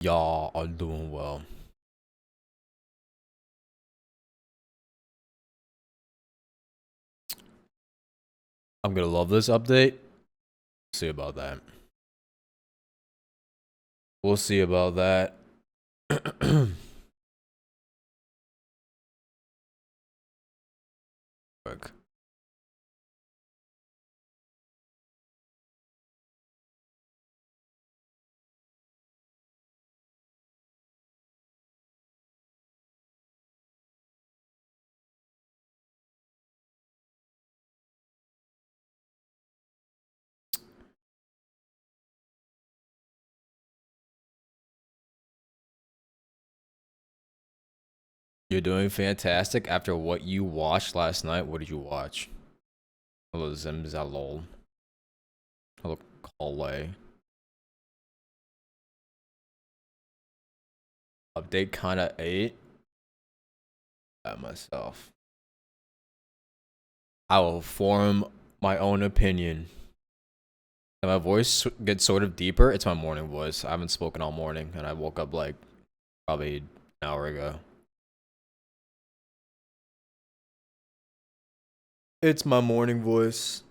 Y'all are doing well. I'm gonna love this update. See about that. We'll see about that. Quick. You're doing fantastic after what you watched last night. What did you watch? Hello, Zimzalol. Hello, Callway. Update kinda ate at myself. I will form my own opinion. And my voice gets sort of deeper. It's my morning voice. I haven't spoken all morning, and I woke up like probably an hour ago. It's my morning voice.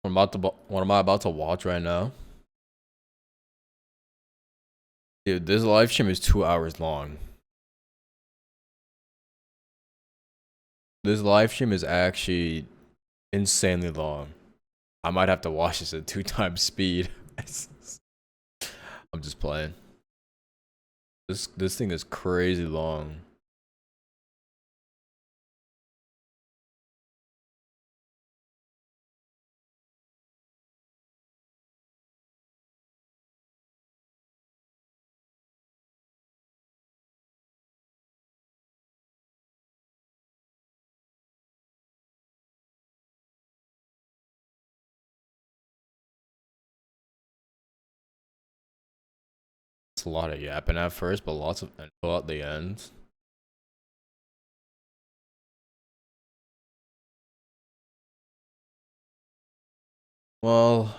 What am I about to watch right now? Dude, this live stream is 2 hours long. This live stream is actually insanely long. I might have to watch this at 2 times speed. I'm just playing. This thing is crazy long. It's a lot of yapping at first, but lots of info at the end. Well,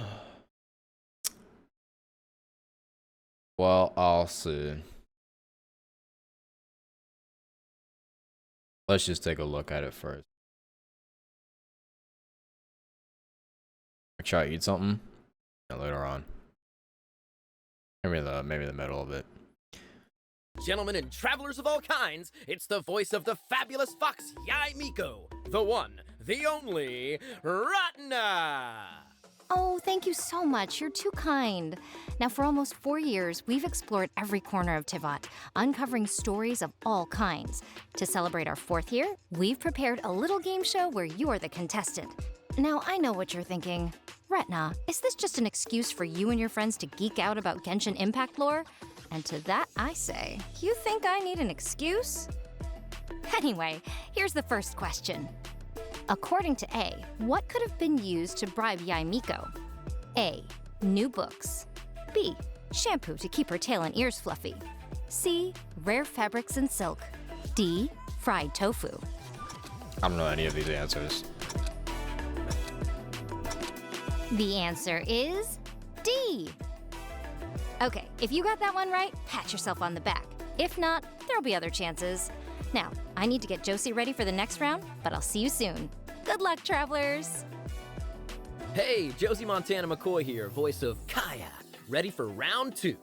I'll see. Let's just take a look at it first. Try to eat something later on. Maybe the middle of it. Gentlemen and travelers of all kinds, it's the voice of the fabulous fox Yai Miko, the one, the only, Ratna! Oh, thank you so much. You're too kind. Now, for almost 4 years, we've explored every corner of Tivat, uncovering stories of all kinds. To celebrate our 4th year, we've prepared a little game show where you're the contestant. Now, I know what you're thinking. Retna, is this just an excuse for you and your friends to geek out about Genshin Impact lore? And to that, I say, you think I need an excuse? Anyway, here's the first question. According to A, what could have been used to bribe Yai Miko? A, new books. B, shampoo to keep her tail and ears fluffy. C, rare fabrics and silk. D, fried tofu. I don't know any of these answers. The answer is D. Okay, if you got that one right, pat yourself on the back. If not, there'll be other chances. Now, I need to get Josie ready for the next round, but I'll see you soon. Good luck, travelers! Hey, Josie Montana McCoy here, voice of Kaya, ready for round 2.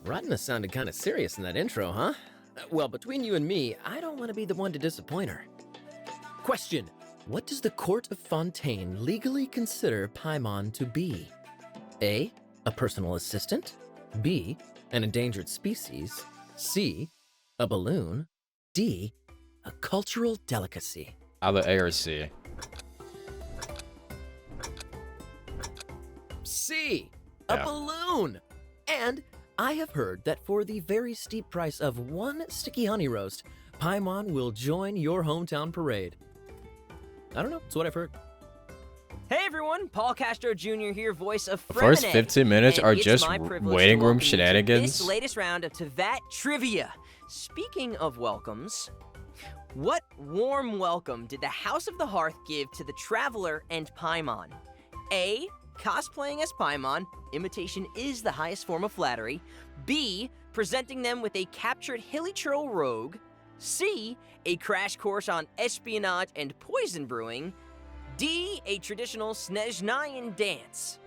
Ratna sounded kind of serious in that intro, huh? Well, between you and me, I don't want to be the one to disappoint her. Question. What does the Court of Fontaine legally consider Paimon to be? A, a personal assistant. B, an endangered species. C, a balloon. D, a cultural delicacy. Either A or C. C, a balloon. And I have heard that for the very steep price of 1 sticky honey roast, Paimon will join your hometown parade. I don't know, it's what I've heard. Hey everyone, Paul Castro Jr. here, voice of Fremenade. First 15 minutes are just waiting room to shenanigans. this latest round of Tivat Trivia. Speaking of welcomes, What warm welcome did the House of the Hearth give to the Traveler and Paimon? A. Cosplaying as Paimon, imitation is the highest form of flattery. B. Presenting them with a captured Hilichurl rogue. C. A crash course on espionage and poison brewing. D. A traditional Snezhnayan dance.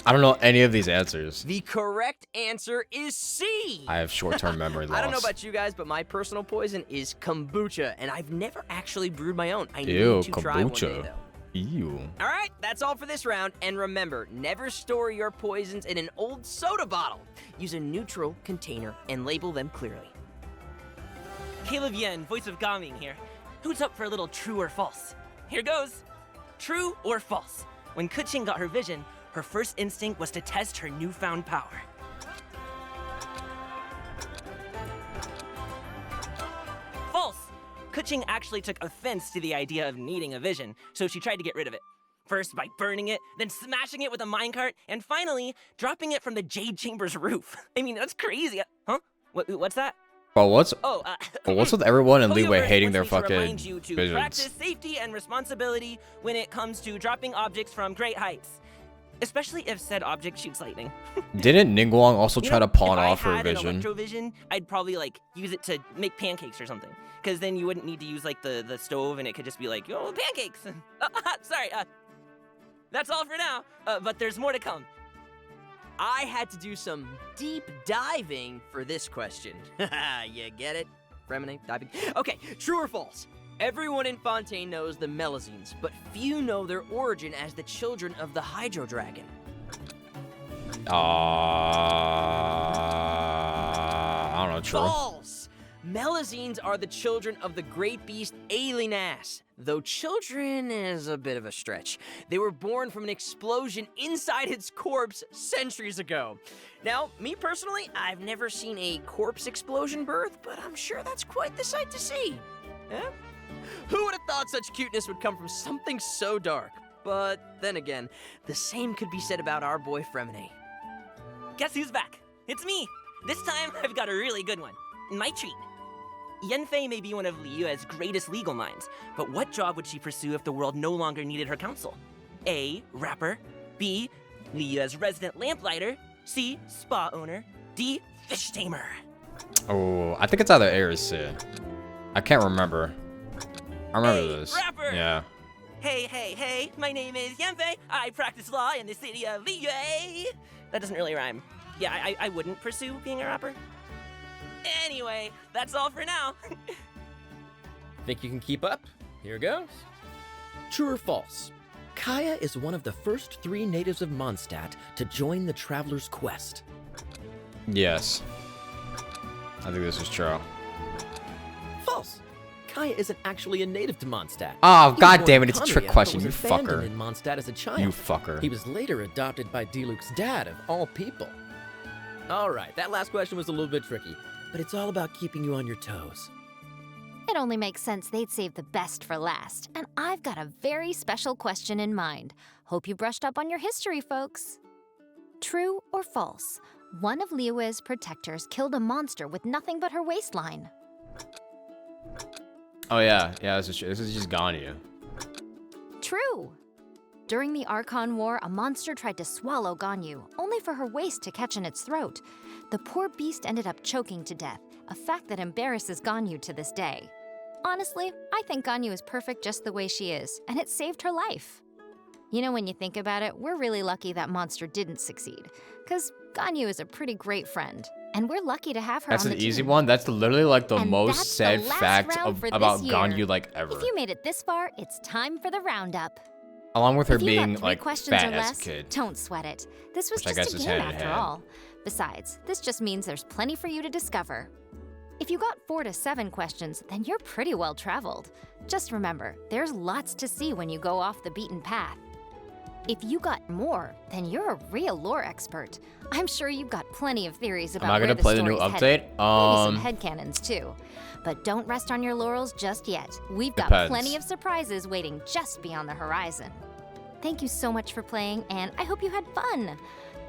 I don't know any of these answers. The correct answer is C. I have short-term memory loss. I don't know about you guys, but my personal poison is kombucha, and I've never actually brewed my own. I Ew, need to try one day, kombucha. though. Ew. All right, that's all for this round. And remember, never store your poisons in an old soda bottle. Use a neutral container and label them clearly. Caleb Yen, voice of Gaming here. Who's up for a little true or false? Here goes. True or false? When Keqing got her vision, her first instinct was to test her newfound power. False! Keqing actually took offense to the idea of needing a vision, so she tried to get rid of it. First by burning it, then smashing it with a minecart, and finally, dropping it from the Jade Chamber's roof. I mean, that's crazy. Huh? What's that? Bro, what's with everyone in Polioverse Leeway hating their wants me to fucking remind you to visions? practice safety and responsibility when it comes to dropping objects from great heights, especially if said object shoots lightning. Didn't Ningguang also try to pawn off if her I had an vision? electrovision, I'd probably like use it to make pancakes or something, because then you wouldn't need to use like the stove, and it could just be like, oh, pancakes. Sorry, that's all for now. But there's more to come. I had to do some deep diving for this question. You get it? Fremine, diving. Okay, true or false? Everyone in Fontaine knows the Melazines, but few know their origin as the children of the Hydro Dragon. I don't know, true. False! Melazines are the children of the great beast Alinas. Though children is a bit of a stretch. They were born from an explosion inside its corpse centuries ago. Now, me personally, I've never seen a corpse explosion birth, but I'm sure that's quite the sight to see. Eh? Who would have thought such cuteness would come from something so dark? But then again, the same could be said about our boy Fremine. Guess who's back? It's me. This time, I've got a really good one. My treat. Yanfei may be one of Liyue's greatest legal minds, but what job would she pursue if the world no longer needed her counsel? A. Rapper. B. Liyue's resident lamplighter. C. Spa owner. D. Fish tamer. Oh, I think it's either A or C. I can't remember. I remember Hey, this. rapper! Yeah. Hey, my name is Yanfei. I practice law in the city of Liyue. That doesn't really rhyme. Yeah, I wouldn't pursue being a rapper. Anyway, that's all for now. Think you can keep up? Here goes. True or false? Kaya is one of the first 3 natives of Mondstadt to join the Traveler's Quest. Yes. I think this is true. False. Kaya isn't actually a native to Mondstadt. Oh, He was god born damn in it, it's a Conria, trick but question, was you abandoned fucker. in Mondstadt as a child. You fucker. He was later adopted by Diluc's dad, of all people. Alright, that last question was a little bit tricky, but it's all about keeping you on your toes. It only makes sense they'd save the best for last, and I've got a very special question in mind. Hope you brushed up on your history, folks. True or false? One of Liyue's protectors killed a monster with nothing but her waistline. Oh yeah, this is just Ganyu. True. During the Archon War, a monster tried to swallow Ganyu, only for her waist to catch in its throat. The poor beast ended up choking to death, a fact that embarrasses Ganyu to this day. Honestly, I think Ganyu is perfect just the way she is, and it saved her life. You know, when you think about it, we're really lucky that monster didn't succeed, because Ganyu is a pretty great friend, and we're lucky to have her That's on an the easy team. one. That's literally like the And most that's said the last fact round for this about year. Ganyu like ever. If you made it this far, it's time for the roundup. Along with her If you being got 3 like questions fat or as less, a kid. don't sweat it. This was Which I just guess a is game hand in after hand. all. Besides, this just means there's plenty for you to discover. If you got 4 to 7 questions, then you're pretty well traveled. Just remember, there's lots to see when you go off the beaten path. If you got more, then you're a real lore expert. I'm sure you've got plenty of theories about Am I where gonna the play the new story's update? headed. Maybe some headcanons too. But don't rest on your laurels just yet. We've got Depends. plenty of surprises waiting just beyond the horizon. Thank you so much for playing, and I hope you had fun.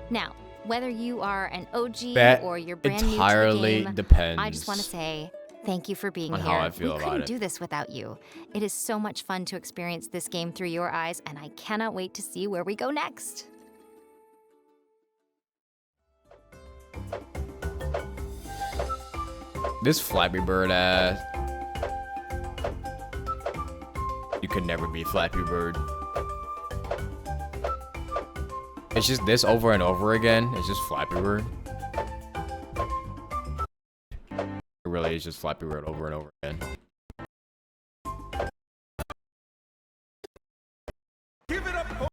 Now, Whether you are an OG That or you're brand new to the entirely game, depends. I just want to say thank you for being on here. how I feel we about couldn't it. do this without you. It is so much fun to experience this game through your eyes, and I cannot wait to see where we go next. This Flappy Bird ass. You could never be Flappy Bird. It's just this over and over again. It's just Flappy Bird. It really is just Flappy Bird over and over again. Give it up for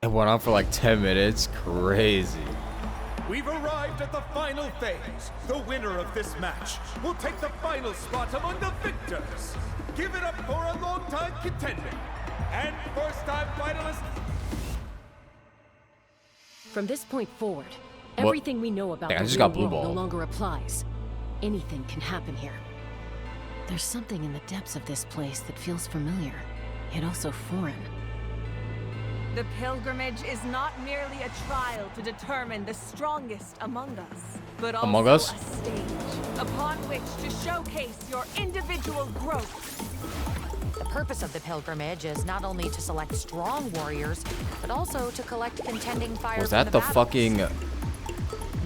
It went on for like 10 minutes. Crazy. We've arrived at the final phase. The winner of this match will take the final spot among the victors. Give it up for a long-time contender and first-time finalist. From this point forward, everything we know about Dang, I the just real got blue world no ball. longer applies. Anything can happen here. There's something in the depths of this place that feels familiar, yet also foreign. The pilgrimage is not merely a trial to determine the strongest among us, but also Among Us? a stage upon which to showcase your individual growth. The purpose of the pilgrimage is not only to select strong warriors, but also to collect contending fire. Was from that the battles. fucking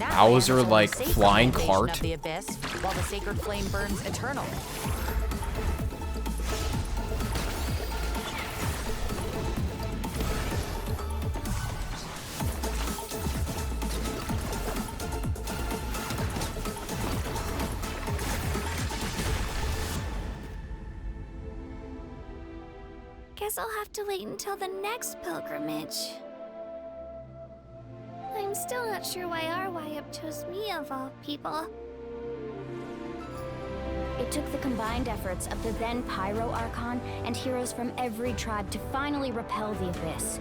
Natlan Bowser, is the like, sacred flying foundation cart? Of the abyss, while the sacred flame burns eternally. Guess I'll have to wait until the next pilgrimage. I'm still not sure why our bwaap chose me of all people. It took the combined efforts of the then Pyro Archon and heroes from every tribe to finally repel the Abyss.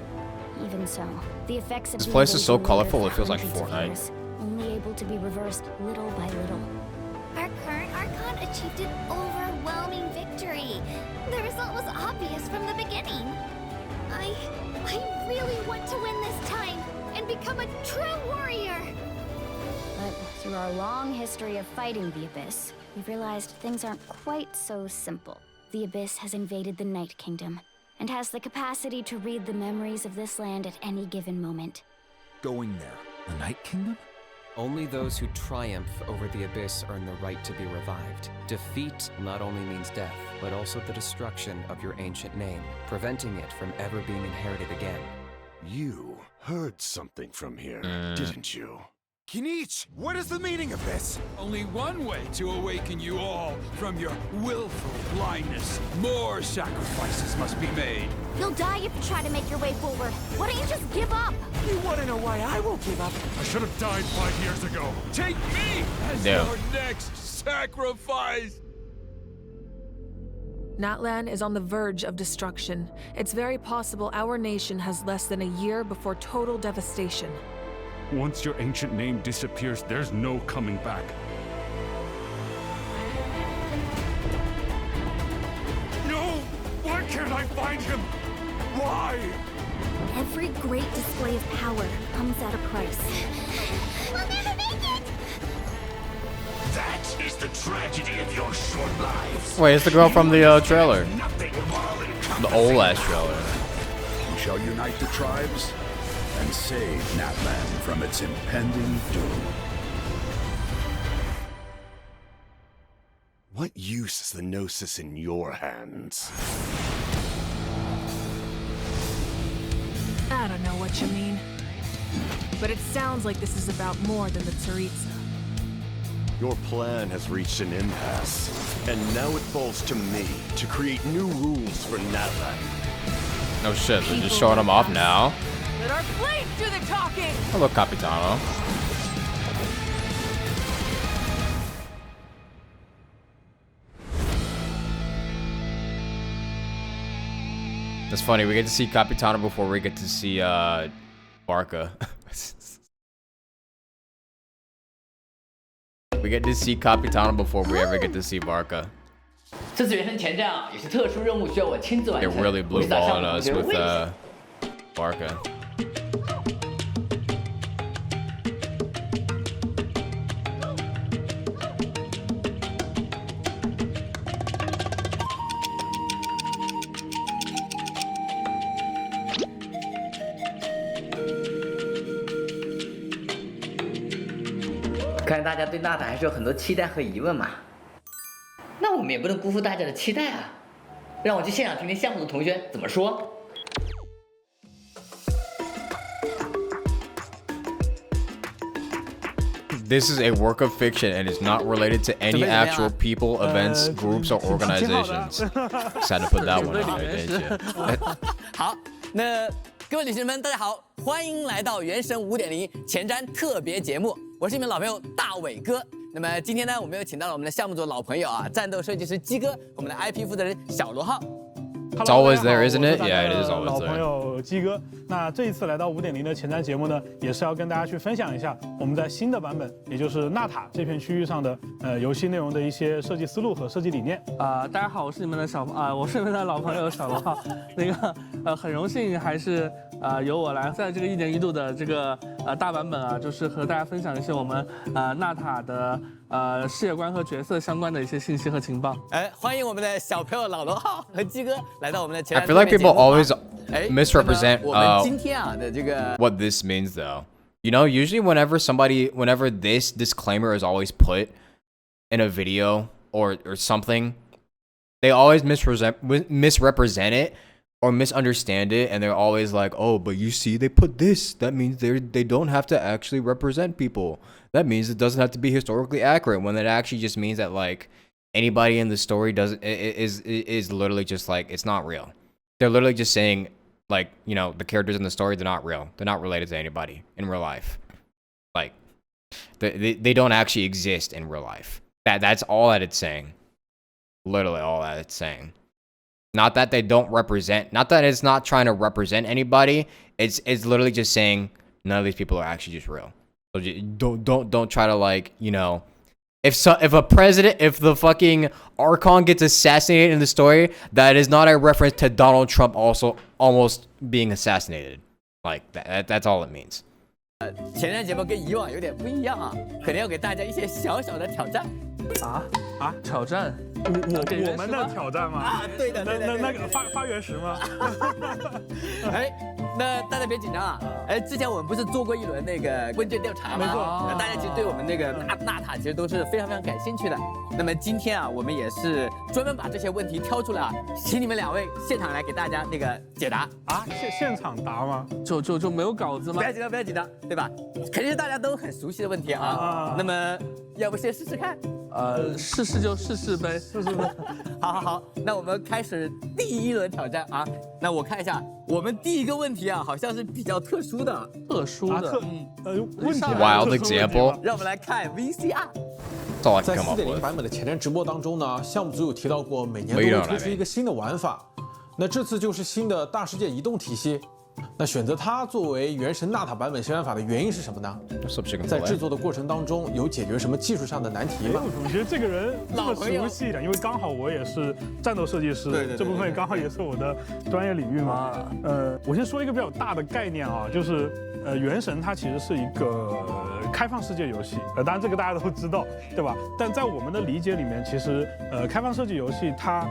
Even so, the effects of This the place is so invasion colorful, lingered it feels for like hundreds of Fortnite. years, only able to be reversed little by little. Our current Archon achieved an overwhelming victory. The result was obvious from the beginning. I really want to win this time and become a true warrior. But through our long history of fighting the Abyss, we've realized things aren't quite so simple. The Abyss has invaded the Night Kingdom and has the capacity to read the memories of this land at any given moment. Going there. The Night Kingdom? Only those who triumph over the Abyss earn the right to be revived. Defeat not only means death, but also the destruction of your ancient name, preventing it from ever being inherited again. You heard something from here, didn't you? Kinich, what is the meaning of this? Only one way to awaken you all from your willful blindness. More sacrifices must be made. You'll die if you try to make your way forward. Why don't you just give up? You want to know why I won't give up? I should have died 5 years ago. Take me as Yeah. your next sacrifice. Natlan is on the verge of destruction. It's very possible our nation has less than a year before total devastation. Once your ancient name disappears, there's no coming back. No! Why can't I find him? Why? Every great display of power comes at a price. We'll never make it! That is the tragedy of your short lives. Wait, it's the girl from the trailer. Nothing all The old ass trailer. We shall unite the tribes and save Natlan from its impending doom. What use is the Gnosis in your hands? I don't know what you mean. But it sounds like this is about more than the Tsaritsa. Your plan has reached an impasse, and now it falls to me to create new rules for Natlan. No shit, they're just showing him off now. Let our flames do the talking! Hello, Capitano. That's funny, we get to see Capitano before we get to see, Barca. We get to see Capitano before we ever get to see Barca. 这次原神前站啊，有些特殊任务需要我亲自完成。 It really blew ball on us with Barca. 看来大家对娜塔还是有很多期待和疑问嘛。那我们也不能辜负大家的期待啊！让我去现场听听项目组同学怎么说。 This is a work of fiction and is not related to any actual people, events, groups, or organizations. Sad to put that one out there, didn't you? 好，那各位旅行们，大家好，欢迎来到《原神5.0前瞻特别节目，我是你们老朋友大伟哥。那么今天呢，我们又请到了我们的项目组的老朋友啊，战斗设计师鸡哥，我们的 IP 负责人小罗浩。 It's always there, isn't it? Yeah, it is always there. 老朋友鸡哥，那这一次来到5.0的前瞻节目呢，也是要跟大家去分享一下我们在新的版本，也就是纳塔这片区域上的游戏内容的一些设计思路和设计理念。大家好，我是你们的我是你们的老朋友小罗浩。那个很荣幸还是由我来在这个1年1度的这个大版本啊，就是和大家分享一些我们纳塔的世界观和角色相关的一些信息和情报。哎，欢迎我们的小朋友老罗浩和鸡哥来到我们的前瞻。 I feel like people always misrepresent 我们今天啊的这个 what this means though. You know, usually whenever this disclaimer is always put in a video or something, they always misrepresent it or misunderstand it, and they're always like, "Oh, but you see, they put this. That means they don't have to actually represent people. That means it doesn't have to be historically accurate." When it actually just means that like anybody in the story is literally just like it's not real. They're literally just saying like, you know, the characters in the story, they're not real. They're not related to anybody in real life. Like they don't actually exist in real life. That's all that it's saying. Literally all that it's saying. Not that they don't represent, not that it's not trying to represent anybody. It's literally just saying none of these people are actually just real. So don't try to like, you know, if the fucking Archon gets assassinated in the story, that is not a reference to Donald Trump also almost being assassinated. Like that's all it means. 前瞻节目跟以往有点不一样啊，可能要给大家一些小小的挑战。挑战？我们的挑战吗？啊，对的。那个发原石吗？哎，那大家别紧张啊！哎，之前我们不是做过一轮那个问卷调查吗？没错。大家其实对我们那个纳塔其实都是非常感兴趣的。那么今天啊，我们也是专门把这些问题挑出来啊，请你们2位现场来给大家那个解答啊。现场答吗？就没有稿子吗？不要紧张，对吧？肯定是大家都很熟悉的问题啊。那么要不先试试看？试就试试呗。好，那我们开始第1轮挑战啊。那我看一下，我们第1个问题啊，好像是比较特殊的。问题 Wild example. 让我们来看 VCR。在4.0版本的前瞻直播当中呢，项目组有提到过，每年都会推出一个新的玩法。那这次就是新的大世界移动体系。那选择它作为原神纳塔版本新玩法的原因是什么呢？在制作的过程当中有解决什么技术上的难题吗？我觉得这个人这么熟悉的，因为刚好我也是战斗设计师，对，这部分刚好也是我的专业领域嘛。我先说一个比较大的概念啊，就是原神它其实是一个开放世界游戏，当然这个大家都知道，对吧？但在我们的理解里面，其实开放设计游戏它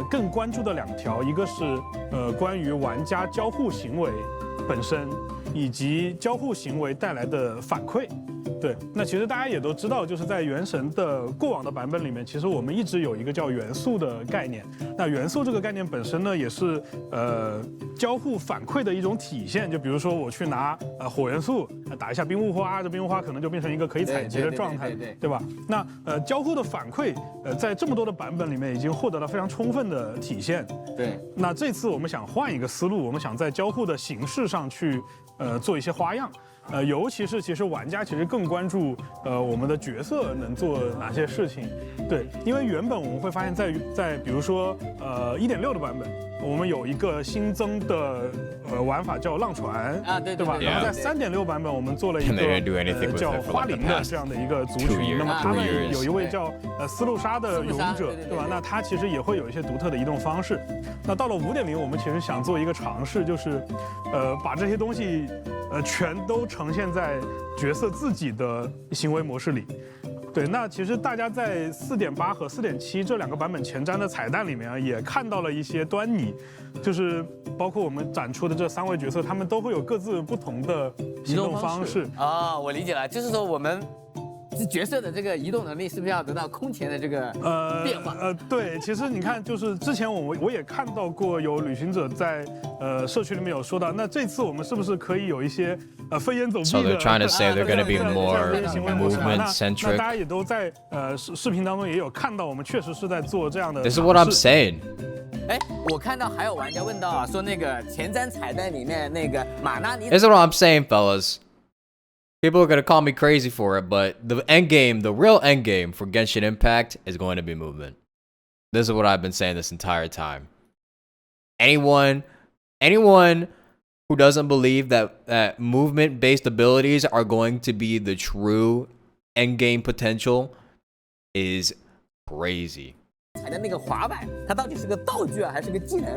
更关注的2条，一个是关于玩家交互行为本身，以及交互行为带来的反馈。对，那其实大家也都知道，就是在原神的过往的版本里面，其实我们一直有一个叫元素的概念。那元素这个概念本身呢，也是交互反馈的一种体现。就比如说我去拿火元素打一下冰雾花，这冰雾花可能就变成一个可以采集的状态，对吧？那交互的反馈在这么多的版本里面已经获得了非常充分的体现。对，那这次我们想换一个思路，我们想在交互的形式上去做一些花样。尤其是其实玩家其实更关注我们的角色能做哪些事情。对，因为原本我们会发现在比如说1.6的版本，我们有一个新增的玩法叫浪船啊，对吧？然后在3.6版本我们做了一个叫花灵的这样的一个族群，那么他们有一位叫丝路沙的勇者，对吧？那他其实也会有一些独特的移动方式。那到了5.0，我们其实想做一个尝试，就是把这些东西全都呈现在角色自己的行为模式里。对，那其实大家在4.8和4.7这2个版本前瞻的彩蛋里面啊，也看到了一些端倪，就是包括我们展出的这3位角色，他们都会有各自不同的移动方式。啊，我理解了，就是说我们角色的这个移动能力是不是要得到空前的这个变化？对，其实你看，就是之前我也看到过有旅行者在社区里面有说到，那这次我们是不是可以有一些飞檐走壁的？ So they're trying to say they're going to be more movement 那 centric. 大家也都在视频当中也有看到，我们确实是在做这样的。 This is what I'm saying. 哎，我看到还有玩家问到啊，说那个前瞻彩蛋里面那个马纳尼。 This is what I'm saying, fellas. People are gonna call me crazy for it, but the end game, the real end game for Genshin Impact is going to be movement. This is what I've been saying this entire time. Anyone who doesn't believe that movement-based abilities are going to be the true end game potential is crazy. 彩蛋那个滑板，它到底是个道具啊，还是个技能？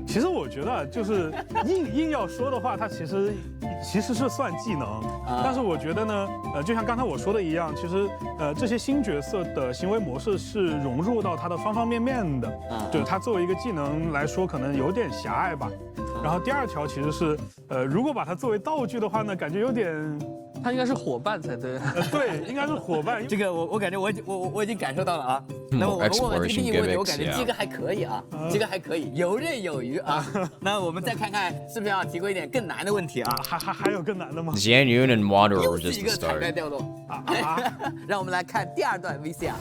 其实我觉得就是硬要说的话，它其实是算技能，但是我觉得呢，就像刚才我说的一样，其实这些新角色的行为模式是融入到它的方方面面的，就是它作为一个技能来说，可能有点狭隘吧。然后第2条其实是，如果把它作为道具的话呢，感觉有点。 它应该是伙伴才对。对，应该是伙伴。这个我感觉我已经感受到了啊。那么我们问完这个第1个问题，我感觉鸡哥还可以啊，鸡哥还可以，游刃有余啊。那我们再看看是不是要提供一点更难的问题啊？还有更难的吗 Xianyun and Wanderer were 又是 just 一 the 个彩蛋 start. 调动啊！让我们来看第2段 VCR。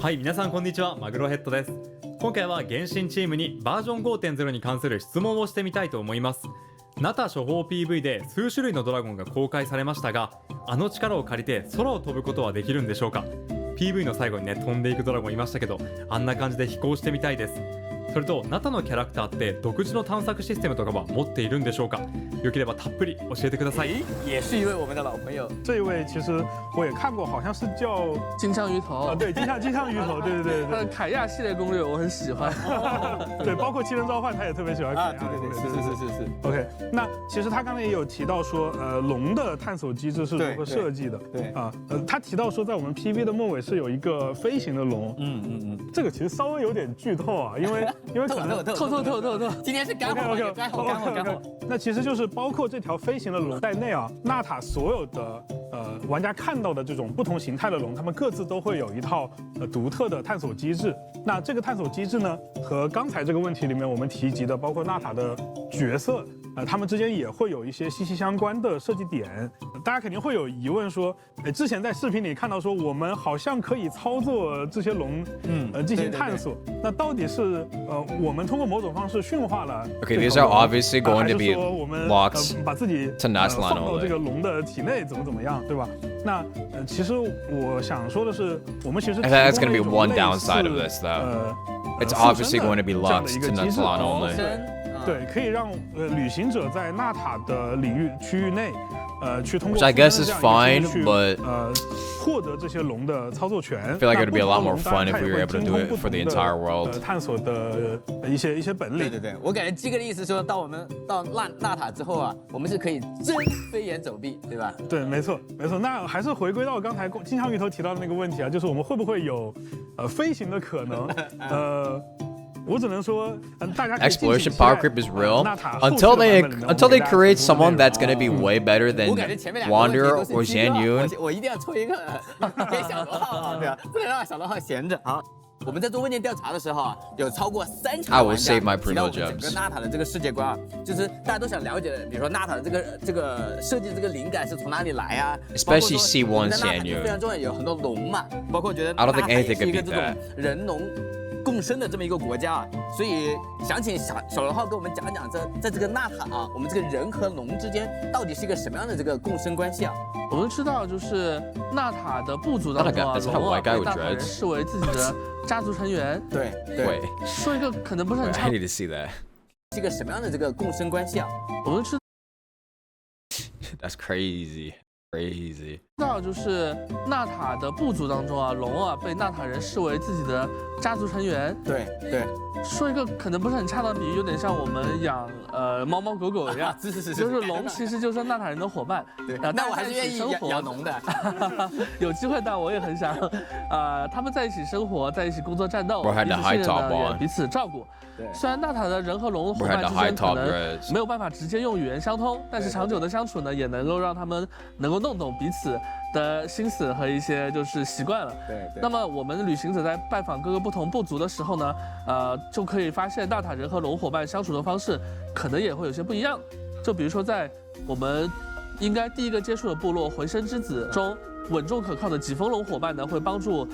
はい、皆さんこんにちは、マグロヘッドです。今回は原神チームにバージョン 5.0 に関する質問をしてみたいと思います。ナタ処方 PV で数種類のドラゴンが公開されましたが、あの力を借りて空を飛ぶことはできるんでしょうか？ PV の最後にね、飛んでいくドラゴンいましたけど、あんな感じで飛行してみたいです。それとナタのキャラクターって独自の探索システムとかは持っているんでしょうか？よければたっぷり教えてください。也是一位我们的老朋友，这一位其实我也看过，好像是叫金枪鱼头啊，对，金枪鱼头，对。他的凯亚系列攻略我很喜欢，对，包括7人召唤他也特别喜欢凯亚，是。OK， 那其实他刚才也有提到说，龙的探索机制是如何设计的？对啊，他提到说在我们 PV 的末尾是有一个飞行的龙，这个其实稍微有点剧透啊，因为可能透，今天是干货。那其实就是包括这条飞行的龙在内啊，纳塔所有的玩家看到的这种不同形态的龙，他们各自都会有一套独特的探索机制。那这个探索机制呢，和刚才这个问题里面我们提及的，包括纳塔的角色，他们之间也会有一些息息相关的设计点。大家肯定会有疑问说，之前在视频里看到说我们好像可以操作这些龙，进行探索。那到底是我们通过某种方式驯化了 Okay, these are obviously going to be 我们 locks 把自己 to Naslan 放到这 only. 个龙的体内怎么样，对吧？那其实我想说的是，我们其实 I think that's going to be one downside of this, though. It's obviously going to be locked to Naslan only. 对，可以让旅行者在纳塔的领域区域内，去通过 Which I guess is fine, but 获得这些龙的操作权。 I feel like it would be a lot more fun if we were able to do it for the entire world. 探索的一些本领。对，我感觉鸡哥的意思说到我们到纳塔之后啊，我们是可以真飞檐走壁，对吧？对，没错。那还是回归到刚才金枪鱼头提到的那个问题啊，就是我们会不会有飞行的可能？我只能说，大家 exploration power creep is real until they create someone that's gonna be way better than Wanderer or Xianyun. 我一定要抽一个给小罗号啊，对吧？不能让小罗号闲着。好，我们在做问卷调查的时候啊，有超过3成玩家提到我们整个纳塔的这个世界观啊，就是大家都想了解，比如说纳塔的这个设计的这个灵感是从哪里来啊 ？Especially C1 Xianyun 非常重要，有很多龙嘛，包括觉得 I don't think anything 是 could 一个 beat 这种 that. 人龙共生的这么一个国家啊，所以想请小龙号跟我们讲讲在这个纳塔啊，我们这个人和龙之间到底是一个什么样的这个共生关系啊？我们知道，就是纳塔的部族当中啊，龙啊被纳塔人视为自己的家族成员。对。说一个可能不是很差， I need to see that. 是一个什么样的这个共生关系啊？我们知 That's crazy. 知道，就是纳塔的部族当中啊，龙啊被纳塔人视为自己的家族成员。对。说一个可能不是很恰当的比喻，有点像我们养猫猫狗狗一样，就是龙其实就是纳塔人的伙伴。对，那我还是愿意养龙的。有机会，但我也很想，他们在一起生活，在一起工作战斗，彼此信任的，也彼此照顾。虽然纳塔的人和龙伙伴之间可能没有办法直接用语言相通，但是长久的相处呢，也能够让他们能够弄懂彼此的心思和一些就是习惯了。对。那么我们旅行者在拜访各个不同部族的时候呢，就可以发现纳塔人和龙伙伴相处的方式可能也会有些不一样。就比如说在我们应该第一个接触的部落回声之子中，稳重可靠的疾风龙伙伴呢，会帮助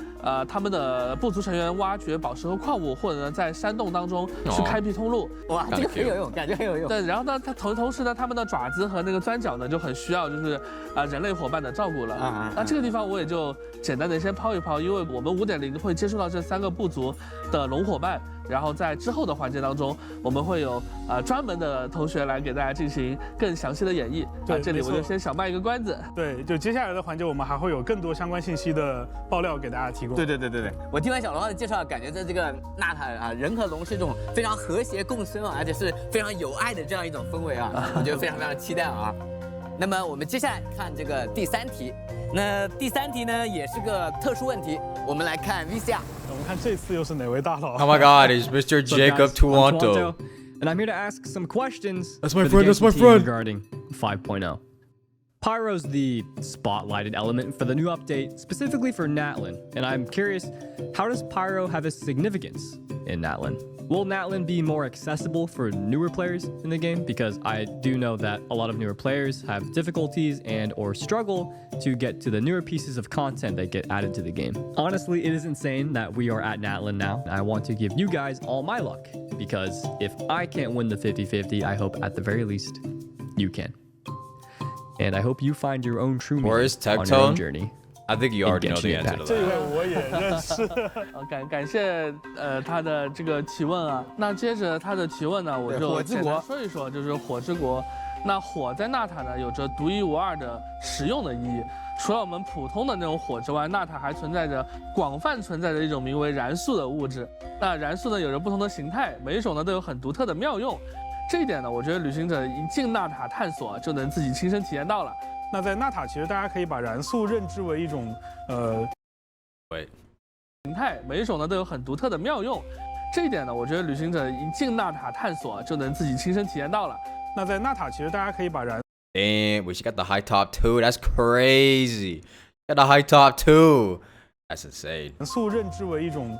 他们的部族成员挖掘宝石和矿物，或者呢在山洞当中去开辟通路。哇，这个很有用，感觉很有用。对，然后呢，它同时呢，他们的爪子和那个钻角呢，就很需要就是人类伙伴的照顾了。那这个地方我也就简单的先抛一抛，因为我们5.0会接触到这3个部族的龙伙伴。然后在之后的环节当中，我们会有专门的同学来给大家进行更详细的演绎。对，这里我就先小卖一个关子。对，就接下来的环节，我们还会有更多相关信息的爆料给大家提供。对，我听完小龙号的介绍，感觉在这个纳塔啊，人和龙是一种非常和谐共生啊，而且是非常有爱的这样一种氛围啊，我觉得非常非常期待啊。那么我们接下来看这个第3题，那第3题呢也是个特殊问题，我们来看 VCR。我们看这次又是哪位大佬 ？Oh my God, it's Mr. Jacob Tuanto. And I'm here to ask some questions. That's my friend. That's my friend. Regarding 5.0. Pyro's the spotlighted element for the new update, specifically for Natlin. And I'm curious, how does Pyro have a significance in Natlin? Will Natlin be more accessible for newer players in the game? Because I do know that a lot of newer players have difficulties and or struggle to get to the newer pieces of content that get added to the game. Honestly, it is insane that we are at Natlin now. I want to give you guys all my luck, because if I can't win the 50-50, I hope at the very least you can. And I hope you find your own true meaning on your own journey. I think you already know the answer to that. 这位我也认识。感谢他的这个提问啊。那接着他的提问呢，我就简单说一说，就是火之国。那火在纳塔呢有着独一无二的实用的意义。除了我们普通的那种火之外，纳塔还存在着广泛存在着一种名为燃素的物质。那燃素呢有着不同的形态，每一种呢都有很独特的妙用。这一点呢，我觉得旅行者一进纳塔探索就能自己亲身体验到了。那在纳塔，其实大家可以把燃素认知为一种形态，每一种呢都有很独特的妙用。这一点呢，我觉得旅行者一进纳塔探索就能自己亲身体验到了。那在纳塔，其实大家可以把燃 Damn, we got the high top 2. That's crazy. Got the high top 2. That's insane. 燃素认知为一种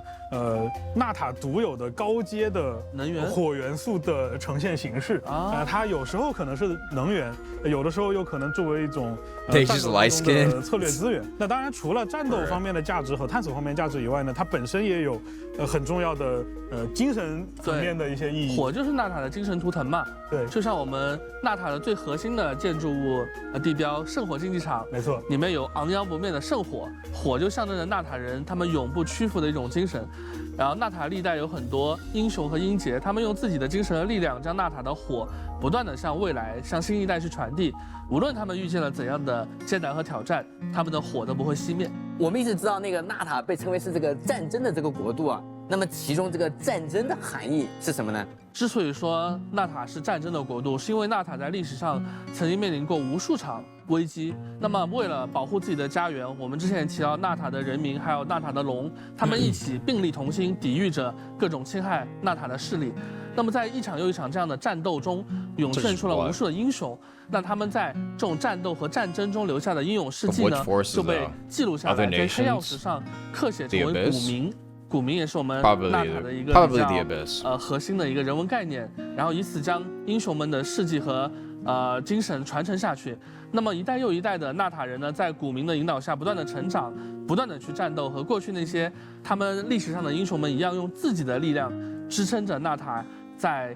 纳塔独有的高阶的能源火元素的呈现形式啊，它有时候可能是能源，有的时候又可能作为一种战斗中的策略资源。那当然，除了战斗方面的价值和探索方面价值以外呢，它本身也有很重要的精神层面的一些意义。火就是纳塔的精神图腾嘛，对，就像我们纳塔的最核心的建筑物地标圣火竞技场，没错，里面有昂扬不灭的圣火，火就象征着纳塔人他们永不屈服的一种精神。然后纳塔历代有很多英雄和英杰，他们用自己的精神和力量，将纳塔的火不断的向未来、向新一代去传递。无论他们遇见了怎样的艰难和挑战，他们的火都不会熄灭。我们一直知道那个纳塔被称为是这个战争的这个国度啊，那么其中这个战争的含义是什么呢？之所以说纳塔是战争的国度，是因为纳塔在历史上曾经面临过无数场危机。那么为了保护自己的家园，我们之前也提到纳塔的人民还有纳塔的龙，他们一起并力同心，抵御着各种侵害纳塔的势力。那么在一场又一场这样的战斗中，涌现出了无数的英雄。那他们在这种战斗和战争中留下的英勇事迹呢，就被记录下来，在黑曜石上刻写成为古名。古名也是我们纳塔的一个比较核心的一个人文概念，然后以此将英雄们的事迹和精神传承下去。那么一代又一代的纳塔人呢，在古民的引导下不断的成长，不断的去战斗，和过去那些他们历史上的英雄们一样，用自己的力量支撑着纳塔，在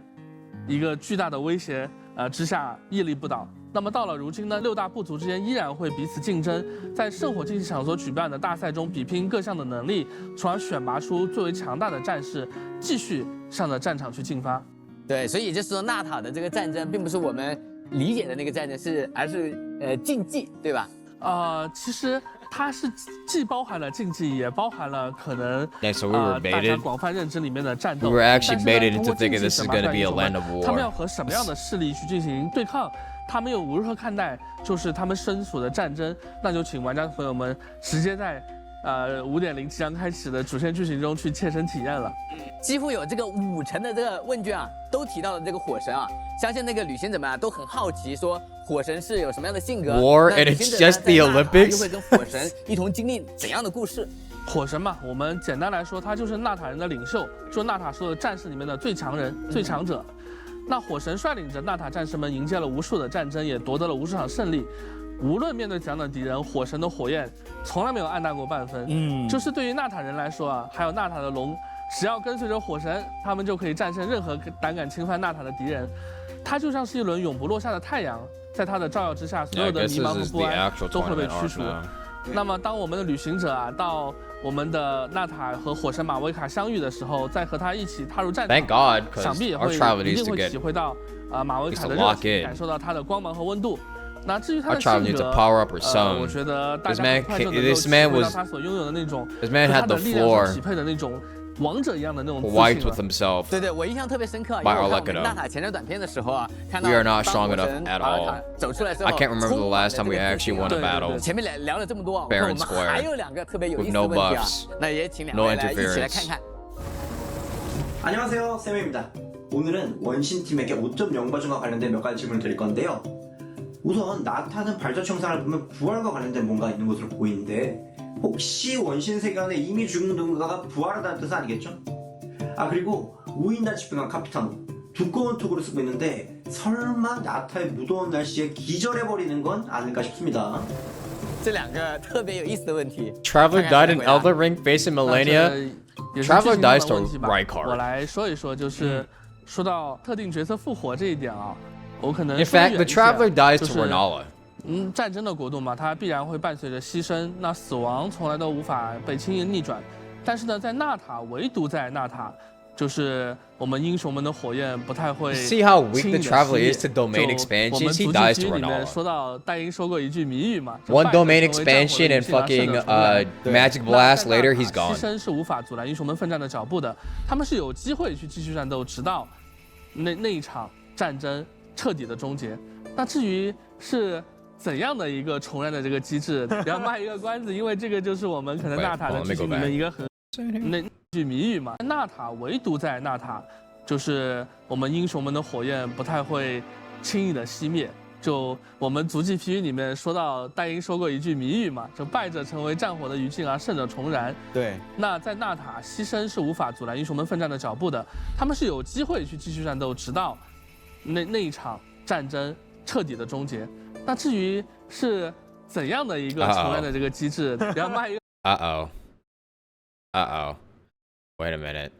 一个巨大的威胁之下屹立不倒。那么到了如今呢，6大部族之间依然会彼此竞争，在圣火竞技场所举办的大赛中比拼各项的能力，从而选拔出最为强大的战士，继续上着战场去进发。对，所以也就是说，纳塔的这个战争并不是我们理解的那个战争，而是竞技，对吧？其实它是既包含了竞技，也包含了可能so we were 大家广泛认知里面的战斗。We were actually baited into thinking this is going to be a land of war. 他们要和什么样的势力去进行对抗？他们又如何看待就是他们身处的战争？那就请玩家朋友们直接在5.0即将开始的主线剧情中去切身体验了。几乎有这个50%的这个问卷啊，都提到了这个火神啊。相信那个旅行者们啊都很好奇，说火神是有什么样的性格 ？War and it's just the Olympics. 又会跟火神一同经历怎样的故事？火神嘛，我们简单来说，他就是纳塔人的领袖，就是纳塔所有战士里面的最强人、最强者。那火神率领着纳塔战士们迎接了无数的战争，也夺得了无数场胜利。无论面对怎样的敌人，火神的火焰从来没有暗淡过半分。就是对于纳塔人来说啊，还有纳塔的龙，只要跟随着火神，他们就可以战胜任何胆敢侵犯纳塔的敌人。他就像是一轮永不落下的太阳，在他的照耀之下，所有的迷茫和不安都会被驱除。那么，当我们的旅行者啊到我们的纳塔和火神马维卡相遇的时候，再和他一起踏入战场，想必也会一定会体会到马维卡的热情，感受到他的光芒和温度。那至于他的性格，我觉得大家很快就能够体会到他所拥有的那种和他的力量所匹配的那种王者一样的那种自信。对对，我印象特别深刻，因为我看纳塔前传短片的时候啊，看到当火神马维卡走出来之后， I can't remember the last time we actually won a battle. 前面聊了这么多，我们还有2个特别有意思的问题啊，那也请2位来一起来看看。 안녕하세요, 쌤입니다. 오늘은 원신팀에게 5.0버전과 관련된 몇 가지 질문을 드릴 건데요. 우선 나타는 발자취 영상을 보면 부활과 관련된 뭔가 있는 것으로 보이는데 혹시 원신 세계관에 이미 죽은 누군가가 부활하다는 뜻은 아니겠죠? 아 그리고 우인단 집행관 카피타노 두꺼운 톡으로 쓰고 있는데 설마 나타의 무더운 날씨에 기절해버리는 건 아닐까 싶습니다. 这2个特别有意思的问题。 Traveler died in Elden Ring facing Millennia. Traveler dies to Rykard. 我来说一说，就是说到特定角色复活这一点啊，我可能 In fact, the Traveler dies to Renala. 战争的国度嘛，它必然会伴随着牺牲，那死亡从来都无法被轻易逆转。但是呢，在纳塔，唯独在纳塔，就是我们英雄们的火焰不太会 See how weak the Traveler is to domain expansions? He dies to 里面 Renala. 说到戴英说过一句谜语嘛 One domain expansion and fucking magic blast later, he's gone. 牺牲是无法阻拦英雄们奋战的脚步的，他们是有机会去继续战斗，直到那一场战争彻底的终结。那至于是怎样的一个重燃的这个机制，不要卖一个关子，因为这个就是我们可能纳塔的剧情里面一个很那句谜语嘛。纳塔唯独在纳塔，就是我们英雄们的火焰不太会轻易的熄灭。就我们足迹 PV 里面说到，戴英说过一句谜语嘛，就败者成为战火的余烬，而胜者重燃。对。那在纳塔，牺牲是无法阻拦英雄们奋战的脚步的，他们是有机会去继续战斗，直到那一场战争彻底的终结。那至于是怎样的一个重燃的这个机制，不要卖一个。Wait a minute.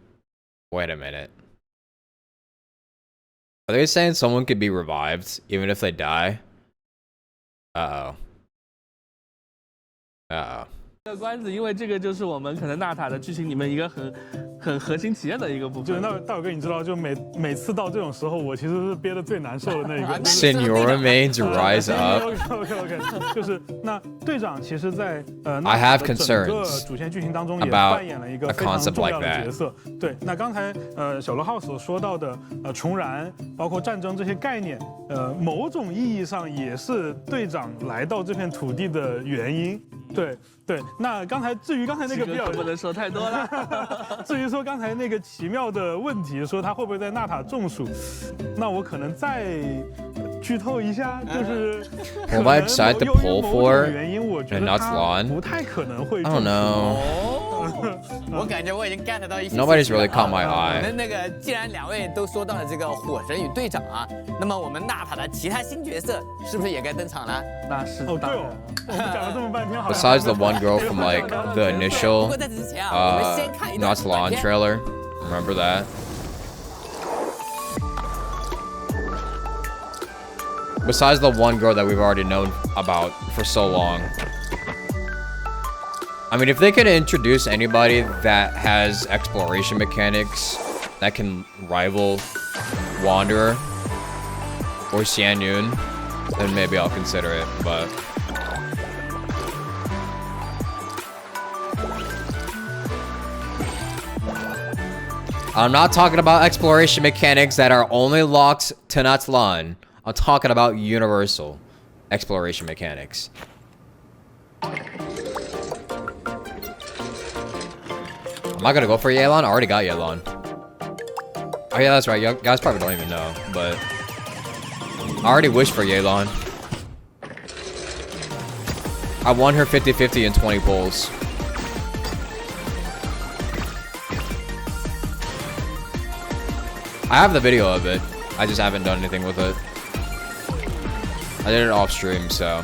Wait a minute. Are they saying someone could be revived even if they die? Uh-oh. 这个关子，因为这个就是我们可能纳塔的剧情里面一个很核心体验的一个部分。就是大伟哥，你知道，就每次到这种时候，我其实是憋得最难受的那一个。Senora means rise up. OK， 就是那队长其实在I have concerns 整个主线剧情当中也扮演了一个非常重要的角色。 对，那刚才小罗浩所说到的重燃，包括战争这些概念，某种意义上也是队长来到这片土地的原因。对，那至于刚才那个比较不能说太多了。至于说刚才那个奇妙的问题，说他会不会在纳塔中暑，那我可能再剧透一下，就是Will I decide to pull for 原因，我觉得 not 他 Lawn? 不太可能会 I don't know. 我感觉我已经 get 到一些。 Nobody's really caught my 我 eye. 们那个既然2位都说到了这个火神与队长啊，那么我们娜塔的其他新角色是不是也该登场了？那是哦，对哦，我们讲了这么半天，好像 Besides the one girl from like the initial Natlan trailer, remember that? Besides the one girl that we've already known about for so long. I mean, if they could introduce anybody that has exploration mechanics that can rival Wanderer or Xian Yun, then maybe I'll consider it, but... I'm not talking about exploration mechanics that are only locked to Natlan. I'm talking about universal exploration mechanics. Am I gonna go for Yelan? I already got Yelan. Oh yeah, that's right. You guys probably don't even know, but I already wished for Yelan. I won her 50-50 in 20 polls. I have the video of it. I just haven't done anything with it. I did it off stream, so.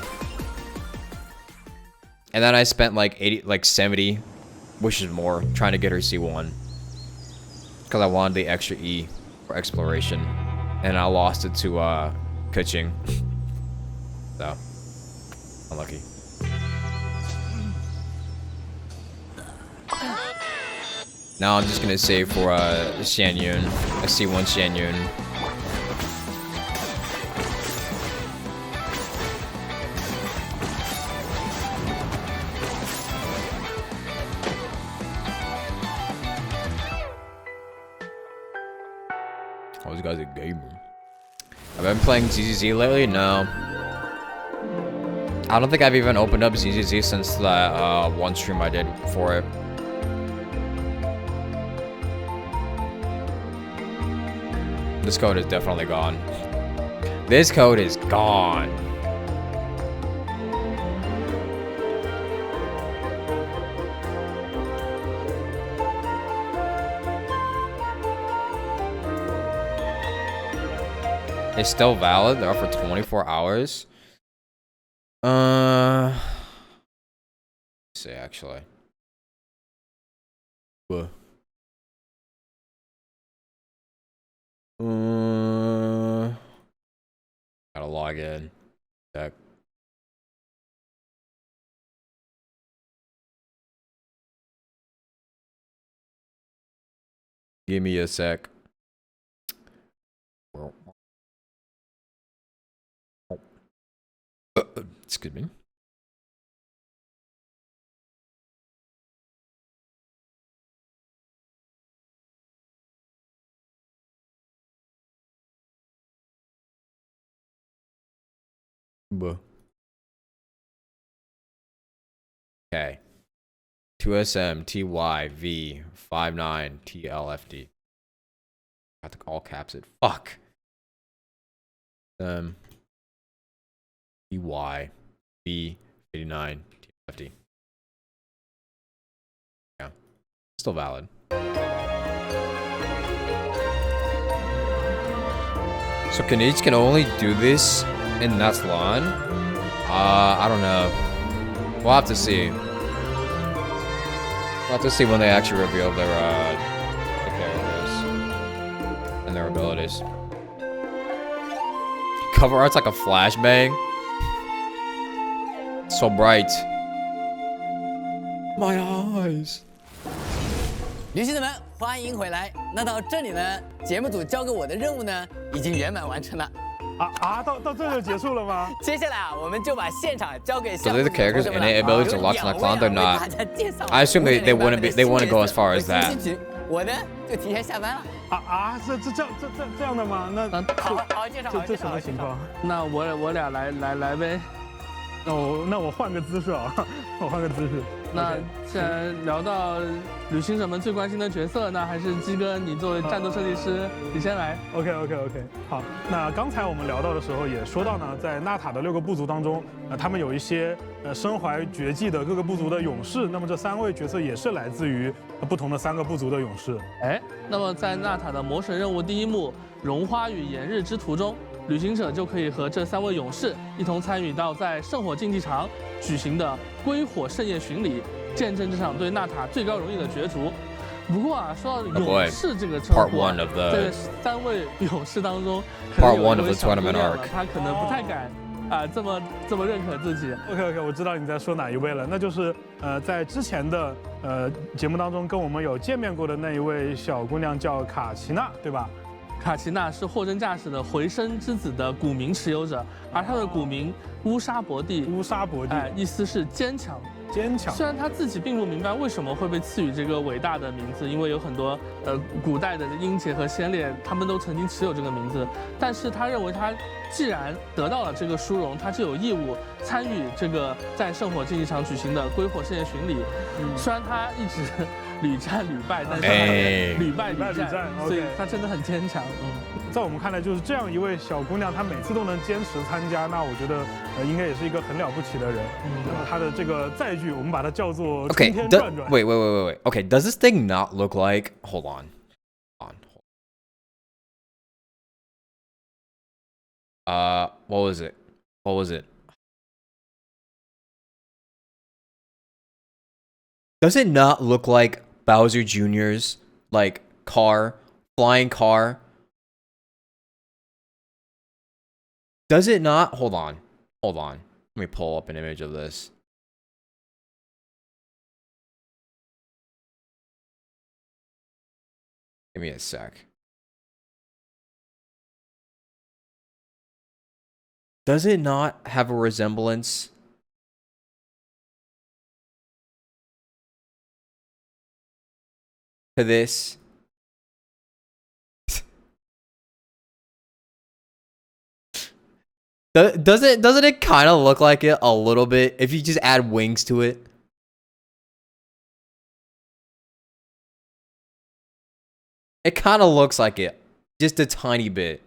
And then I spent like 70, which is more, trying to get her C1. Because I wanted the extra E for exploration. And I lost it to Kuching. So, unlucky. Now I'm just gonna save for Xian Yun, a C1 Xian Yun. Oh, this guy's a gamer. Have I been playing ZZZ lately? No. I don't think I've even opened up ZZZ since that one stream I did for it. This code is definitely gone. This code is gone. It's still valid. They're up for 24 hours. Let's see, actually. What? Gotta log in. Check. Give me a sec. Excuse me. Okay. 2SM TYV 59 TLFD. Got to all caps it. Fuck. TY B 59 TLFD. Yeah. Still valid. So Kanich can only do this in Natlan? I don't know. We'll have to see. We'll have to see when they actually reveal their characters and their abilities. Cover art's like a flashbang. So bright. My eyes. 女性们，欢迎回来。那到这里呢，节目组交给我的任务呢，已经圆满完成了。到这就结束了吗？接下来我们就把现场交给 So the characters innate abilities are locked in Natlan? They're not. I assume they wouldn't be. They wouldn't go as far as that. 我呢就提前下班了。这样的吗？那好介绍。这什么情况？那我俩来呗。那我换个姿势啊，我换个姿势。那既然聊到旅行者们最关心的角色，那还是鸡哥，你作为战斗设计师，你先来。OK。好，那刚才我们聊到的时候也说到呢，在纳塔的6个部族当中，他们有一些身怀绝技的各个部族的勇士。那么这3位角色也是来自于不同的3个部族的勇士。哎，那么在纳塔的魔神任务第1幕《荣花与炎日之途》中，旅行者就可以和这3位勇士一同参与到在圣火竞技场举行的归火盛宴巡礼，见证这场对纳塔最高荣誉的角逐。不过啊，说到勇士这个称呼，在3位勇士当中，可能有一位小姑娘了，她可能不太敢这么认可自己。OK， 我知道你在说哪一位了，那就是在之前的节目当中跟我们有见面过的那一位小姑娘叫卡奇娜，对吧？卡奇娜是货真价实的回声之子的古名持有者，而她的古名乌沙伯蒂，意思是坚强。虽然他自己并不明白为什么会被赐予这个伟大的名字，因为有很多古代的英杰和先烈，他们都曾经持有这个名字，但是他认为他既然得到了这个殊荣，他就有义务参与这个在圣火竞技场举行的归火盛宴巡礼。虽然他一直屡战屡败，但是他也屡败屡战，所以他真的很坚强。在我们看来，就是这样一位小姑娘，她每次都能坚持参加，那我觉得应该也是一个很了不起的人。那么她的这个载具，我们把它叫做冲天转转。Wait. Okay, does this thing not look like? Hold on. What was it? Does it not look like Bowser Jr.'s like flying car? Does it not? Hold on. Let me pull up an image of this. Give me a sec. Does it not have a resemblance to this? Doesn't it kind of look like it a little bit if you just add wings to it? It kind of looks like it, just a tiny bit.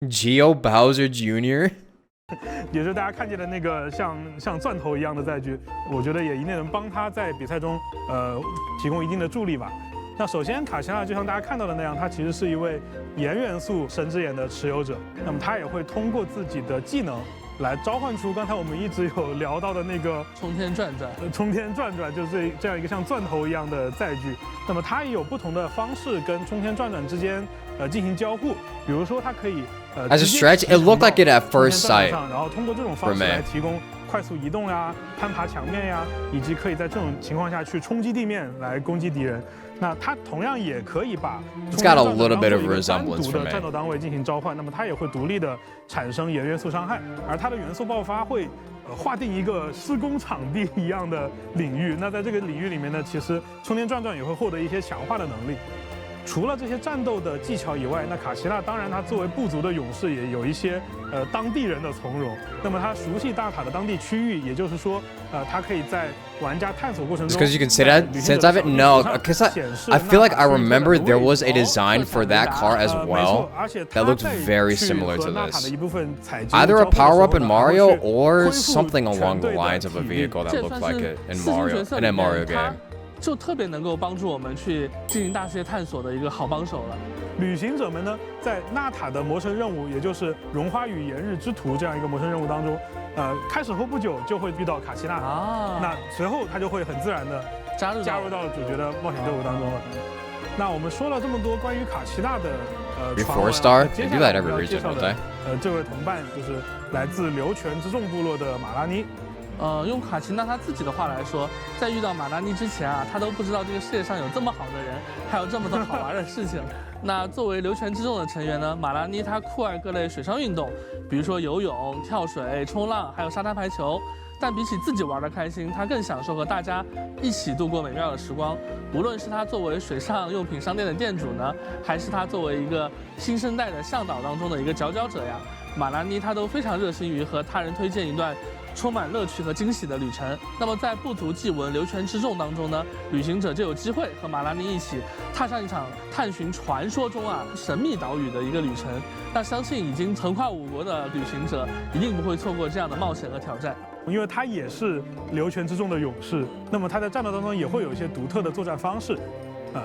Geo Bowser Jr. 也就是大家看见的那个像钻头一样的载具，我觉得也一定能帮他在比赛中提供一定的助力吧。那首先卡西娜就像大家看到的那样，她其实是一位炎元素神之眼的持有者，那么她也会通过自己的技能来召唤出刚才我们一直有聊到的那个冲天转转。冲天转转就是这样一个像钻头一样的载具，那么它也有不同的方式跟冲天转转之间进行交互，比如说它可以As a stretch, it looked like it at first sight. 然后通过这种方式来提供快速移动呀、攀爬墙面呀，以及可以在这种情况下去冲击地面来攻击敌人。那它同样也可以把冲天转转当做一个单独的战斗单位进行召唤，那么它也会独立的产生炎元素伤害，而它的元素爆发会划定一个施工场地一样的领域。那在这个领域里面呢，其实冲天转转也会获得一些强化的能力。除了这些战斗的技巧以外，那卡西娜当然她作为部族的勇士也有一些当地人的从容。那么她熟悉大塔的当地区域，也就是说，她可以在玩家探索过程中。Because you can say that since I've no, because I feel like I remember there was a design for that car as well that looked very similar to this. Either a power-up in Mario or something along the lines of a vehicle that looked like it in a Mario game. 就特别能够帮助我们去进行大世界探索的一个好帮手了。旅行者们呢，在纳塔的魔神任务，也就是荣花与炎日之途这样一个魔神任务当中，开始后不久就会遇到卡西娜那随后他就会很自然的加入到主角的冒险队伍当中了。那我们说了这么多关于卡西娜的传闻，接下来我们要介绍的这位同伴就是来自流泉之众部落的马拉妮。用卡奇娜她自己的话来说，在遇到马拉妮之前啊，她都不知道这个世界上有这么好的人，还有这么多好玩的事情。那作为流泉之众的成员呢，马拉妮她酷爱各类水上运动，比如说游泳、跳水、冲浪，还有沙滩排球。但比起自己玩得开心，她更享受和大家一起度过美妙的时光。无论是她作为水上用品商店的店主呢，还是她作为一个新生代的向导当中的一个佼佼者呀，马拉妮她都非常热心于和他人推荐一段充满乐趣和惊喜的旅程。那么在不足记文流泉之众当中呢，旅行者就有机会和马拉妮一起踏上一场探寻传说中神秘岛屿的一个旅程。那相信已经横跨5国的旅行者一定不会错过这样的冒险和挑战。因为他也是流泉之众的勇士，那么他在战斗当中也会有一些独特的作战方式。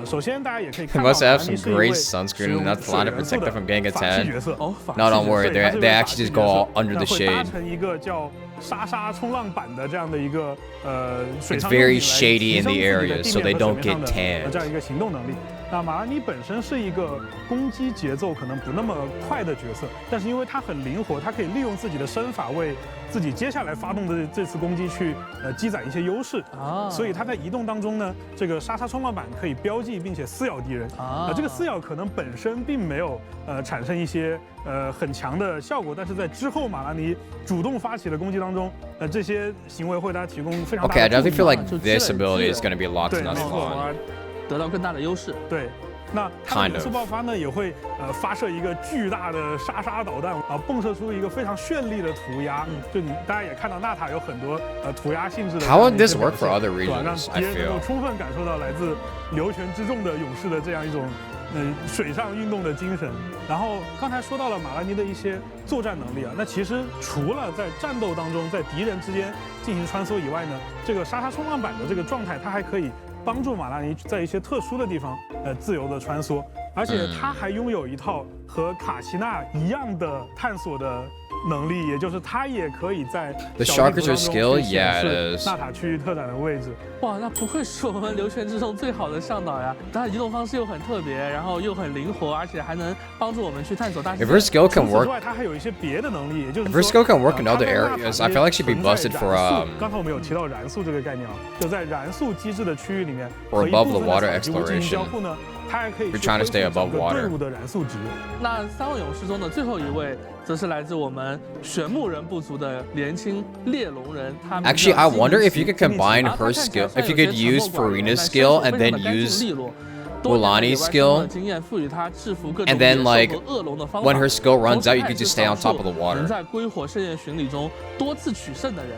首先大家也可以看 They 到， must have some great sunscreen enough to protect them from getting a 法系 tan. 角色。 No, don't worry, they actually just go all under the 会搭 shade. 成一个叫沙沙冲浪板的这样的一个水 It's 上 very 用品来 shady in 提 the 升自己的 area, 地 so 面 they 和 don't 水面 get 上的 tan. 这样一个行动能力。那马拉妮本身是一个攻击节奏可能不那么快的角色，但是因为他很灵活，他可以利用自己的身法为自己接下来发动的这次攻击去积攒一些优势啊。所以他在移动当中呢，这个沙沙冲浪板可以标记并且撕咬敌人啊。这个撕咬可能本身并没有产生一些很强的效果，但是在之后马拉妮主动发起的攻击当中，这些行为会给他提供非常大 Okay, I 的助 definitely 力 feel like this ability is going to be a lot 对 less 没错 fun. 得到更大的优势。对。那它的元素爆发呢，也会发射一个巨大的沙沙导弹啊，迸射出一个非常绚丽的涂鸦。就大家也看到纳塔有很多涂鸦性质的。How would this work for other 对吧？让 regions? 敌 I 人能够 feel. 充分感受到来自流泉之众的勇士的这样一种水上运动的精神。然后刚才说到了马拉妮的一些作战能力啊，那其实除了在战斗当中在敌人之间进行穿梭以外呢，这个沙沙冲浪板的这个状态，它还可以帮助马拉妮在一些特殊的地方自由的穿梭，而且它还拥有一套和卡奇娜一样的探索的能力，也就是它也可以在 The 小地图 Sharkers 当 are 中 skill, 去显 yeah, 示 it is. 纳塔区域特展的位置。哇，那不愧是我们流泉之中最好的向导呀！它的移动方式又很特别，然后又很灵活，而且还能帮助我们去探索大西 If her 洋。 skill can 除此 work, 之外，它还有一些别的能力，也就是 if her 说 skill can work in other 它在 areas, 纳 I 塔 feel like she'd be 存在 busted for 燃速刚才我们有提到燃速这个概念啊，就在燃速机制的区域里面 or 和一 above 部 the 分的 water 采集物进行交 exploration. 互呢，它还可以 You're 去 trying to 恢 stay 复 above 整个 water. 队伍的燃速值。那3位勇士中的最后一位，则是来自我们玄牧人部族的年轻猎龙人。他 Actually, I wonder if you could combine her skill, if you could use Farina's skill and then use Wulani's skill, and then like when her skill runs out, you could just stay on top of the 能 water. 在归火盛宴巡礼中多次取胜的人。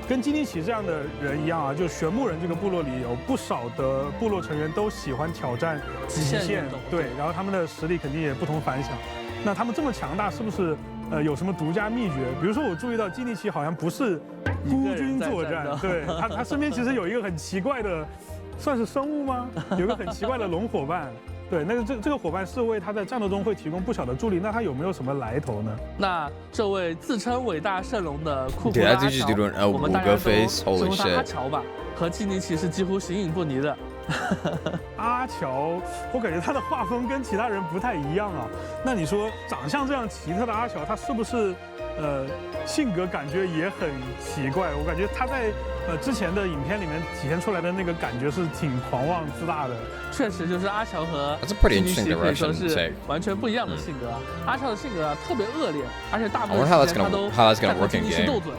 跟基尼奇这样的人一样啊，就玄牧人这个部落里有不少的部落成员都喜欢挑战极限，对，然后他们的实力肯定也不同凡响。那他们这么强大，是不是有什么独家秘诀？比如说我注意到基尼奇好像不是孤军作战，对他身边其实有一个很奇怪的，算是生物吗？有个很奇怪的龙伙伴。对，那个这个伙伴是为他在战斗中会提供不小的助力，那他有没有什么来头呢？那这位自称伟大圣龙的库布 Dude, 拉 that 阿 dude just 乔， doing a 我们大 Wuga 家都 face. 称 Holy 呼他阿 shit. 乔吧，和基尼奇是几乎形影不离的。阿乔，我感觉他的画风跟其他人不太一样啊。那你说长相这样奇特的阿乔，他是不是性格感觉也很奇怪？我感觉他在之前的影片里面体现出来的那个感觉是挺狂妄自大的。确实，就是阿乔和 That's a pretty 基尼 interesting 奇可以说 direction to 是 take. 完全不一样的性格。阿乔的性格特别恶劣，而且大部 I 分 wonder 时 how 间 that's 他都 gonna 和 work 基 in 尼奇 game. 斗嘴。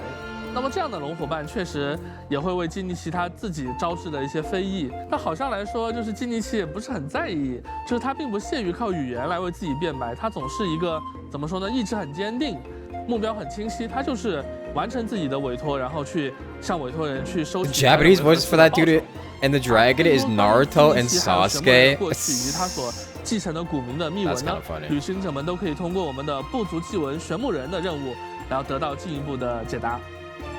那么这样的龙伙伴确实也会为基尼奇他自己招致的一些非议。那好像来说，就是基尼奇也不是很在意，就是他并不屑于靠语言来为自己辩白，他总是一个怎么说呢，意志很坚定，目标很清晰，他就是完成自己的委托，然后去向委托人去收 The 取。 Japanese voice for that dude and the dragon is Naruto and 过去 Sasuke. 以及他所继承的古名的秘 That's 文 kind 呢 of funny. 旅行者们都可以通过我们的部族祭文玄牧人的任务，然后得到进一步的解答。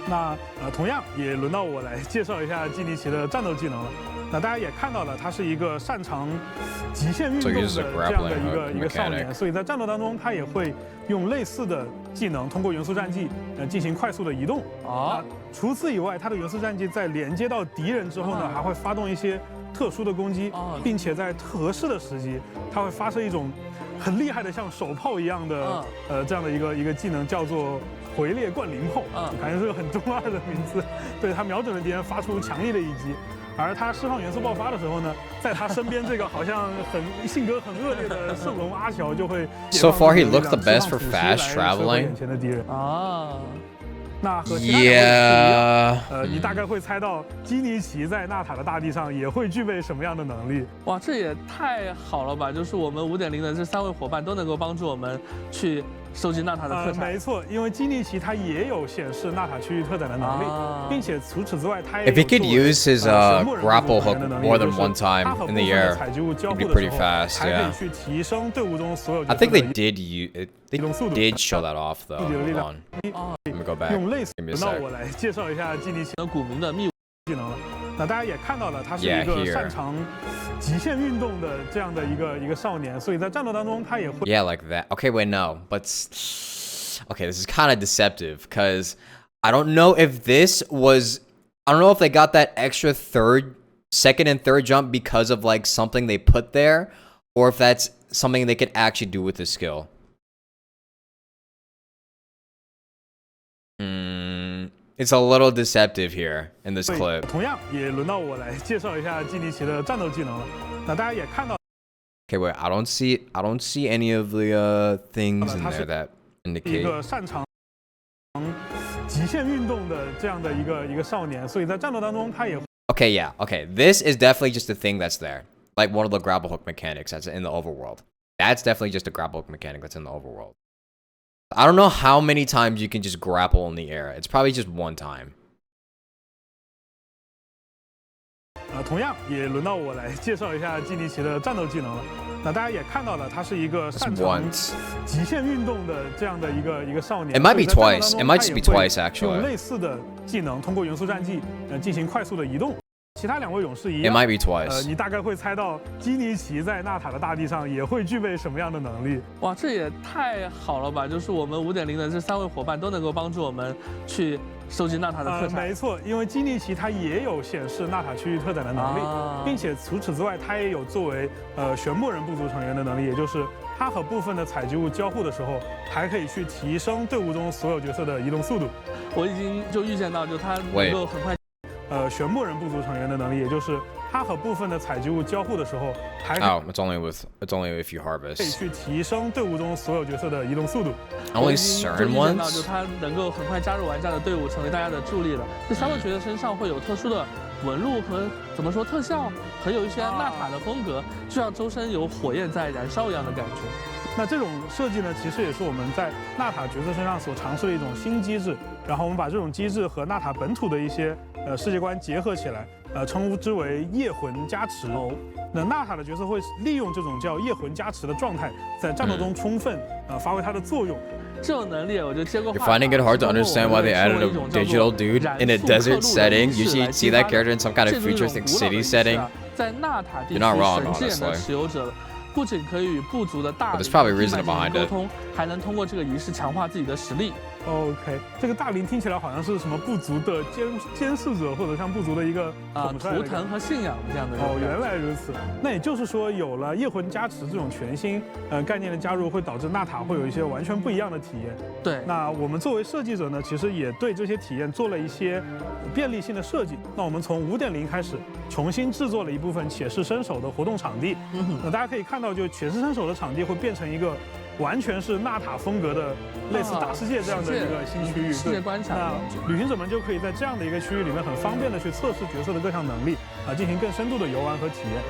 那同样也轮到我来介绍一下基尼奇的战斗技能了。那大家也看到了，他是一个擅长极限运动的这样的一个少年，所以在战斗当中他也会用类似的技能，通过元素战技进行快速的移动。啊，除此以外，他的元素战技在连接到敌人之后呢，还会发动一些特殊的攻击，并且在合适的时机，他会发射一种很厉害的像手炮一样的这样的一个技能，叫做回猎灌灵炮，感觉是个很中二的名字。对，他瞄准了敌人，发出强力的一击。而他释放元素爆发的时候呢，在他身边这个好像性格很恶劣的圣龙阿乔就会 So far, he looks the best for fast traveling. 眼前的敌人啊。那和其他人你大概会猜到基尼奇在纳塔的大地上也会具备什么样的能力？哇，这也太好了吧！就是我们5.0的这3位伙伴都能够帮助我们去收集纳塔的特产。没错，因为基尼奇它也有显示纳塔区域特展的能力，并且除此之外，它也有 If he could use his grapple hook more than one time in the air, it'd be pretty fast. Yeah. 去提升队伍中所有 I think they did show that off though. Hold on. Let me go back. 用类似， Give me a 那 sec. 我来介绍一下基尼奇的古名的秘武技能了。那大家也看到了，他是一个擅长极限运动的这样的一个少年，所以在战斗当中他也会。Yeah, like that. Okay, wait, no, but okay, this is kind of deceptive because I don't know if this was. I don't know if they got that extra second and third jump because of like something they put there, or if that's something they could actually do with the skill. It's a little deceptive here in this clip. 同样也轮到我来介绍一下基尼奇的战斗技能了。那大家也看到。Okay, wait. I don't see any of the things in there that indicate. 一个擅长极限运动的这样的一个少年，所以在战斗当中他也。Okay, yeah. Okay, this is definitely just a thing that's there, like one of the grapple hook mechanics that's in the overworld. That's definitely just a grapple hook mechanic that's in the overworld. I don't know how many times you can just grapple in the air. It's probably just one time. 同样也轮到我来介绍一下基尼奇的战斗技能了。那大家也看到了，他是一个擅长极限运动的这样的一个少年。It might be twice. It might just be twice actually. 用类似的技能通过元素战技进行快速的移动。其他两位勇士一样。 It might be twice. 你大概会猜到基尼奇在纳塔的大地上也会具备什么样的能力？哇，这也太好了吧！就是我们5.0的这3位伙伴都能够帮助我们去收集纳塔的特产。没错，因为基尼奇它也有显示纳塔区域特展的能力，并且除此之外，它也有作为玄木人部族成员的能力，也就是它和部分的采集物交互的时候，还可以去提升队伍中所有角色的移动速度。我已经就预见到，就它能够很快。 玄木人部族成员的能力，也就是它和部分的采集物交互的时候，还 it's only if you harvest. 可以去提升队伍中所有角色的移动速度。Only certain ones. 就它能够很快加入玩家的队伍，成为大家的助力了。这3位角色身上会有特殊的纹路和怎么说特效，很有一些纳塔的风格，就像周身有火焰在燃烧一样的感觉。 那这种设计呢，其实也是我们在纳塔角色身上所尝试的一种新机制。然后我们把这种机制和纳塔本土的一些世界观结合起来，称之为夜魂加持。那纳塔的角色会利用这种叫夜魂加持的状态，在战斗中充分发挥它的作用。这种能力我就接过话。 You're finding it hard to understand why they added a digital dude in a desert setting. Usually, you'd see that character in some kind of futuristic city setting. 在纳塔地区 You're not wrong, 神之眼的 honestly. 持有者。 不仅可以与部族的大灵沟通，还能通过这个仪式强化自己的实力。OK， 这个大灵听起来好像是什么部族的监视者，或者像部族的一个图腾和信仰这样的。哦，原来如此。那也就是说，有了夜魂加持这种全新概念的加入，会导致纳塔会有一些完全不一样的体验。对。那我们作为设计者呢，其实也对这些体验做了一些便利性的设计。那我们从5.0开始，重新制作了一部分且试身手的活动场地。那大家可以看到，就且试身手的场地会变成一个。 完全是纳塔风格的，类似大世界这样的一个新区域，世界观察。那旅行者们就可以在这样的一个区域里面很方便的去测试角色的各项能力，进行更深度的游玩和体验。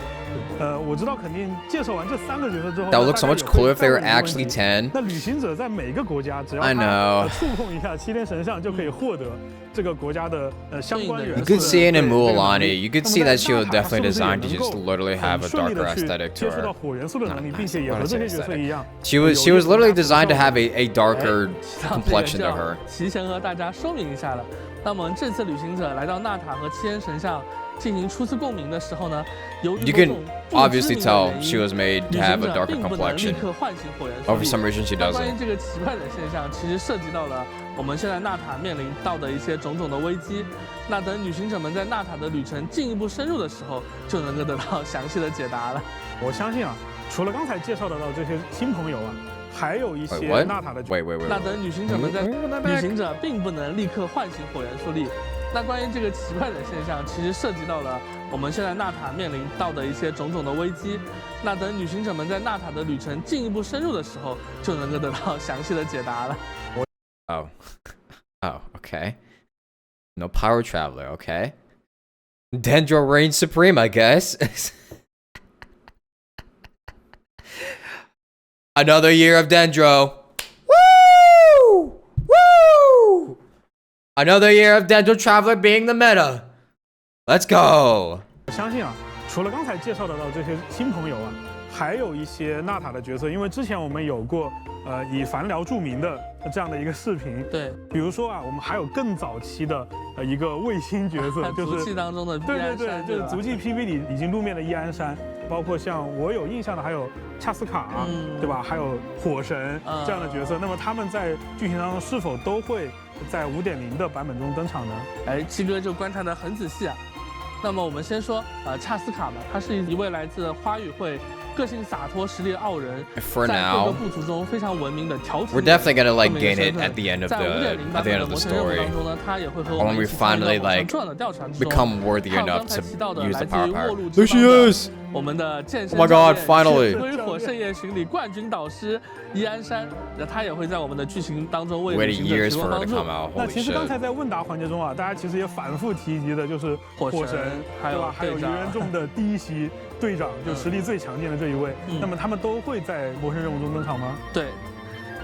我知道肯定介绍完这3个角色之后 ，That would look so much cooler if they were actually 10. 那旅行者在每个国家只要他触碰一下7天神像，就可以获得这个国家的相关元素。 You could see it in Mualani. You could see that she was definitely designed to just literally have a darker aesthetic to her. 火元素的能力，并且也和这些角色一样。 She was literally designed to have a darker complexion to her. 提前和大家说明一下了。那么这次旅行者来到纳塔和7天神像进行初次共鸣的时候呢，由于 You can obviously tell she was made to have a darker complexion. 立刻唤醒火元素。 Or for some reason she 关于 doesn't. 这个奇怪的现象，其实涉及到了我们现在纳塔面临到的一些种种的危机。那等旅行者们在纳塔的旅程进一步深入的时候，就能够得到详细的解答了。我相信啊，除了刚才介绍得到这些新朋友啊。 还有一些纳塔的。那等旅行者们在旅行者并不能立刻唤醒火元素力。那关于这个奇怪的现象，其实涉及到了我们现在纳塔面临到的一些种种的危机。那等旅行者们在纳塔的旅程进一步深入的时候，就能够得到详细的解答了。Oh, oh, okay. No power traveler, okay. Dendro reigns supreme, I guess. Another year of Dendro. Woo! Another year of Dental Traveler being the meta. Let's go. 我相信啊，除了刚才介绍得到这些新朋友啊，还有一些纳塔的角色，因为之前我们有过以繁聊著名的这样的一个视频。对，比如说啊，我们还有更早期的一个卫星角色，就是足迹当中的对对对，就是足迹 PV 里已经露面的易安山，包括像我有印象的还有恰斯卡，对吧？还有火神这样的角色。那么他们在剧情当中是否都会在5.0的版本中登场呢？哎，七哥就观察得很仔细啊。那么我们先说恰斯卡吧，他是一位来自花语会。个性洒脱、实力傲人，在各个部族中非常闻名的调情。We're definitely gonna like gain it at the end of the story. 当中呢，他也会和我 When 们 we 一起参与 finally 到 like 重要的调查之中。 become worthy 还有 enough 刚才 to 提到的 use 来 the 自于 power. 末路 There 之 she 邦 is. 我们的健身 Oh my god, finally. 推火圣夜巡礼冠军导师伊安山，那他也会在我们的剧情当中为 Waited 旅行者 years 提供 for her 帮 to 助。 come out. 那 Holy 其实刚 shit. 才在问答环节中啊，大家其实也反复提及的就是火神，对吧？还有鱼人众的第一席队长，就实力最强劲的这一位。那么他们都会在魔神任务中登场吗？对，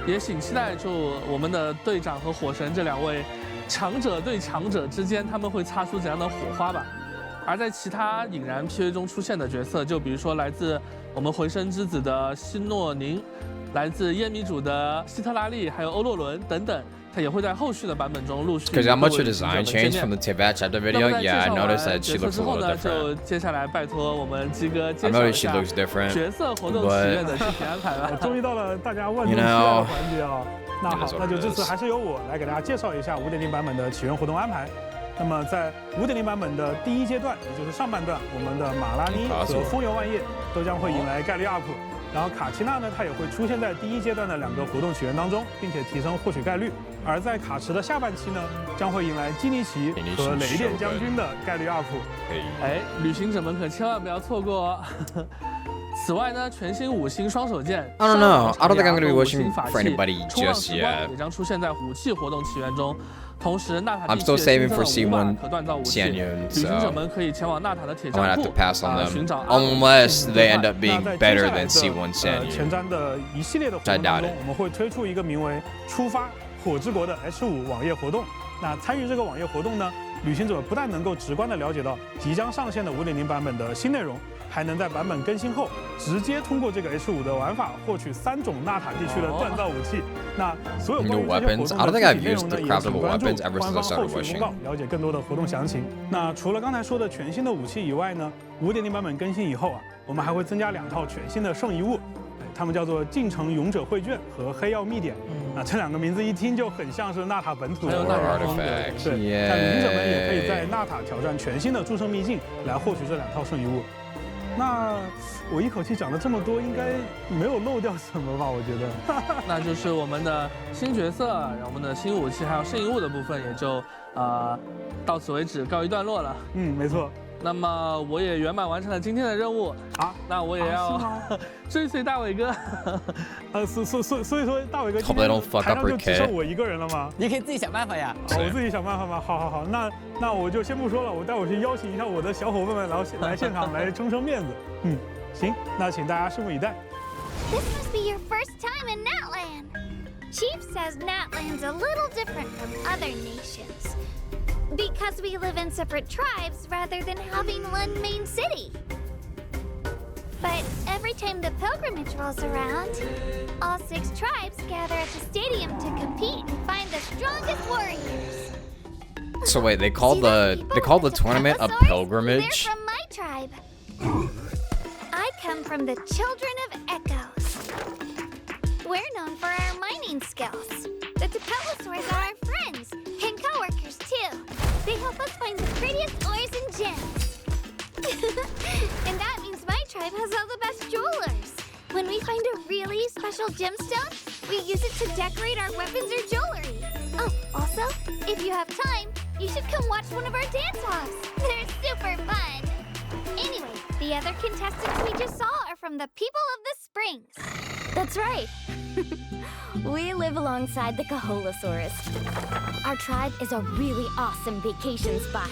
也请期待就我们的队长和火神这两位强者对强者之间，他们会擦出怎样的火花吧。而在其他引燃 PV 中出现的角色，就比如说来自我们回声之子的希诺宁，来自烟迷主的希特拉利，还有欧洛伦等等，他也会在后续的版本中陆续。Because how much her design changed from the Tibet chapter video? Yeah, I noticed that she looks a little different. 就接下来拜托我们鸡哥介 I 绍 noticed 一 she 下 looks different. 角色活动祈愿的具体安排吧。终于到了大家万众期待的环节啊！那好，那就这次还是由我来给大家介绍一下5.0版本的起源活动安排。那么在5.0版本的第一阶段，也就是上半段，我们的马拉妮和风游万叶都将会迎来概率 up，然后卡奇娜呢，它也会出现在第一阶段的2个活动起源当中，并且提升获取概率。而在卡池的下半期呢，将会迎来基尼奇和雷电将军的概率 up。哎，旅行者们可千万不要错过哦。此外呢，全新5星双手剑 I don't know. I don't think I'm gonna be wishing for anybody just yet. 也将出现在武器活动起源中。同时，纳塔 I'm 地 still 区 saving 新 for 增了5把 C1 可锻造武器， Xianyun, 旅行者 so 们可以前往纳塔的铁 I'm gonna 匠 have 铺 to pass on 寻 them 找 unless they end up being 那在 better 接下来 than C1 Xianyun. 前瞻的一系列的活动当中，我们会推出一个名为“出发火之国”的 H5 网页活动。那参与这个网页活动呢，旅行者不但能够直观的了解到即将上线的5.0版本的新内容，还能在版本更新后直接通过这个 H5 的玩法获取3种纳塔地区的锻造武器。那所有关于这些活动的具体内容呢，也请关注官方后续公告，了解更多的活动详情。那除了刚才说的全新的武器以外呢，5.0版本更新以后啊，我们还会增加2套全新的圣遗物。它们叫做进城勇者绘卷和黑曜秘典。那这2个名字一听就很像是纳塔本土的 artifacts。对，那旅行者们也可以在纳塔挑战全新的诸圣秘境来获取这2套圣遗物。那我一口气讲了这么多，应该没有漏掉什么吧？我觉得。那就是我们的新角色，然后我们的新武器还有圣遗物的部分也就到此为止告一段落了。没错。那么我也圆满完成了今天的任务啊，那我也要追随大伟哥。所以说大伟哥今天台上就只剩我一个人了吗？你可以自己想办法呀。我自己想办法吗？好，那我就先不说了，我待会儿去邀请一下我的小伙伴们来现场来撑撑面子。行，那请大家拭目以待。 This must be your first time in Natland. Chief says Natland's a little different from other nations. Because we live in separate tribes rather than having one main city. But every time the pilgrimage rolls around, all 6 tribes gather at the stadium to compete and find the strongest warriors. So wait, they call the tournament a pilgrimage? They're from my tribe. I come from the Children of Echoes. We're known for our mining skills. The Tapelosaurs are our friends and co-workers too. They help us find the prettiest ores and gems. And that means my tribe has all the best jewelers. When we find a really special gemstone, we use it to decorate our weapons or jewelry. Oh, also, if you have time, you should come watch one of our dance-offs. They're super fun. Anyway, the other contestants we just saw are from the people of the Springs. That's right. We live alongside the Kaholasaurus. Our tribe is a really awesome vacation spot.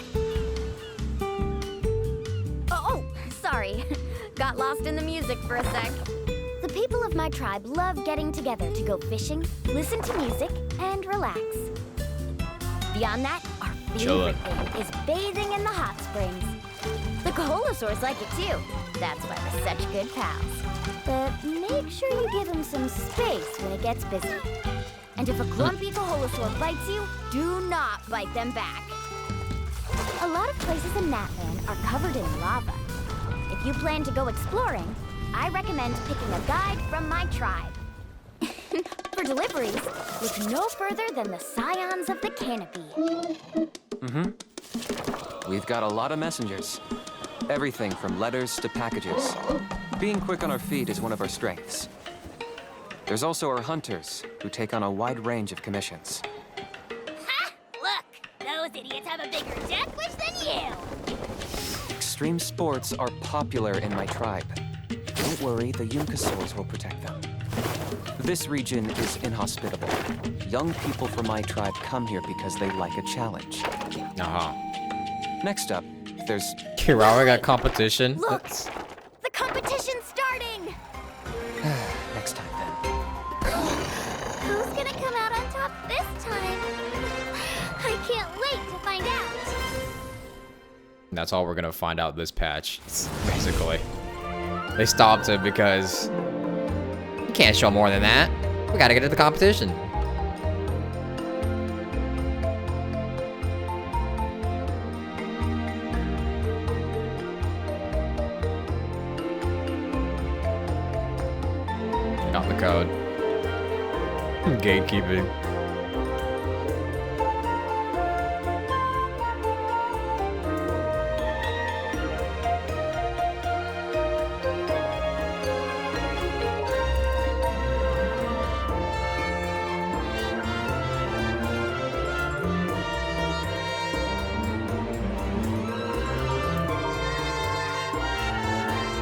Oh, sorry. Got lost in the music for a sec. The people of my tribe love getting together to go fishing, listen to music, and relax. Beyond that, our favorite thing is bathing in the hot springs. The Kaholosaurs like it too. That's why we're such good pals. But make sure you give him some space when it gets busy. And if a grumpy Kaholosaur bites you, do not bite them back. A lot of places in Natland are covered in lava. If you plan to go exploring, I recommend picking a guide from my tribe. For deliveries, look no further than the Scions of the Canopy. We've got a lot of messengers. Everything from letters to packages. Being quick on our feet is one of our strengths. There's also our hunters, who take on a wide range of commissions. Ha! Look! Those idiots have a bigger death wish than you! Extreme sports are popular in my tribe. Don't worry, the Yunkasaurs will protect them. This region is inhospitable. Young people from my tribe come here because they like a challenge. Next up, there's... Kirawa got competition. Look! The competition's starting! Next time, then. Who's gonna come out on top this time? I can't wait to find out! That's all we're gonna find out this patch, basically. They stopped it because you can't show more than that. We gotta get to the competition. Got the code. Gatekeeping.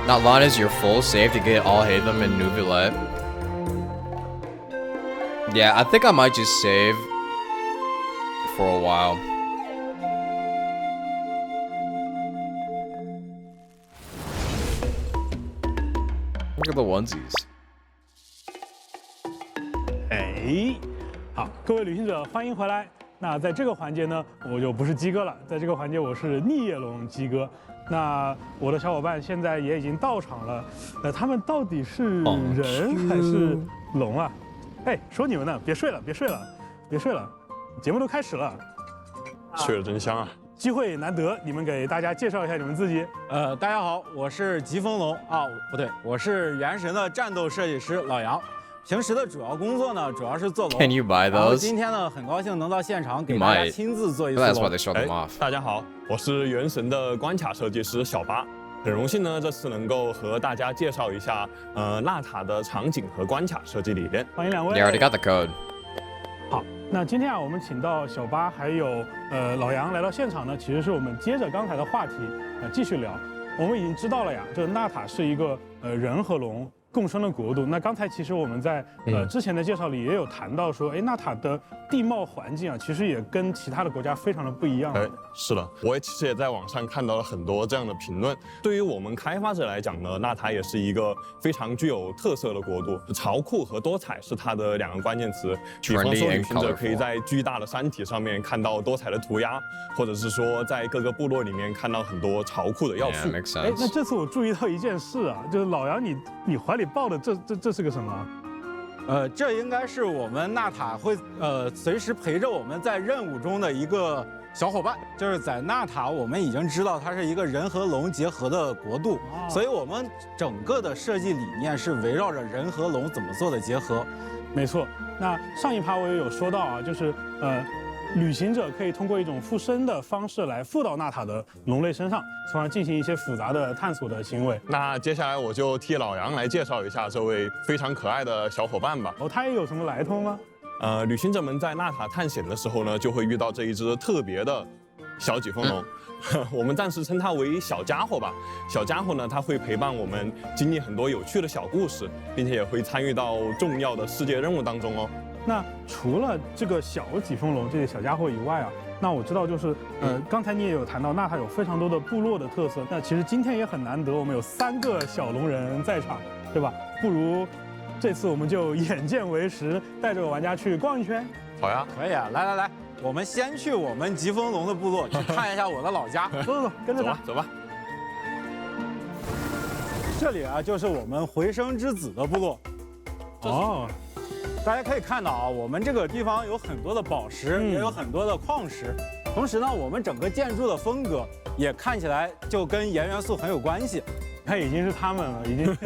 Not long as you're full save to get all Hatham and Nuvilette. Yeah, I think I might just save for a while. Look at the onesies. 哎，好，各位旅行者，欢迎回来。那在这个环节呢，我就不是鸡哥了，在这个环节我是逆野龙鸡哥。那我的小伙伴现在也已经到场了，他们到底是人还是龙啊？哎，说你们呢，别睡了，别睡了，别睡了，节目都开始了。睡得真香啊！机会难得，你们给大家介绍一下你们自己。大家好，我是疾风龙啊，不对，我是原神的战斗设计师老杨。平时的主要工作呢，主要是做龙。Can you buy those? 然后今天呢，很高兴能到现场给大家亲自做一次龙。That's why they showed them off. 大家好，我是原神的关卡设计师小八，很荣幸呢，这次能够和大家介绍一下纳塔的场景和关卡设计理念。欢迎两位。They already got the code. 好，那今天啊，我们请到小八还有老杨来到现场呢，其实是我们接着刚才的话题继续聊。我们已经知道了呀，这个纳塔是一个人和龙共生的国度。那刚才其实我们在之前的介绍里也有谈到说，哎，纳塔的地貌环境啊，其实也跟其他的国家非常的不一样。哎，是的，我其实也在网上看到了很多这样的评论。对于我们开发者来讲呢，纳塔也是一个非常具有特色的国度，潮酷和多彩是它的两个关键词。比方说，旅行者可以在巨大的山体上面看到多彩的涂鸦，或者是说在各个部落里面看到很多潮酷的要素。哎，那这次我注意到一件事啊，就是老杨你怀里抱的这是个什么？这应该是我们纳塔会随时陪着我们在任务中的一个小伙伴。就是在纳塔，我们已经知道它是一个人和龙结合的国度，所以我们整个的设计理念是围绕着人和龙怎么做的结合。没错，那上一趴我也有说到啊，就是旅行者可以通过一种附身的方式来附到纳塔的龙类身上，从而进行一些复杂的探索的行为。那接下来我就替老杨来介绍一下这位非常可爱的小伙伴吧。哦，他也有什么来头吗？旅行者们在纳塔探险的时候呢，就会遇到这一只特别的小疾风龙。我们暂时称它为小家伙吧。小家伙呢，它会陪伴我们经历很多有趣的小故事，并且也会参与到重要的世界任务当中哦。那除了这个小疾风龙这个小家伙以外啊，那我知道就是刚才你也有谈到纳塔有非常多的部落的特色。那其实今天也很难得，我们有3个小龙人在场，对吧？不如这次我们就眼见为实，带着玩家去逛一圈。好呀，可以啊，来，我们先去我们疾风龙的部落去看一下我的老家。走，跟着他，走吧。这里啊，就是我们回声之子的部落。哦，大家可以看到啊，我们这个地方有很多的宝石，也有很多的矿石。同时呢，我们整个建筑的风格也看起来就跟盐元素很有关系。它已经是他们了，已经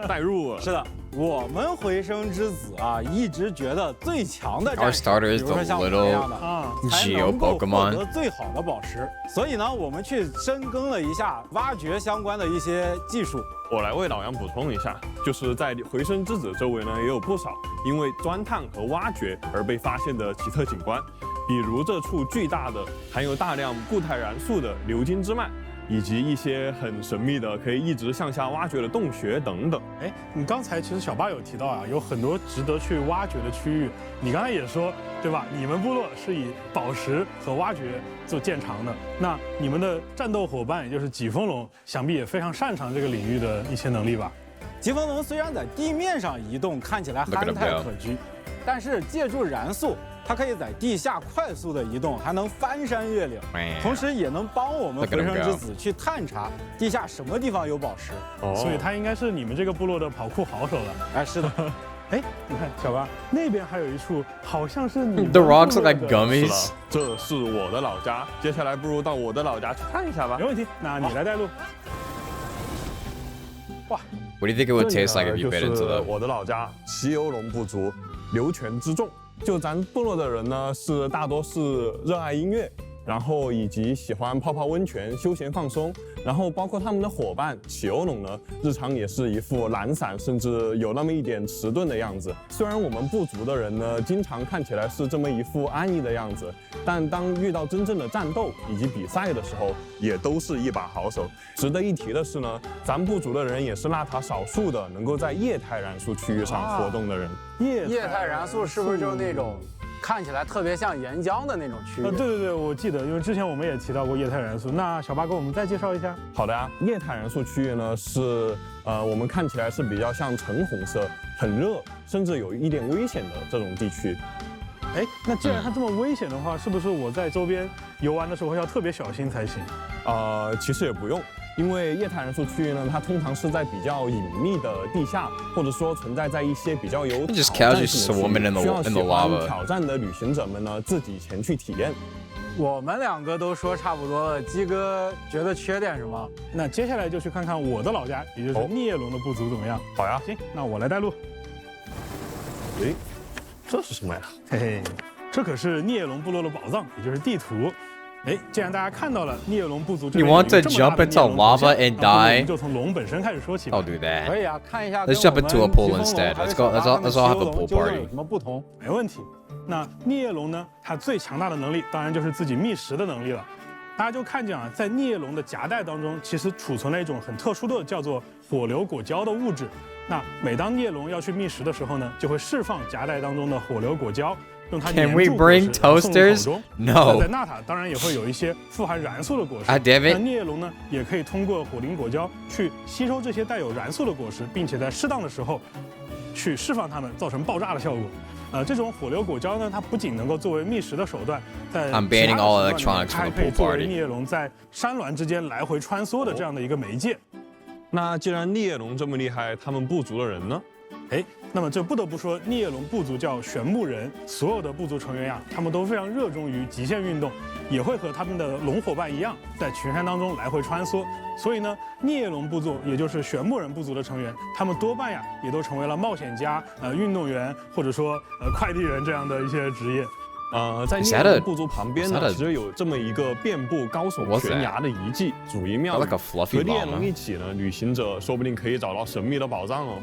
带入了。是的，我们回声之子啊，一直觉得最强的战士，比如说像我这样的才能够获得最好的宝石。所以呢，我们去深耕了一下挖掘相关的一些技术。我来为老杨补充一下，就是在回声之子周围呢，也有不少因为钻探和挖掘而被发现的奇特景观，比如这处巨大的含有大量固态元素的流金之脉。以及一些很神秘的可以一直向下挖掘的洞穴等等。哎，你刚才其实小八有提到啊，有很多值得去挖掘的区域。你刚才也说，对吧？你们部落是以宝石和挖掘做见长的，那你们的战斗伙伴也就是疾风龙，想必也非常擅长这个领域的一些能力吧？疾风龙虽然在地面上移动看起来憨态可掬，但是借助燃素。它可以在地下快速的移动，还能翻山越岭，同时也能帮我们回声之子去探查地下什么地方有宝石。所以它应该是你们这个部落的跑酷好手了。哎，是的。哎，你看小八那边还有一处，好像是你。The rocks look like gummies。这是我的老家，接下来不如到我的老家去看一下吧。没问题，那你来带路。哇 ，What do you think it would taste like if you bit into them？ 我的老家骑游龙部族，流泉之众。就咱部落的人呢，大多是热爱音乐，然后以及喜欢泡泡温泉、休闲放松，然后包括他们的伙伴企鹅龙呢，日常也是一副懒散，甚至有那么一点迟钝的样子。虽然我们部族的人呢，经常看起来是这么一副安逸的样子，但当遇到真正的战斗以及比赛的时候，也都是一把好手。值得一提的是呢，咱部族的人也是纳塔少数的能够在液态燃素区域上活动的人。液态燃素是不是就是那种看起来特别像岩浆的那种区域？对，我记得，因为之前我们也提到过液态燃素。那小八给我们再介绍一下。好的呀，液态燃素区域呢是我们看起来是比较像橙红色、很热，甚至有一点危险的这种地区。哎，那既然它这么危险的话，是不是我在周边游玩的时候要特别小心才行？其实也不用。因为液态燃素区域呢，它通常是在比较隐秘的地下，或者说存在在一些比较有挑战性的区域，需要喜欢挑战的旅行者们呢自己前去体验。我们两个都说差不多了，鸡哥觉得缺点什么？那接下来就去看看我的老家，也就是孽龙的部族怎么样？好呀，行，那我来带路。诶，这是什么呀？嘿嘿，这可是孽龙部落的宝藏，也就是地图。哎，既然大家看到了孽龙部族这边有这么大的孽龙头像，那我们就从龙本身开始说起吧。I'll do that. 可以啊，看一下。 Let's jump into a pool instead. Let's go. Let's all have a pool party. 有什么不同？没问题。那孽龙呢？它最强大的能力，当然就是自己觅食的能力了。大家就看见啊，在孽龙的夹带当中，其实储存了一种很特殊的叫做火流果胶的物质。那每当孽龙要去觅食的时候呢，就会释放夹带当中的火流果胶。Can we bring toasters? No. 在纳塔当然也会有一些富含燃素的果实。那孽龙呢，也可以通过火灵果胶去吸收这些带有燃素的果实，并且在适当的时候去释放它们，造成爆炸的效果。这种火流果胶呢，它不仅能够作为觅食的手段，在I'm banning all electronics from the pool party. 还可以作为孽龙在山峦之间来回穿梭的这样的一个媒介。那既然孽龙这么厉害，他们部族的人呢？哎，那么这不得不说，孽龙部族叫玄木人，所有的部族成员呀，他们都非常热衷于极限运动，也会和他们的龙伙伴一样，在群山当中来回穿梭。所以呢，孽龙部族也就是玄木人部族的成员，他们多半呀也都成为了冒险家、运动员或者说快递员这样的一些职业。在孽龙部族旁边呢，其实有这么一个遍布高耸悬崖的遗迹主阴庙，和孽龙一起呢，旅行者说不定可以找到神秘的宝藏哦。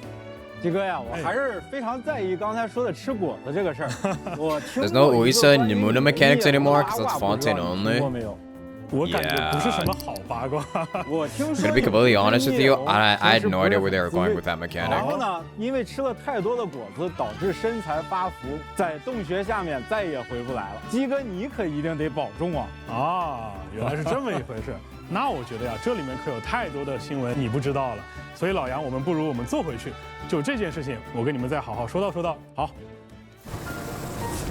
鸡哥呀，我还是非常在意刚才说的吃果子这个事儿。我听 There's no Uisa Nimuna mechanics anymore because it's Fontaine only. 我感觉不是什么好八卦。我听说 To be completely honest with you, I had no idea where they were going with that mechanic. 然后呢，因为吃了太多的果子，导致身材发福，在洞穴下面再也回不来了。鸡哥，你可一定得保重啊！啊，原来是这么一回事。那我觉得呀，这里面可有太多的新闻你不知道了。所以老杨，我们不如我们坐回去，就这件事情，我跟你们再好好说道说道。好。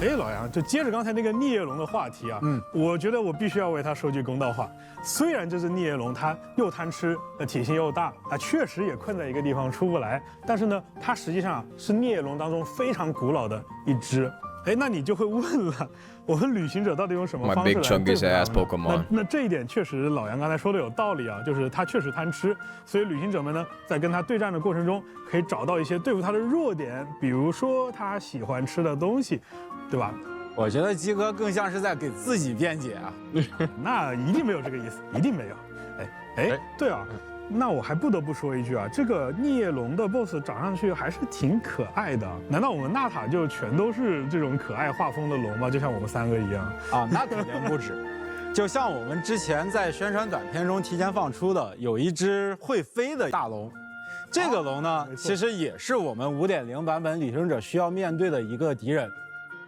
哎，老杨，就接着刚才那个逆叶龙的话题啊，我觉得我必须要为他说句公道话。虽然这只逆叶龙它又贪吃，体型又大，啊，确实也困在一个地方出不来，但是呢，它实际上是逆叶龙当中非常古老的一只。哎，那你就会问了，我们旅行者到底用什么方式来对付它们？那这一点确实老杨刚才说的有道理啊，就是它确实贪吃，所以旅行者们呢，在跟它对战的过程中，可以找到一些对付它的弱点，比如说它喜欢吃的东西，对吧？我觉得鸡哥更像是在给自己辩解啊。那一定没有这个意思，一定没有。哎，对啊。那我还不得不说一句啊，这个逆叶龙的 BOSS 长上去还是挺可爱的。难道我们纳塔就全都是这种可爱画风的龙吗？就像我们3个一样啊？那肯定不止。就像我们之前在宣传短片中提前放出的，有一只会飞的大龙。这个龙呢，其实也是我们5.0版本旅行者需要面对的一个敌人。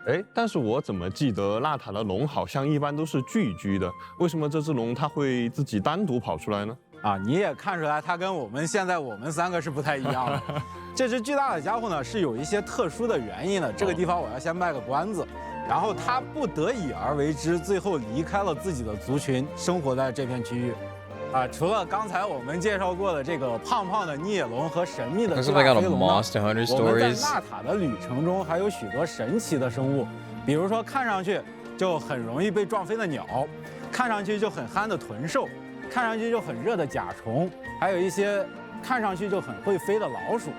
哎，但是我怎么记得纳塔的龙好像一般都是聚居的？为什么这只龙它会自己单独跑出来呢？啊，你也看出来，它跟我们3个是不太一样的。这只巨大的家伙呢，是有一些特殊的原因的。这个地方我要先卖个关子。然后它不得已而为之，最后离开了自己的族群，生活在这片区域。啊，除了刚才我们介绍过的这个胖胖的逆野龙和神秘的巨大飞龙呢，我们在纳塔的旅程中还有许多神奇的生物，比如说看上去就很容易被撞飞的鸟，看上去就很憨的豚兽。看上去就很热的甲虫，还有一些看上去就很会飞的老鼠。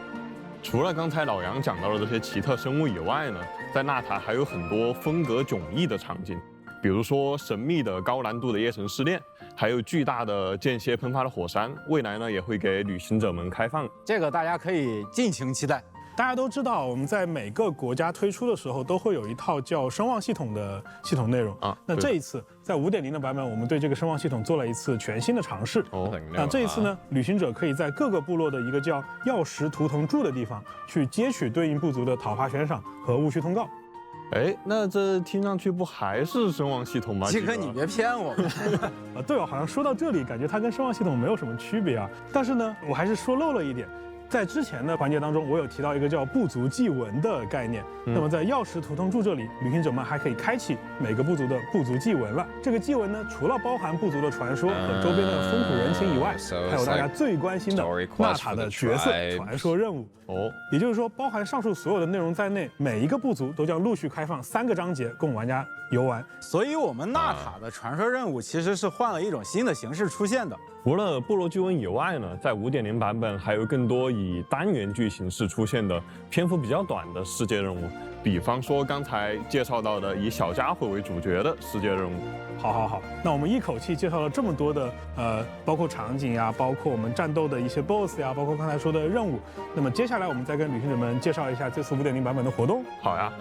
除了刚才老杨讲到的这些奇特生物以外呢，在纳塔还有很多风格迥异的场景，比如说神秘的高难度的夜神试炼，还有巨大的间歇喷发的火山，未来呢也会给旅行者们开放。这个大家可以尽情期待。大家都知道，我们在每个国家推出的时候，都会有一套叫声望系统的系统内容啊。那这一次在5.0的版本，我们对这个声望系统做了一次全新的尝试。那这一次呢，旅行者可以在各个部落的一个叫药石图腾柱的地方，去接取对应部族的讨伐悬赏和务虚通告。哎，那这听上去不还是声望系统吗？鸡哥，你别骗我们。啊，对哦，好像说到这里，感觉它跟声望系统没有什么区别啊。但是呢，我还是说漏了一点。在之前的环节当中，我有提到一个叫部族祭文的概念。那么在药石图腾柱这里，旅行者们还可以开启每个部族的部族祭文了。这个祭文呢，除了包含部族的传说和周边的风土人情以外，还有大家最关心的纳塔的角色传说任务。也就是说，包含上述所有的内容在内，每一个部族都将陆续开放3个章节供玩家游玩。所以，我们纳塔的传说任务其实是换了一种新的形式出现的。除了部落祭文以外呢，在5.0版本还有更多以单元剧形式出现的篇幅比较短的世界任务，比方说刚才介绍到的以小家伙为主角的世界任务。好，那我们一口气介绍了这么多的包括场景呀，包括我们战斗的一些 BOSS 呀，包括刚才说的任务。那么接下来我们再跟旅行者们介绍一下这次5.0版本的活动。好呀，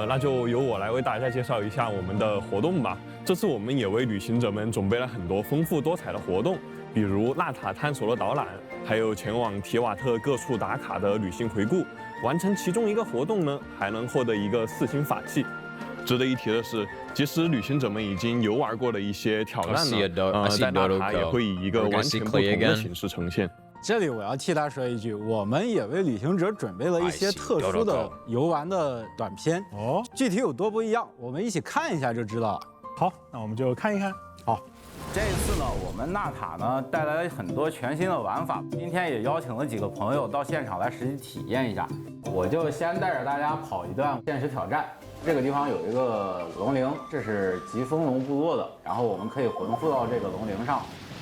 那就由我来为大家介绍一下我们的活动吧。这次我们也为旅行者们准备了很多丰富多彩的活动，比如纳塔探索的导览，还有前往提瓦特各处打卡的旅行回顾。完成其中一个活动呢，还能获得一个4星法器。值得一提的是，即使旅行者们已经游玩过的一些挑战呢，在纳塔也会以一个完全不同的形式呈现。这里我要替他说一句，我们也为旅行者准备了一些特殊的游玩的短片哦，具体有多不一样，我们一起看一下就知道了。好，那我们就看一看。好。这一次呢，我们纳塔呢带来了很多全新的玩法，今天也邀请了几个朋友到现场来实际体验一下。我就先带着大家跑一段现实挑战。这个地方有一个龙陵，这是疾风龙部落的，然后我们可以魂附到这个龙陵上，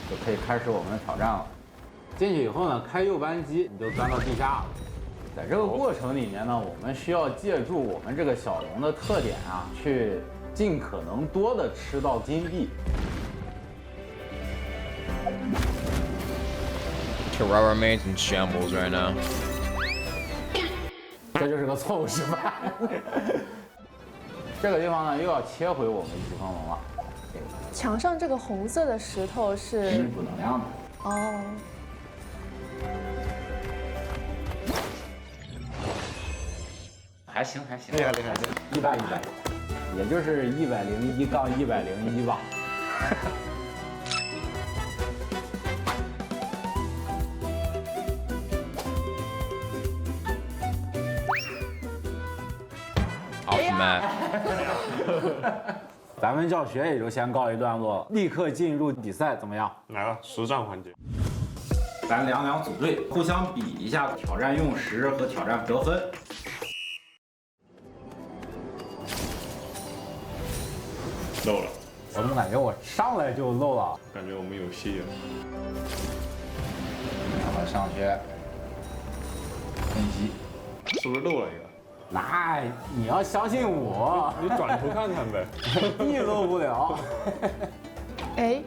就可以开始我们的挑战了。进去以后呢，开右扳机你就钻到地下了。在这个过程里面呢，我们需要借助我们这个小龙的特点啊，去尽可能多的吃到金币。Terror remains in shambles right now. 这就是个错误示范。这个地方呢，又要切回我们疾风龙了。墙上这个红色的石头是弥补能量的。哦。还行，厉害，100，也就是101杠101吧。that. 咱们教学也就先告一段落，立刻进入比赛，怎么样？来了，实战环节。咱两组队，互相比一下挑战用时和挑战得分。漏了。我怎么感觉我上来就漏了？感觉我们有戏了。我上去分析，是不是漏了一个？那你要相信我，你转头看看呗。必漏不了。哎，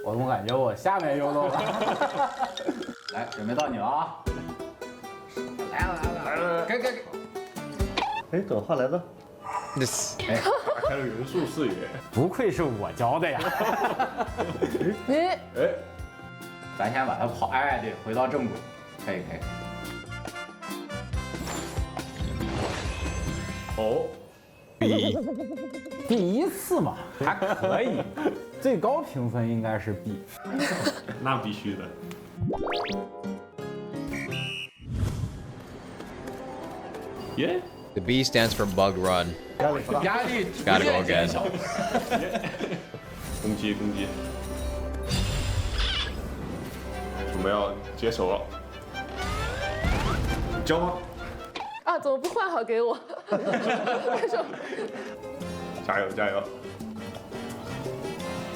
我怎么感觉我下面又漏了？来，准备到你了啊！来，给。哎，怎么换来的？哎，打开了元素视野。不愧是我教的呀！哎，咱先把它跑，哎，对，回到正轨，可以。哦 ，B， 第一次嘛，还可以，最高评分应该是 B。那必须的。耶。The B stands for bug run. 压力 Gotta go again. 攻击，准备要接手了。交吗？啊，怎么不换好给我？为什么？加油！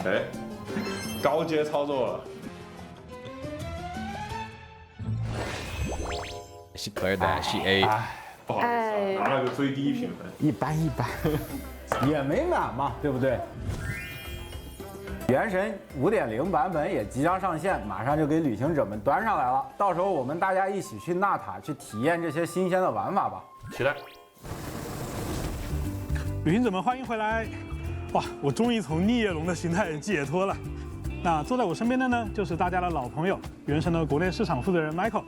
哎，高阶操作了。She cleared that. She ate. 不好意思啊，拿了个最低评分。一般，也没满嘛，对不对？原神5.0版本也即将上线，马上就给旅行者们端上来了。到时候我们大家一起去纳塔去体验这些新鲜的玩法吧。期待。旅行者们，欢迎回来！哇，我终于从逆夜龙的形态解脱了。那坐在我身边的呢，就是大家的老朋友，原神的国内市场负责人 Michael。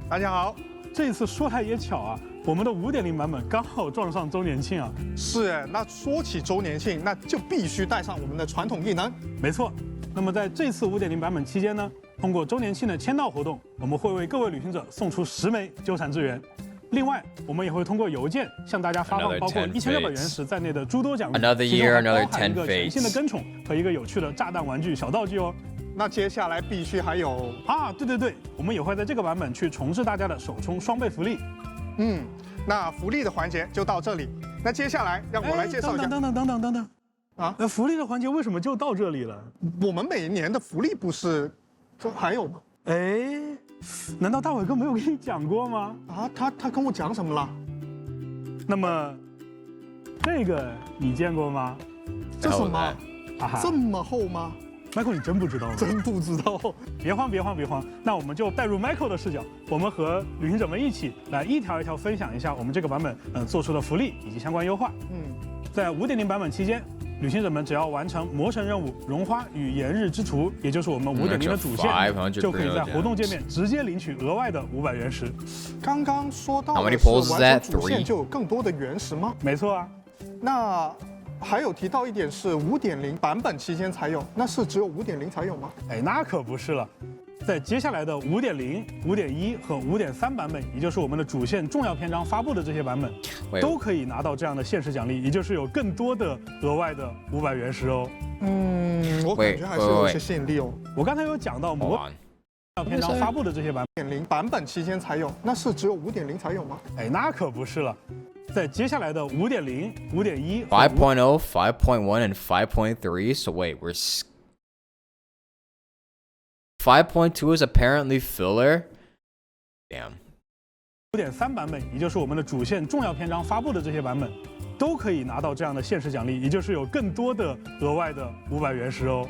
大家好。这次说来也巧啊，我们的5.0版本刚好撞上周年庆啊。是哎，那说起周年庆，那就必须带上我们的传统异能。没错。那么在这次5.0版本期间呢，通过周年庆的签到活动，我们会为各位旅行者送出10枚纠缠之源。另外，我们也会通过邮件向大家发放包括1600原石在内的诸多奖励，其中还包含一个全新的跟宠和一个有趣的炸弹玩具小道具哦。那接下来必须还有啊，对，我们也会在这个版本去重置大家的首充双倍福利。那福利的环节就到这里。那接下来让我来介绍一下。等等啊！福利的环节为什么就到这里了？我们每年的福利不是这还有吗？哎，难道大伟哥没有跟你讲过吗？啊，他跟我讲什么了？那么这个你见过吗？这什么？这么厚吗？Michael， 你真不知道吗？真不知道。别慌！那我们就带入 Michael 的视角，我们和旅行者们一起来一条一条分享一下我们这个版本做出的福利以及相关优化。在5.0版本期间，旅行者们只要完成魔神任务荣花与炎日之厨，也就是我们5.0的主线，就可以在活动界面直接领取额外的500原石。刚刚说到的是完成主线就有更多的原石吗？没错啊。那还有提到一点是5.0版本期间才有，那是只有5.0才有吗？哎，那可不是了。在接下来的5.0、5.1和5.3版本，也就是我们的主线重要篇章发布的这些版本，都可以拿到这样的限时奖励，也就是有更多的额外的500原石哦。我感觉还是有些吸引力哦。我刚才有讲到重要篇章发布的这些版本，5.0版本期间才有，那是只有5.0才有吗？哎，那可不是了。在接下来的5.0、5.1、5.0, 5.1 and 5.3. So wait, we're 5.2 is apparently filler. Damn. 5.3版本，也就是我们的主线重要篇章发布的这些版本，都可以拿到这样的限时奖励，也就是有更多的额外的500原石哦。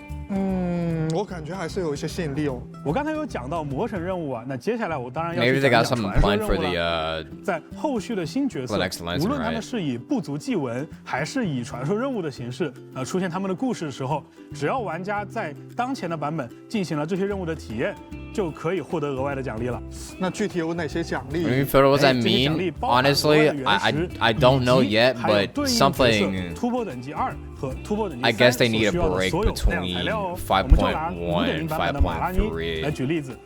我感觉还是有一些吸引力哦。我刚才有讲到魔神任务啊，那接下来我当然要去讲传说任务了。在后续的新角色，无论他们是以部族祭文还是以传说任务的形式出现他们的故事的时候，只要玩家在当前的版本进行了这些任务的体验，就可以获得额外的奖励了。那具体有哪些奖励？ What does that mean? Honestly, I don't know yet, but something. 突破等级2和突破等级3 I guess they need a break 所有 between 5.1 and 5.3. 来举例子，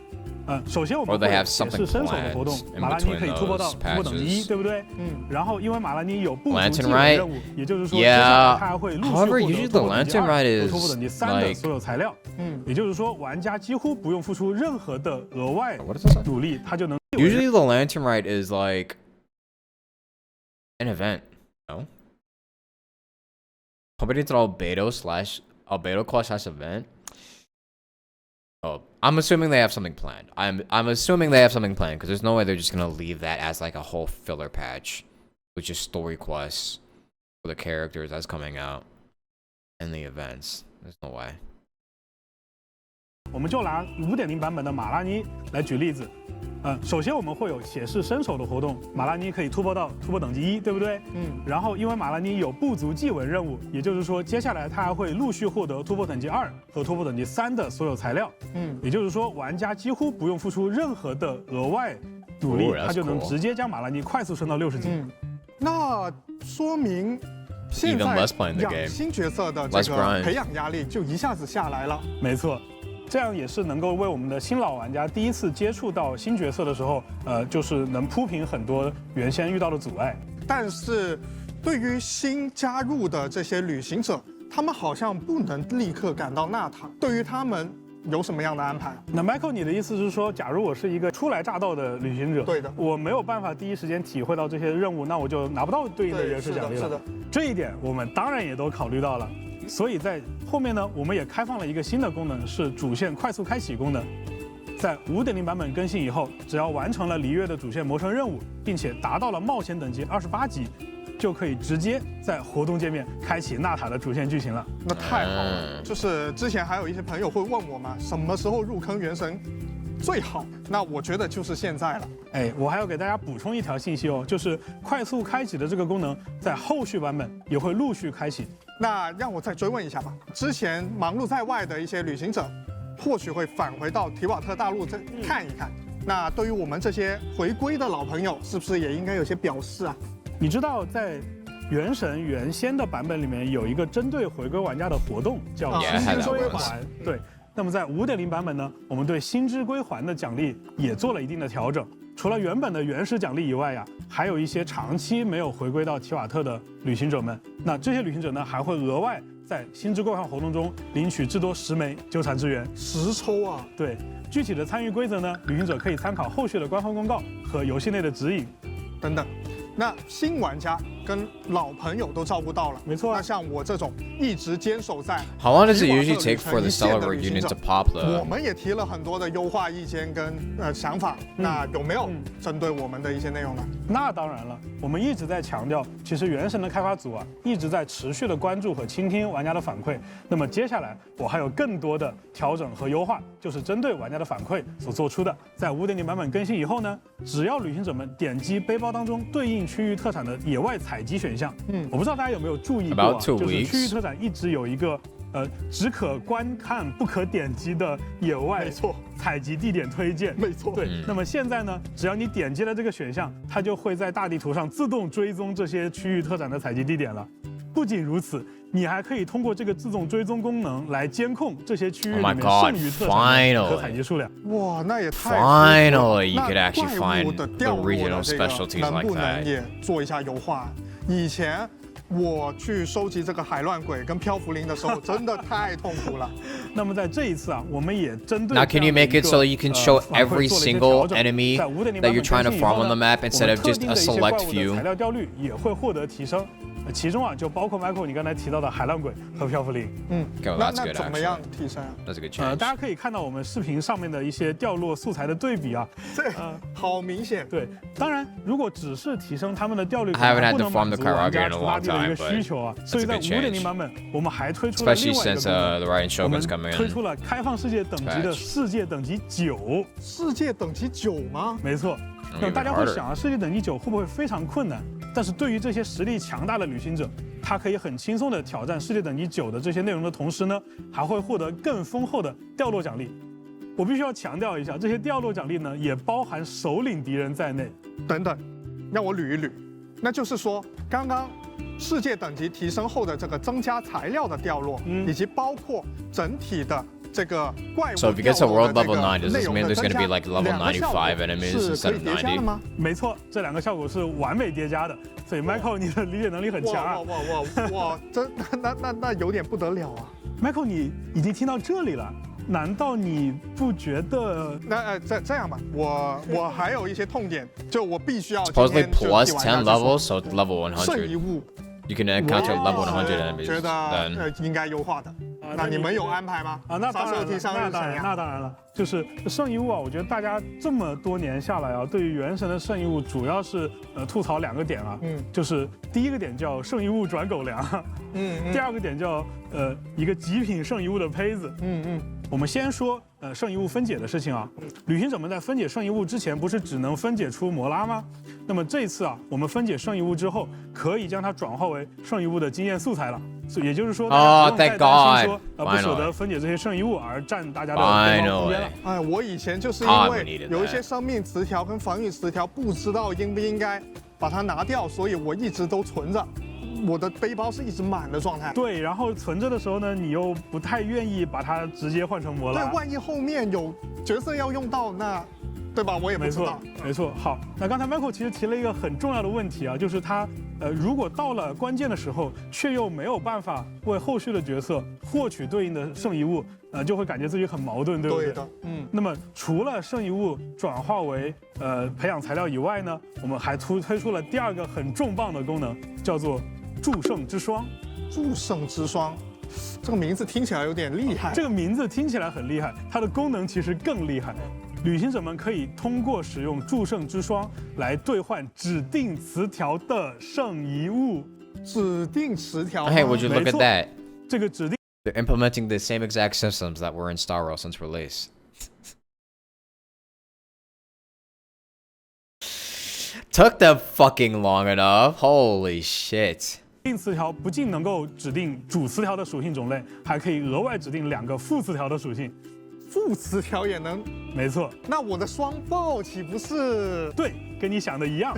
首先我们会显示身手的活动，马拉尼可以突破到突破等级1，对不对？然后因为马拉尼有不足技能任务，也就是说，接下来他还会陆续获得突破等级2和突破等级3的所有材料。也就是说，玩家几乎不用付出任何的额外努力，他就能。Usually the lantern rite is like an event, no? Company to Albedo /event. Oh, I'm assuming they have something planned. I'm assuming they have something planned because there's no way they're just gonna leave that as like a whole filler patch, with just story quests for the characters that's coming out and the events. There's no way. 我们就拿5.0版本的马拉尼来举例子。首先我们会有显示身手的活动，马拉尼可以突破到突破等级1，对不对？然后因为马拉尼有不足祭文任务，也就是说接下来他还会陆续获得突破等级2和突破等级3的所有材料。也就是说玩家几乎不用付出任何的额外努力，他就能直接将马拉尼快速升到60级。那说明现在养新角色的这个培养压力就一下子下来了。没错。这样也是能够为我们的新老玩家第一次接触到新角色的时候，就是能铺平很多原先遇到的阻碍。但是，对于新加入的这些旅行者，他们好像不能立刻赶到纳塔。对于他们有什么样的安排？那 Michael， 你的意思是说，假如我是一个初来乍到的旅行者，对的，我没有办法第一时间体会到这些任务，那我就拿不到对应的原始奖励了。是的，这一点我们当然也都考虑到了。所以在后面呢，我们也开放了一个新的功能，是主线快速开启功能。在5.0版本更新以后，只要完成了璃月的主线魔城任务，并且达到了冒险等级28级，就可以直接在活动界面开启纳塔的主线剧情了。那太好了！就是之前还有一些朋友会问我嘛，什么时候入坑原神最好？那我觉得就是现在了。我还要给大家补充一条信息哦，就是快速开启的这个功能，在后续版本也会陆续开启。那让我再追问一下吧，之前忙碌在外的一些旅行者，或许会返回到提瓦特大陆再看一看。那对于我们这些回归的老朋友，是不是也应该有些表示啊？你知道在原神原先的版本里面有一个针对回归玩家的活动，叫星之归还。对，那么在5.0版本呢，我们对星之归还的奖励也做了一定的调整。除了原本的原始奖励以外呀，还有一些长期没有回归到提瓦特的旅行者们，那这些旅行者呢，还会额外在星之归还活动中领取至多10枚纠缠之源。10抽啊！对，具体的参与规则呢，旅行者可以参考后续的官方公告和游戏内的指引等等。那新玩家跟老朋友都照顾到了，没错。那像我这种一直坚守在 How long does it usually take for the Celebrate unit to pop though? 我们也提了很多的优化意见跟想法，那有没有针对我们的一些内容呢？那当然了，我们一直在强调，其实原神的开发组啊，一直在持续的关注和倾听玩家的反馈。那么接下来我还有更多的调整和优化，就是针对玩家的反馈所做出的。在5.0版本更新以后呢，只要旅行者们点击背包当中对应区域特产的野外采集选项，我不知道大家有没有注意过，就是区域特产一直有一个只可观看不可点击的野外采集地点推荐。没错，对。那么现在呢，只要你点击了这个选项，它就会在大地图上自动追踪这些区域特产的采集地点了。不仅如此，你还可以通过这个自动追踪功能来监控这些区域里面剩余特产的可采集数量。哇，那也太！Finally, you could actually find the regional specialties like that. 能不能也做一下优化？以前我去收集这个海乱鬼跟漂浮灵的时候，真的太痛苦了。那么在这一次啊，我们也针对 Now can you make it so you can show every single enemy that you're trying to farm on the map instead of just a select few? 材料掉率也会获得提升。其中啊，就包括 Michael 你刚才提到的海浪鬼和漂浮灵。那怎么样提升啊？大家可以看到我们视频上面的一些掉落素材的对比啊，这好明显。对，当然如果只是提升他们的掉率，不能满足玩家触发地的一个需求啊。所以在5.0版本，我们还推出了另外一个功能，我们推出了开放世界等级的世界等级9。世界等级9吗？没错。那大家会想啊，世界等级9会不会非常困难？但是对于这些实力强大的旅行者，他可以很轻松的挑战世界等级9的这些内容的同时呢，还会获得更丰厚的掉落奖励。我必须要强调一下，这些掉落奖励呢，也包含首领敌人在内。等等，让我捋一捋。那就是说，刚刚世界等级提升后的这个增加材料的掉落，以及包括整体的这个怪物 So if you get to 掉落 world 的这 level 个 9, does 内 this 容 mean 的 there's 增 going to 加 be like level 两个效果 95 enemies 是 instead 可以 of 叠加的 90? 吗？没错，这两个效果是完美叠加的，所以 Michael 你的理解能力很强啊。哇，这那有点不得了啊 ！Michael 你已经听到这里了，难道你不觉得？那这样吧，我还有一些痛点，就我必须要 Supposedly 今天就 plus 替玩家 10 去说 levels, so it's level 圣遗 100. 物 You can encounter level 100 enemies. 觉得 Then 应该优化的。那你们有安排吗？啊，那当然了，那当然了，就是圣遗物啊，我觉得大家这么多年下来啊，对于原神的圣遗物主要是吐槽2个点啊，就是第一个点叫圣遗物转狗粮，第二个点叫一个极品圣遗物的胚子，我们先说圣遗物分解的事情啊，旅行者们在分解圣遗物之前不是只能分解出摩拉吗？那么这一次啊，我们分解圣遗物之后，可以将它转化为圣遗物的经验素材了，也就是说，大家不用再担心说不舍得分解这些圣遗物而占大家的背包空间了。哎，我以前就是因为有一些生命词条跟防御词条，不知道应不应该把它拿掉，所以我一直都存着。我的背包是一直满的状态。对，然后存着的时候呢，你又不太愿意把它直接换成摩拉。对，万一后面有角色要用到，那对吧？我也不知道。没错。好，那刚才 Michael 其实提了一个很重要的问题啊，就是他如果到了关键的时候，却又没有办法为后续的角色获取对应的圣遗物，就会感觉自己很矛盾，对不对？对的，那么除了圣遗物转化为培养材料以外呢，我们还推出了第2个很重磅的功能，叫做祝圣之霜。祝圣之霜，这个名字听起来有点厉害。这个名字听起来很厉害，它的功能其实更厉害。旅行者们可以通过使用祝圣之霜来兑换指定词条的圣遗物。指定词条 Hey, would you look at that? 这个指定 They're implementing the same exact systems that were in Star Wars since release. Took them fucking long enough. Holy shit. 指定词条不仅能够指定主词条的属性种类，还可以额外指定2个副词条的属性。副词条也能？没错。那我的双爆岂不是？对，跟你想的一样。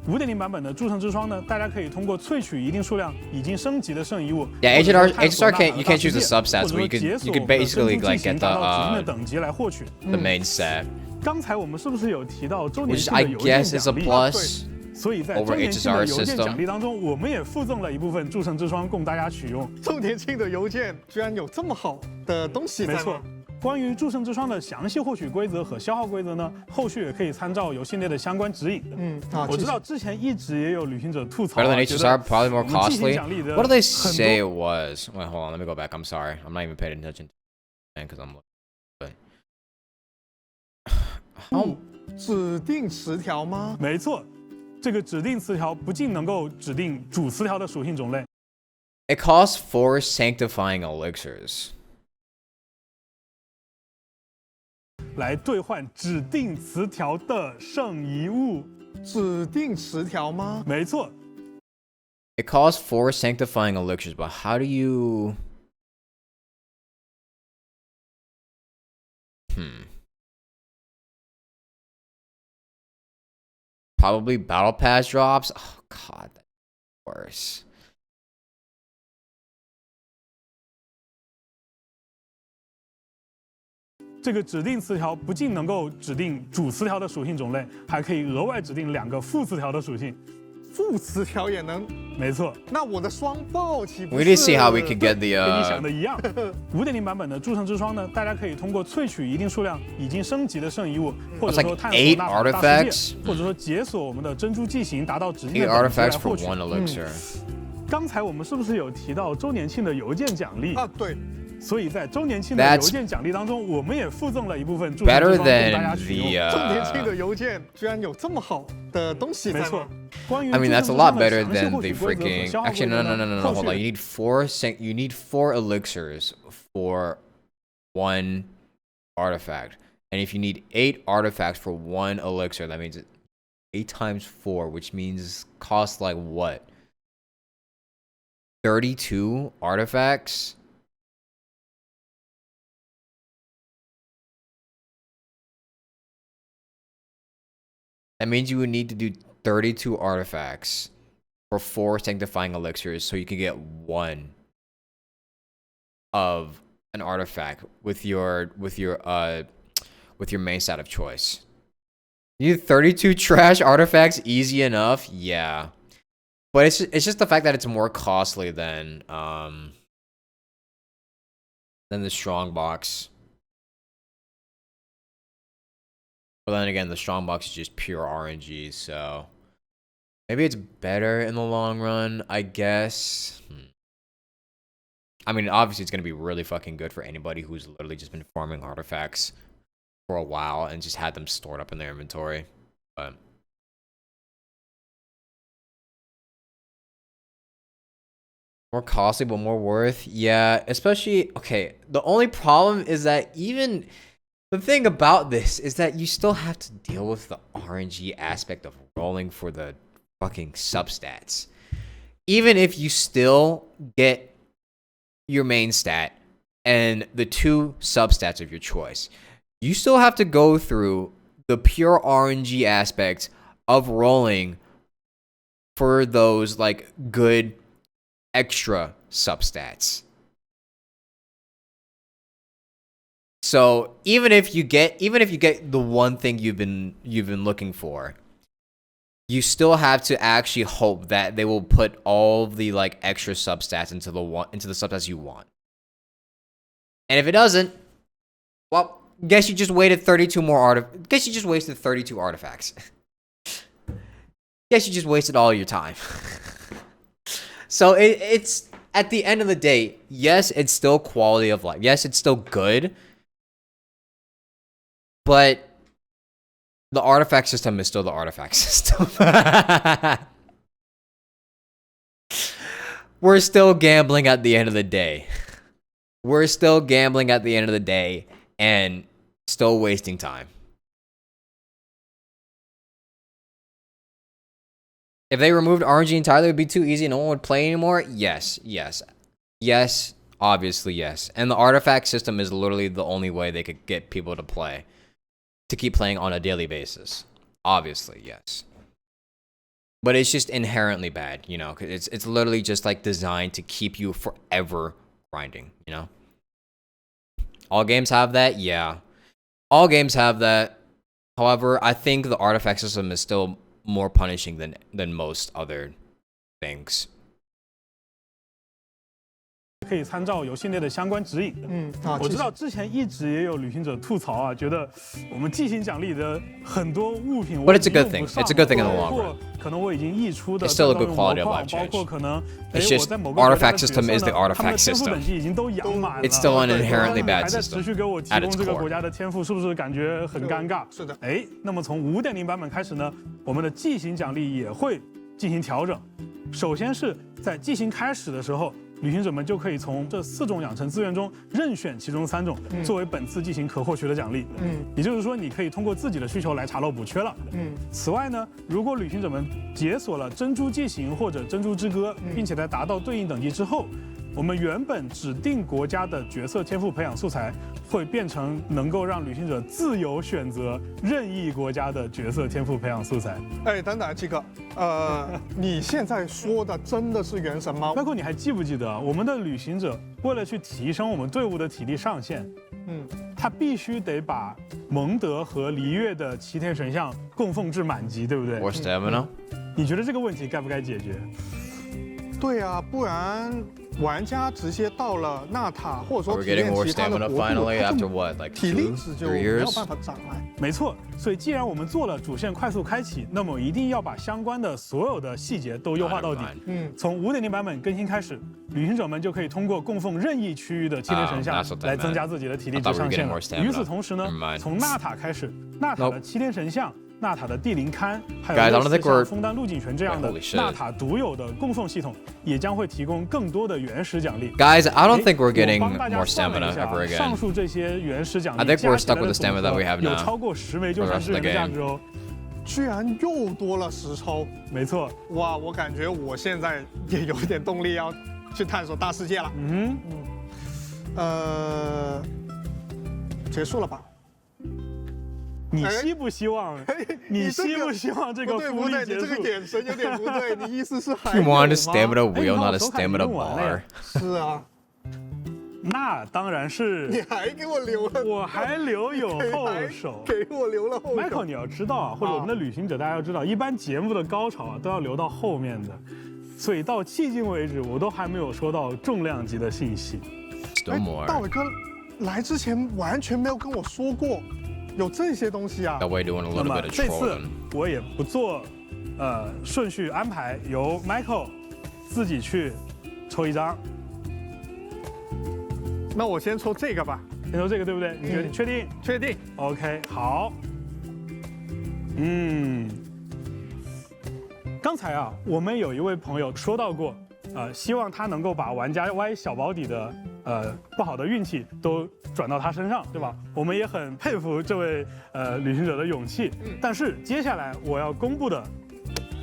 5.0 版本的诸圣之霜呢，大家可以通过萃取一定数量已经升级的圣遗物。Yeah, HSR you can't choose the subsets, but you could basically like get the main set. 刚才我们是不是有提到周年 Which 庆 I 的邮件 guess is a 奖励？ plus 所以在 over 周年庆的 HSR 邮件奖 system. 励当中，我们也附赠了一部分诸圣之霜供大家取用。周年庆的邮件居然有这么好的东西在吗？没错。关于诸圣之霜的详细获取规则和消耗规则呢，后续也可以参照游戏内的相关指引。我知道之前一直也有旅行者吐槽 Better than HSR, probably more costly. What do they 很 say 多 it was? Wait, hold on, let me go back. I'm sorry. I'm not even paying attention because I'm looking. 指定词条吗？没错，这个指定词条不仅能够指定主词条的属性种类。It costs 4 sanctifying elixirs. 来兑换指定词条的圣遗物。指定词条吗？没错。It costs 4 sanctifying elixirs, but how do you... Probably battle pass drops. Oh god, that's worse. 这个指定词条不仅能够指定主词条的属性种类，还可以额外指定2个副词条的属性。副词条也能？没错。那我的双爆岂不是？ We need to see how we can get the 跟你想的一样。5.0 版本的诸圣之霜呢，大家可以通过萃取一定数量已经升级的圣遗物，或者说探索纳法大世界，或者说解锁我们的珍珠纪行，达到指定的等级来获取。刚才我们是不是有提到周年庆的邮件奖励？啊，对。所以在周年庆的邮件奖励当中，我们也附赠了一部分助圣之霜供大家取用。周年庆的邮件居然有这么好的东西在吗？没错。关于 I mean, that's a lot better than the freaking. Actually, no. Hold on. You need 4 elixirs for 1 artifact, and if you need 8 artifacts for 1 elixir, that means 8 times 4, which means cost like what? 32 artifacts. That means you would need to do 32 artifacts for 4 sanctifying elixirs so you can get 1 of an artifact with your main stat of choice. You 32 trash artifacts easy enough, yeah. But it's just the fact that it's more costly than the strong box. But then again, the strong box is just pure RNG, so maybe it's better in the long run, I guess. I mean, obviously it's going to be really fucking good for anybody who's literally just been farming artifacts for a while and just had them stored up in their inventory. But more costly, but more worth. Yeah, especially, okay, the only problem is that even the thing about this is that you still have to deal with the RNG aspect of rolling for the fucking substats. Even if you still get your main stat and the 2 substats of your choice, you still have to go through the pure RNG aspect of rolling for those like good extra substats. So even if you get the one thing you've been looking for, you still have to actually hope that they will put all the like extra substats into the substats you want. And if it doesn't, well, guess you just waited 32 more guess you just wasted 32 artifacts. Guess you just wasted all your time. So it's at the end of the day, yes, it's still quality of life. Yes, it's still good. But the artifact system is still the artifact system. We're still gambling at the end of the day. We're still gambling at the end of the day and still wasting time. If they removed RNG entirely, it would be too easy and no one would play anymore? Yes, yes. Yes, obviously yes. And the artifact system is literally the only way they could get people to play. To keep playing on a daily basis. Obviously, yes. But it's just inherently bad, you know, because it's literally just like designed to keep you forever grinding, you know? All games have that? Yeah. All games have that. However, I think the artifact system is still more punishing than most other things. 可以参照游戏内的相关指引。我知道之前一直也有旅行者吐槽啊，觉得我们即兴奖励的很多物品 But it's a good thing. It's a good thing in the long run. 可能我已经溢出的 It's still a good quality of life change. 包括可能 It's just artifact system is the artifact system. 已经都养满了 It's still an inherently bad 还在 system. 持续给我提供这个国家的天赋，是不是感觉很尴尬？是的。哎，那么从5.0版本开始呢，我们的即兴奖励也会进行调整。首先是在即兴开始的时候。 旅行者们就可以从这4种养成资源中任选其中3种，作为本次即兴可获取的奖励。也就是说，你可以通过自己的需求来查漏补缺了。此外呢，如果旅行者们解锁了珍珠即行或者珍珠之歌，并且在达到对应等级之后，我们原本指定国家的角色天赋培养素材会变成能够让旅行者自由选择任意国家的角色天赋培养素材。哎，等等，鸡哥，你现在说的真的是原神吗？包括你还记不记得，我们的旅行者为了去提升我们队伍的体力上限，他必须得把蒙德和璃月的齐天神像供奉至满级，对不对 Or stamina？你觉得这个问题该不该解决？对啊，不然玩家直接到了纳塔，或者说 We're 体验 getting more 其他的 stamina 国 finally 度， after what, like 体力 2, 值就 3没有 years? 办法涨来。没错，所以既然我们做了主线快速开启，那么一定要把相关的所有的细节都优化到底。从5.0版本更新开始，旅行者们就可以通过供奉任意区域的七天神像来增加自己的体力值上限了。与此同时呢，从纳塔开始，纳塔的七天神像。 纳塔的地灵龛，还有类似像枫丹陆景泉这样的纳塔独有的供奉系统，也将会提供更多的原始奖励。Guys, I don't think we're getting more stamina ever again. 上述这些原始奖励 I think we're stuck with the stamina that we have now. 有超过10枚救赎之源的价值哦。居然又多了10抽，没错。哇，我感觉我现在也有点动力要去探索大世界了。结束了吧？ 你希不希望？你希不希望这个福利结束？你这个眼神有点不对，你意思是还 You want a stamina wheel, not a stamina bar. 是啊，那当然是。你还给我留了，我还留有后手，给我留了后手。Michael， 你要知道啊，或者我们的旅行者大家要知道，一般节目的高潮啊都要留到后面的，所以到迄今为止我都还没有收到重量级的信息。大伟哥来之前完全没有跟我说过有这些东西啊。那么这次我也不做顺序安排，由 Michael 自己去抽一张。那我先抽这个吧，先抽这个对不对？你觉得你确定？确定。OK， 好。刚才啊，我们有一位朋友说到过，希望他能够把玩家歪小保底的不好的运气都转到他身上，对吧？我们也很佩服这位旅行者的勇气。但是接下来我要公布的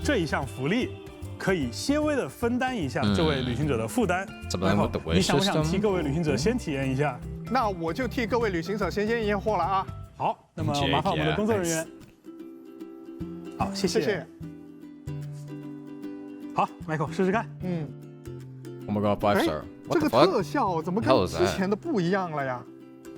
这一项福利，可以些微的分担一下这位旅行者的负担。你想不想替各位旅行者先体验一下？那我就替各位旅行者先验验货了啊。好，那么麻烦我们的工作人员。好，谢谢。好 ，Michael 试试看。Oh my god, 5 star. 这个特效怎么跟之前的不一样了呀？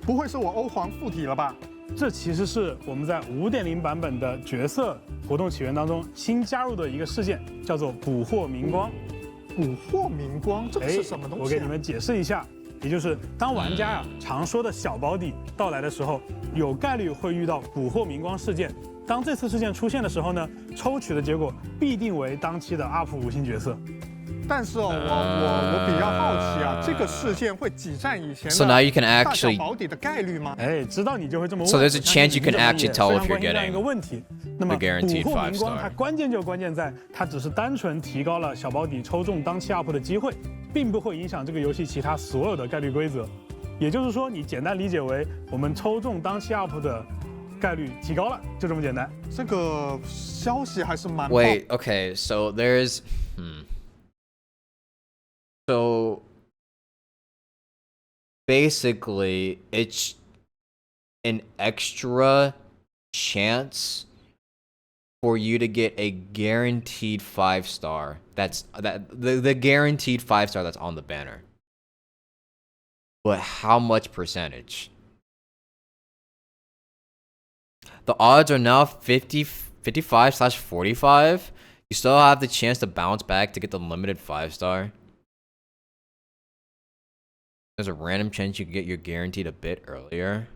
不会是我欧皇附体了吧？这其实是我们在5.0版本的角色活动起源当中新加入的一个事件，叫做捕获明光。捕获明光，这是什么东西？我给你们解释一下，也就是当玩家常说的小保底到来的时候，有概率会遇到捕获明光事件。当这次事件出现的时候呢，抽取的结果必定为当期的 UP 5星角色。但是我比较好奇啊，这个事件会挤占以前 So now you can 大小 actually 保底的概率吗？知道你就会这么问。 So there's a chance you can actually tell if you're 这样一个问题。那么 guaranteed 捕获 5 明光，它 star 关键在它只是单纯提高了小保底抽中当期 UP 的机会，并不会影响这个游戏其他所有的概率规则。也就是说，你简单理解为我们抽中当期 UP 的概率提高了，就这么简单。这个消息还是蛮 Wait, okay, so there's So basically it's an extra chance for you to get a guaranteed 5 star. That's the guaranteed 5 star that's on the banner. But how much percentage? The odds are now 55/45. You still have the chance to bounce back to get the limited 5 star. There's a random chance you can get your guaranteed a bit earlier.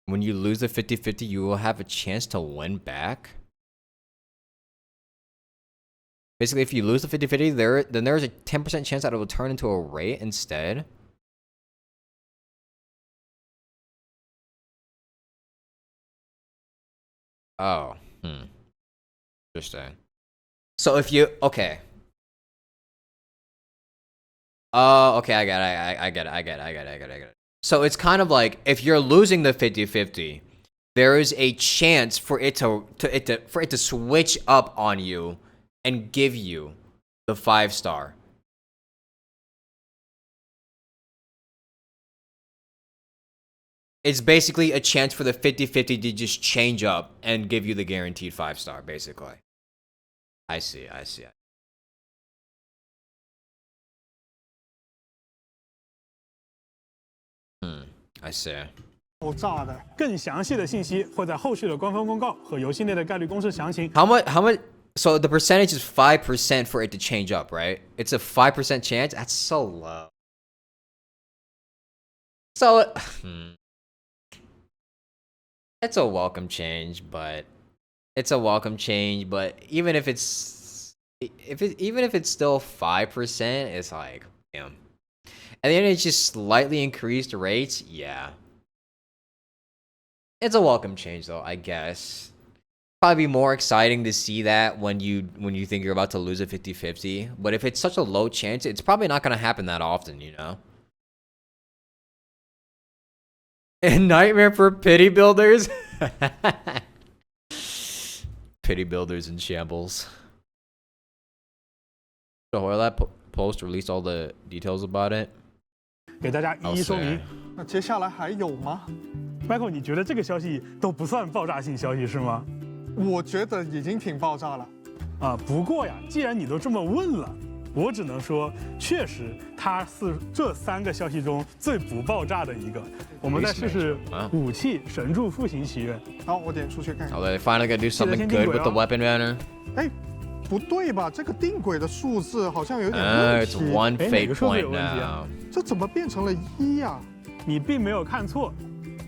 When you lose the 50-50, you will have a chance to win back. Basically, if you lose the 50-50, then there's a 10% chance that it will turn into a rate instead. Oh, interesting. So if you, okay. Okay, I get it. So it's kind of like if you're losing the 50-50, there is a chance for it to switch up on you and give you the 5 star. It's basically a chance for the 50-50 to just change up and give you the guaranteed 5 star, basically. I see. I see. 爆炸的。更详细的信息会在后续的官方公告和游戏内的概率公式详情。 How much? So the percentage is 5% for it to change up, right? It's a 5% chance. That's so low. So it's a welcome change, but even if it's still 5%, it's like, damn. And then it's just slightly increased rates. Yeah. It's a welcome change though, I guess. Probably be more exciting to see that when you think you're about to lose a 50-50. But if it's such a low chance, it's probably not gonna happen that often, you know? A nightmare for pity builders. Pity builders in shambles. So where that post released all the details about it. 给大家一一说明。那接下来还有吗 ？Michael， 你觉得这个消息都不算爆炸性消息是吗？我觉得已经挺爆炸了。不过呀，既然你都这么问了，我只能说，确实它是这3个消息中最不爆炸的一个。我们再试试武器神柱复兴祈愿。好，我点出去看看。Oh, they finally gonna do something good with the weapon banner. 哎，不对吧？这个定轨的数字好像有点问题。It's one fate point now. 这怎么变成了1呀？你并没有看错。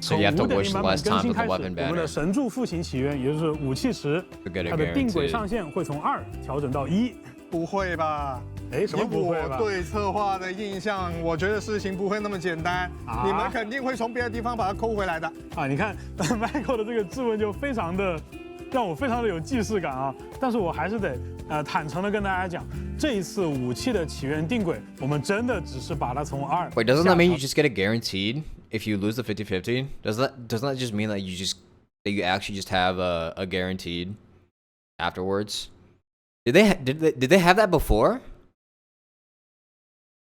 So you have to wish less time for the weapon 我们的 banner. 神柱复兴祈愿，也就是武器池，它的定轨上限会从2调整到1。不会吧？哎，什么不会吧？以我对策划的印象，我觉得事情不会那么简单。你们肯定会从别的地方把它抠回来的。啊，你看 Michael 的这个质问就非常的让我非常的有既视感啊。但是我还是得坦诚的跟大家讲，这一次武器的起源定轨，我们真的只是把它从2。Wait, doesn't that mean you just get it guaranteed if you lose the 50-50? Doesn't that just mean that you actually just have a guaranteed afterwards? Did they have that before?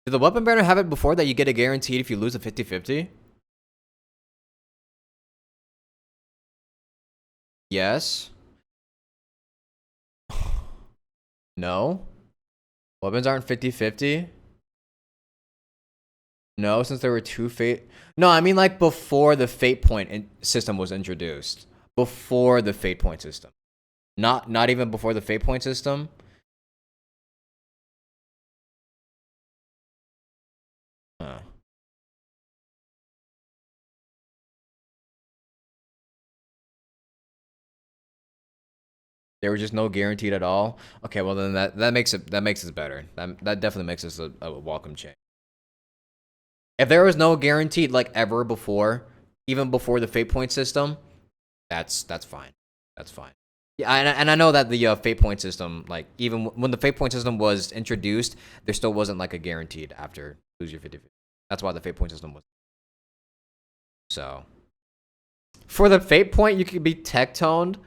Did the weapon banner have it before that you get a guaranteed if you lose a 50-50? Yes. No. Weapons aren't 50-50. No, since there were 2 fate. No, I mean like before the fate point system was introduced. Before the fate point system. Not even before the fate point system. There was just no guaranteed at all. Okay, well then that makes it better. That definitely makes this a welcome change. If there was no guaranteed like ever before, even before the fate point system, that's fine. That's fine. Yeah, and I know that the fate point system, like even when the fate point system was introduced, there still wasn't like a guaranteed after lose your 50-50. That's why the fate point system was. So for the fate point, you could be tech toned.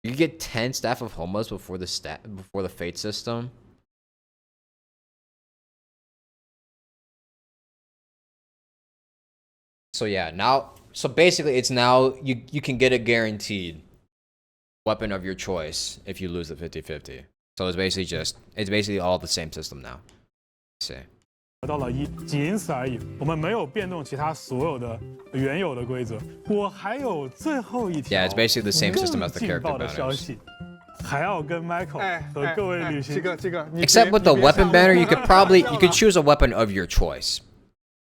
You could get 10 staff of homos before the fate system. So yeah, so basically it's now you can get a guaranteed weapon of your choice if you lose the 50-50. So it's basically all the same system now. See. 到了1，仅此而已。我们没有变动其他所有的原有的规则。我还有最后一条 Yeah, it's basically the same system as the character 的消息，还要跟 Michael 和各位旅行。Except with the weapon banner, you could choose a weapon of your choice.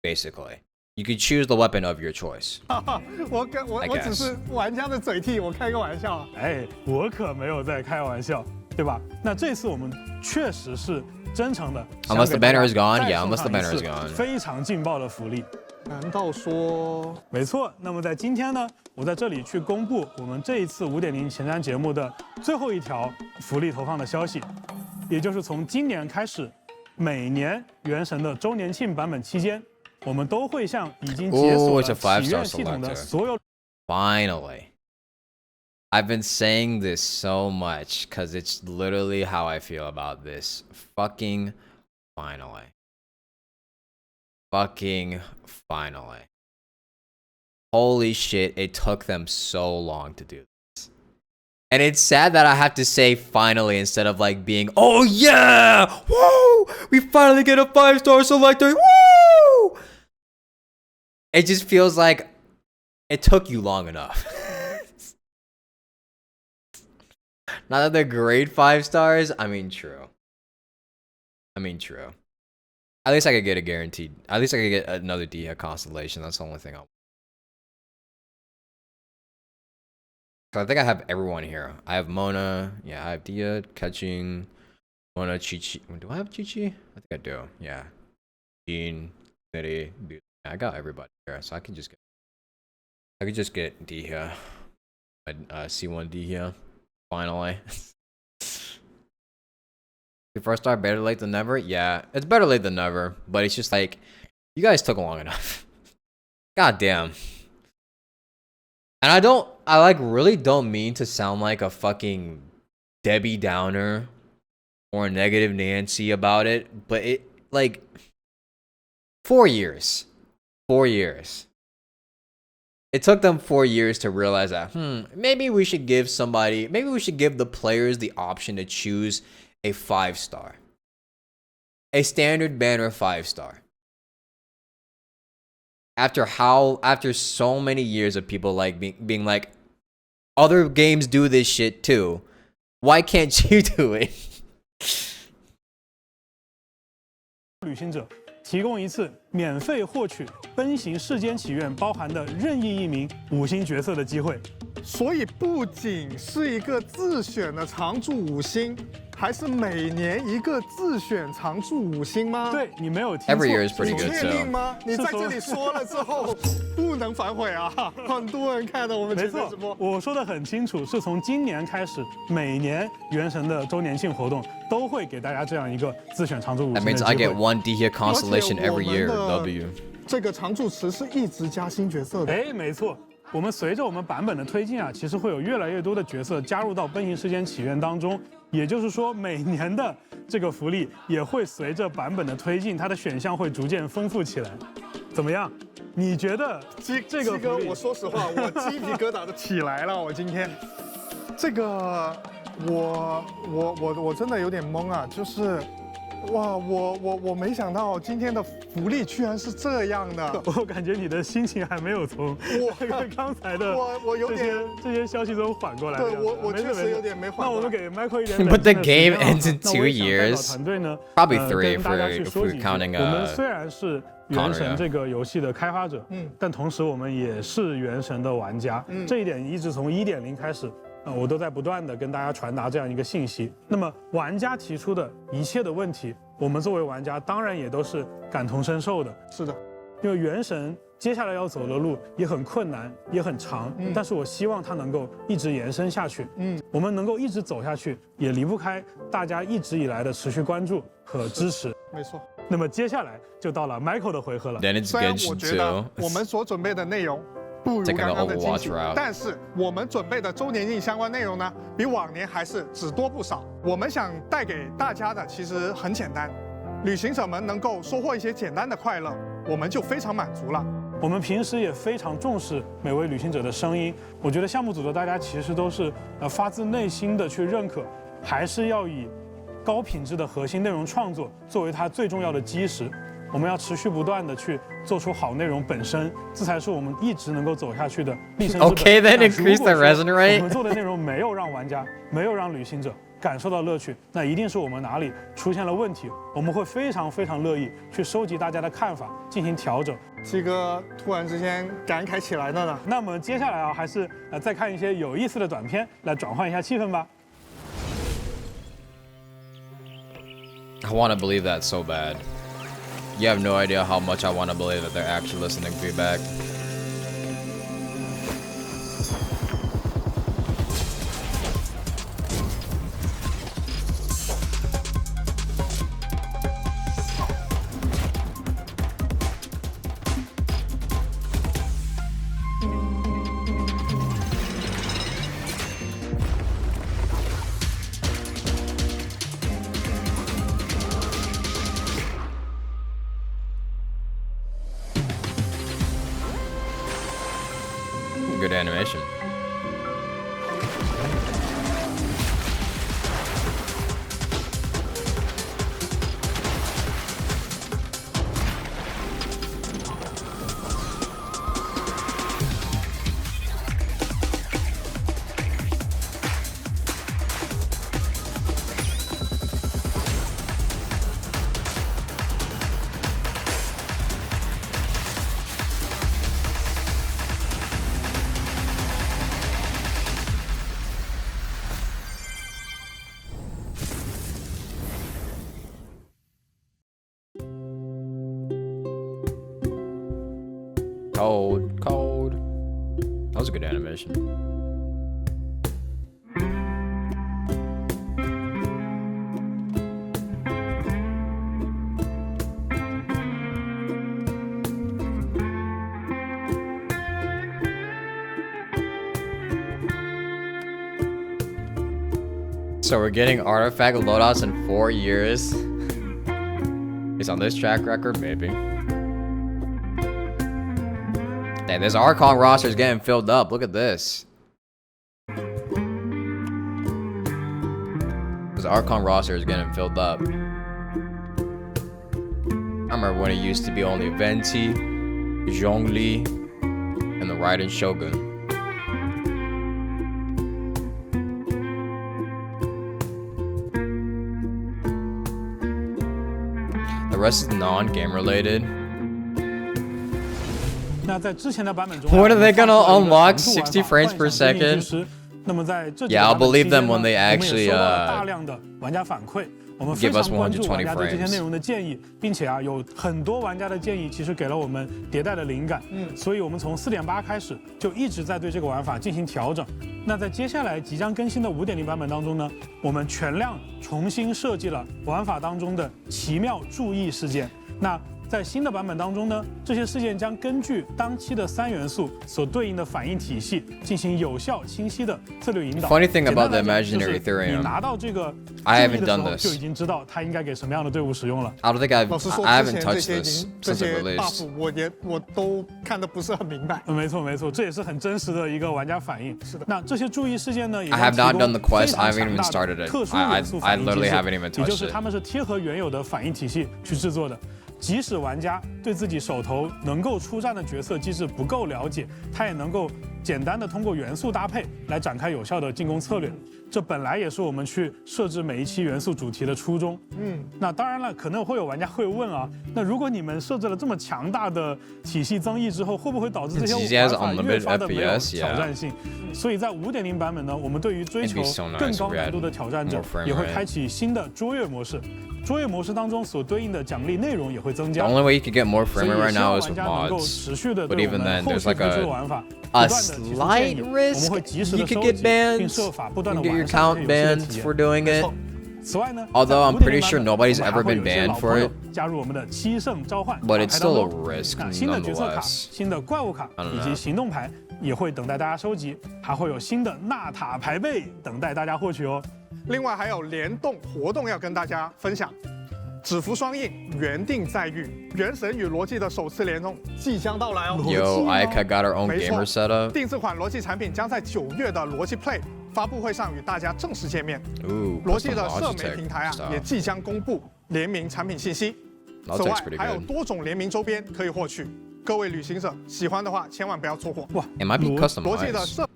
Basically. You could choose the weapon of your choice. 我只是玩家的嘴替，我开个玩笑。哎，我可没有在开玩笑，对吧？那这次我们确实是真诚的。Unless the banner is gone, yeah. Unless the banner is gone. 非常劲爆的福利。难道说？没错。那么在今天呢，我在这里去公布我们这一次5.0前瞻节目的最后一条福利投放的消息，也就是从今年开始，每年原神的周年庆版本期间。我们都会向已经解锁了祈愿系统的所有。Finally, I've been saying this so much because it's literally how I feel about this. Fucking finally. Fucking finally. Holy shit! It took them so long to do this, and it's sad that I have to say finally instead of like being, oh yeah, woo, we finally get a 5-star selector, woo. It just feels like it took you long enough. Not that they're great 5 stars. I mean, true. At least I could get a guaranteed. At least I could get another Dia constellation. That's the only thing I think I have everyone here. I have Mona. Yeah, I have Dia, Catching, Mona, Chi-Chi. Do I have Chi-Chi? I think I do. Yeah. Jean, Mitty, I got everybody here, so I could just get D here, C1 D here, finally. The first star better late than never. Yeah, it's better late than never, but it's just like you guys took long enough. God damn. And I really don't mean to sound like a fucking Debbie Downer or a negative Nancy about it, but it like 4 years. 4 years. It took them 4 years to realize that, maybe we should give the players the option to choose a 5-star. A standard banner 5-star. After so many years of people like being like, other games do this shit too. Why can't you do it? 旅行者提供一次免费获取奔行世间祈愿包含的任意一名5星角色的机会。所以不仅是一个自选的常驻5星，还是每年一个自选常驻5星吗？对，你没有听错。 Every year is pretty 你 good. 确定吗？你在这里说了之后，不能反悔啊！很多人看到我们没错，我说的很清楚，是从今年开始，每年原神的周年庆活动都会给大家这样一个自选常驻5星的 That 机 means 会。 I get 1 D here constellation every year. W. 这个常驻池是一直加新角色的。哎，没错。 我们随着我们版本的推进啊，其实会有越来越多的角色加入到奔行世间祈愿当中。也就是说，每年的这个福利也会随着版本的推进，它的选项会逐渐丰富起来。怎么样？你觉得这个哥，我说实话，我鸡皮疙瘩都起来了。我今天这个，我真的有点懵啊，就是。 哇，我没想到今天的福利居然是这样的。我感觉你的心情还没有从刚才的我有点这些消息中缓过来。对我确实有点没缓过来。那我们给 Michael 一点。But the game ends in 2 years. 团队呢 Probably 3 if we're counting 我们虽然是原神这个游戏的开发者，但同时我们也是原神的玩家。这一点一直从1.0开始。 我都在不断的跟大家传达这样一个信息。那么玩家提出的一切的问题，我们作为玩家当然也都是感同身受的。是的，因为原神接下来要走的路也很困难，也很长。但是我希望它能够一直延伸下去。我们能够一直走下去，也离不开大家一直以来的持续关注和支持。没错。那么接下来就到了 Michael 的回合了。虽然我觉得我们所准备的内容。 不如刚刚的惊喜，但是我们准备的周年庆相关内容呢，比往年还是只多不少。我们想带给大家的其实很简单，旅行者们能够收获一些简单的快乐，我们就非常满足了。我们平时也非常重视每位旅行者的声音，我觉得项目组的大家其实都是发自内心的去认可，还是要以高品质的核心内容创作作为它最重要的基石。 我们要持续不断的去做出好内容本身，这才是我们一直能够走下去的立身之本。Okay, then increase the resonance rate. 我们做的内容没有让玩家、没有让旅行者感受到乐趣，那一定是我们哪里出现了问题。我们会非常乐意去收集大家的看法，进行调整。鸡哥突然之间感慨起来了呢。那么接下来啊，还是再看一些有意思的短片，来转换一下气氛吧。 I want to believe that so bad. You have no idea how much I want to believe that they're actually listening feedback. Good animation. Cold. That was a good animation. So we're getting artifact loadouts in 4 years. Based on this track record, maybe. Hey, this Archon roster is getting filled up. Look at this. This Archon roster is getting filled up. I remember when it used to be only Venti, Zhongli, and the Raiden Shogun. The rest is non-game related. When are they gonna unlock 60 frames per second? Yeah, I'll believe them when they actually give us 120 frames. 这些内容的建议，并且有很多玩家的建议，其实给了我们迭代的灵感。所以我们从4.8开始就一直在对这个玩法进行调整。那在接下来即将更新的5.0版本当中呢，我们全量重新设计了玩法当中的奇妙注意事件。那 在新的版本当中呢，这些事件将根据当期的3元素所对应的反应体系进行有效、清晰的策略引导。Funny thing about the imaginary theorem, 你拿到这个 I haven't done this. 就已经知道它应该给什么样的队伍使用了。 I don't think I haven't touched 这 this 些 since it released. buff 我都看得不是很明白。没错没错，这也是很真实的一个玩家反应。是的。那这些注意事件呢，也 I have not done the quest. I haven't even started it. 特殊元素反应 I literally haven't even 也就 touched 是 it. 他们是贴合原有的反应体系去制作的。 即使玩家对自己手头能够出战的角色机制不够了解，他也能够简单的通过元素搭配来展开有效的进攻策略。这本来也是我们去设置每一期元素主题的初衷。那当然了，可能会有玩家会问啊，那如果你们设置了这么强大的体系增益之后，会不会导致这些玩法越发的没有挑战性？所以在5.0版本呢，我们对于追求更高难度的挑战者，也会开启新的卓越模式。 卓越模式当中所对应的奖励内容也会增加。 The only way you could get more frame rate right now is with mods. But even then, there's like a slight risk you could get banned. You can get your account banned for doing it. Although I'm pretty sure nobody's ever been banned for it. 加入我们的7圣召唤 But it's still a risk 新的角色卡、 nonetheless. 新的怪物卡以及行动牌也会等待大家收集，还会有新的纳塔牌位等待大家获取哦。 另外还有联动活动要跟大家分享，指符双印，原定再遇，原神与罗技的首次联动即将到来哦。 Yo, Aika got her own gamer setup. 定制款罗技产品将在9月的罗技 Play 发布会上与大家正式见面。 罗技的社媒平台也即将公布联名产品信息。此外还有多种联名周边可以获取，各位旅行者喜欢的话千万不要错过。哇 It might be customized. 罗技的社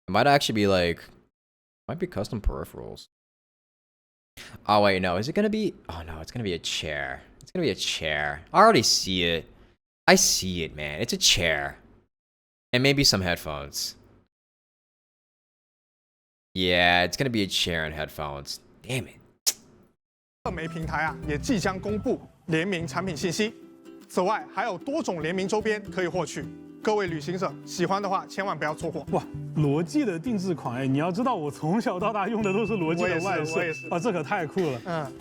It might actually be like, might be custom peripherals. Oh wait, no, is it gonna be? Oh no, it's gonna be a chair. It's gonna be a chair. I already see it. I see it, man. It's a chair. And maybe some headphones. Yeah, it's gonna be a chair and headphones. Damn it. 社媒平台也即将公布联名产品信息。此外还有多种联名周边可以获取。 各位旅行者喜欢的话，千万不要错过。哇，罗技的定制款哎，你要知道我从小到大用的都是罗技的外设，啊，这可太酷了。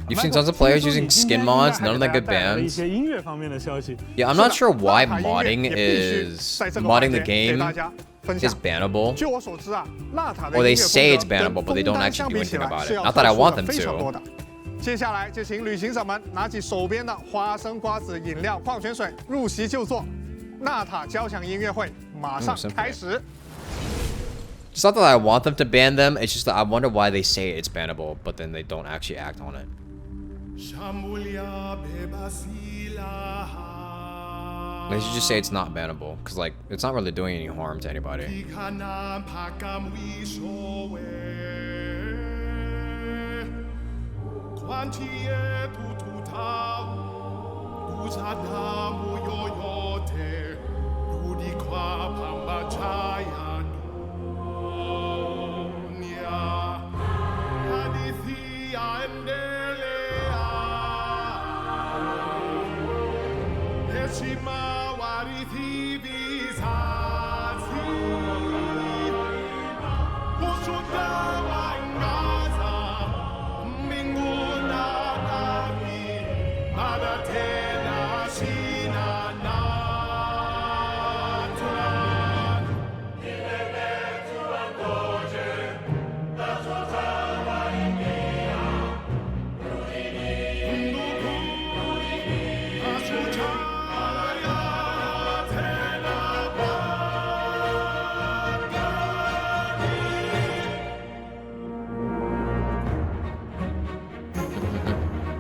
You've seen tons of players using skin mods, none of them get banned. 一些音乐方面的消息。Yeah, I'm not sure why modding the game is bannable. 据我所知纳塔的 Or they say it's bannable, but they don't actually do anything about it. Not that I want them to. 接下来就请旅行者们拿起手边的花生、瓜子、饮料、矿泉水，入席就坐。 纳塔交响音乐会马上开始。It's not that I want them to ban them, it's just that I wonder why they say it's bannable, but then they don't actually act on it. They should just say it's not bannable, because like, it's not really doing any harm to anybody.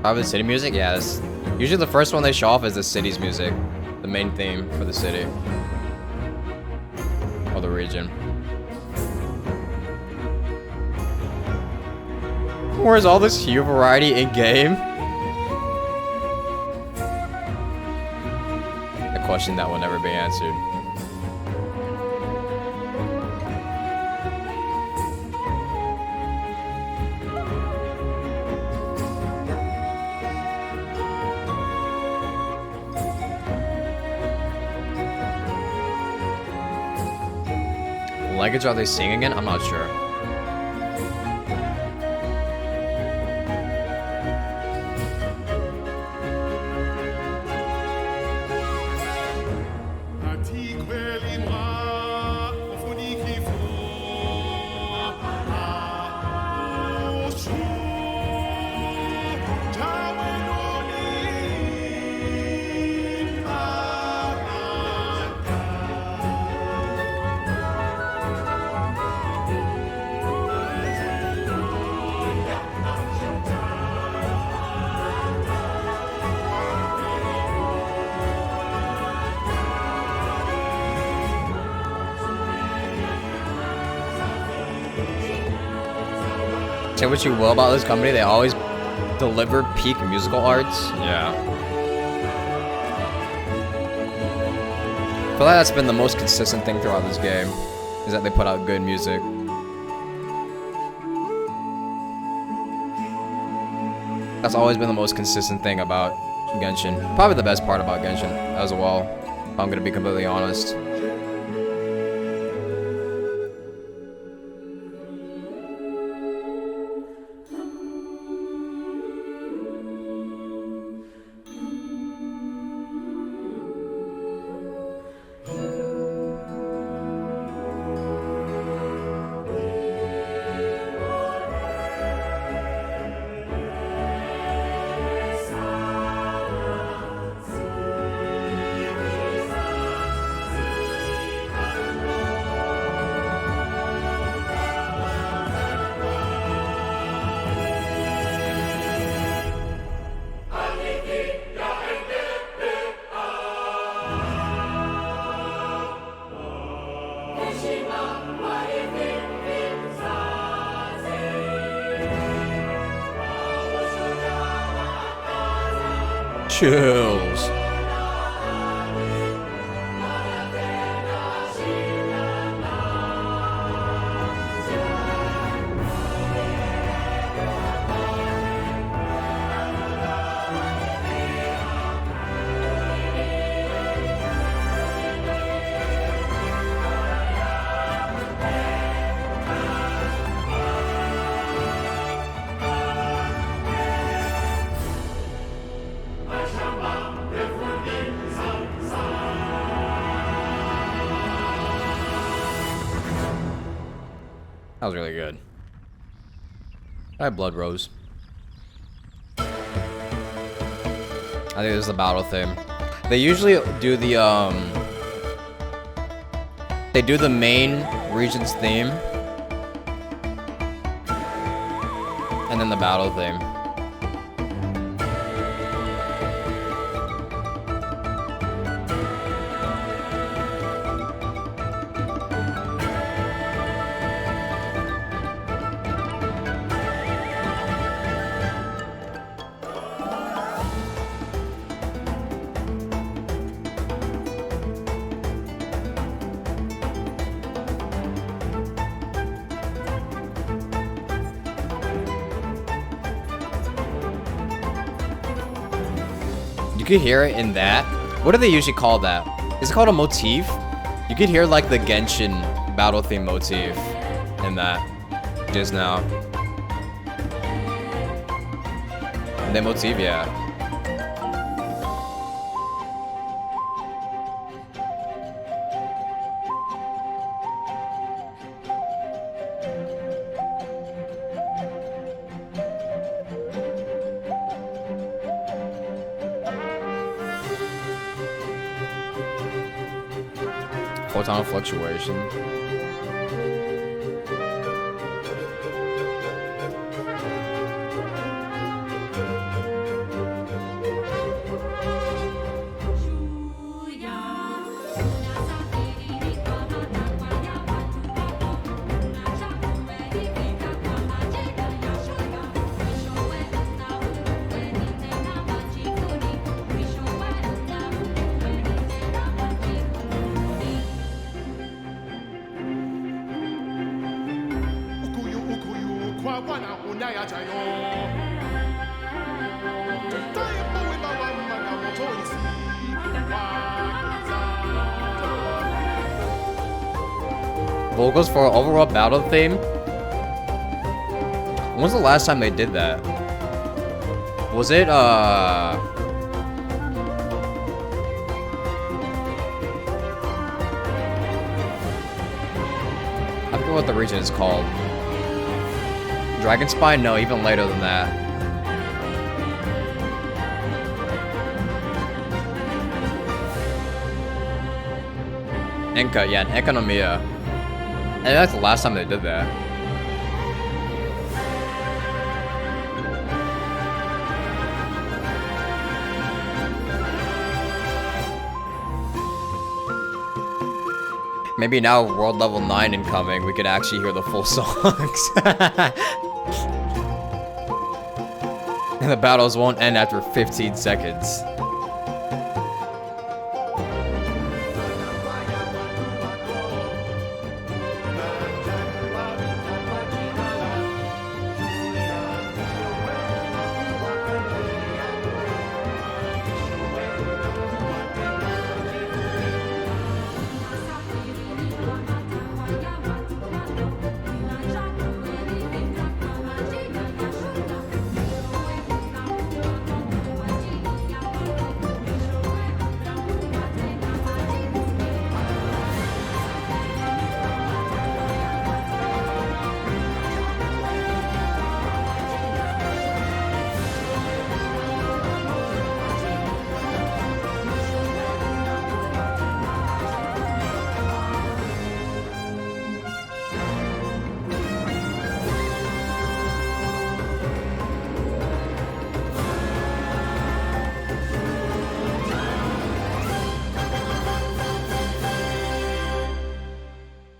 Probably the city music? Yes. Usually the first one they show off is the city's music. The main theme for the city. Or the region. Where's all this hue variety in-game? A question that will never be answered. Language are they singing in? I'm not sure. Say what you will about this company, they always deliver peak musical arts. Yeah. I feel like that's been the most consistent thing throughout this game, is that they put out good music. That's always been the most consistent thing about Genshin. Probably the best part about Genshin as well, if I'm gonna be completely honest. Chills. That was really good. I had Blood Rose. I think this is the battle theme. They usually do the they do the main region's theme and then the battle theme. You could hear it in that. What do they usually call that? Is it called a motif? You could hear like the Genshin battle theme motif in that just now. The motif, yeah. Photon fluctuation. Vocals for overall battle theme? When was the last time they did that? Was it, I forget what the region is called. Dragon Spine? No, even later than that. Enka, yeah, Economia. And that's the last time they did that. Maybe now world level 9 incoming, we could actually hear the full songs. And the battles won't end after 15 seconds.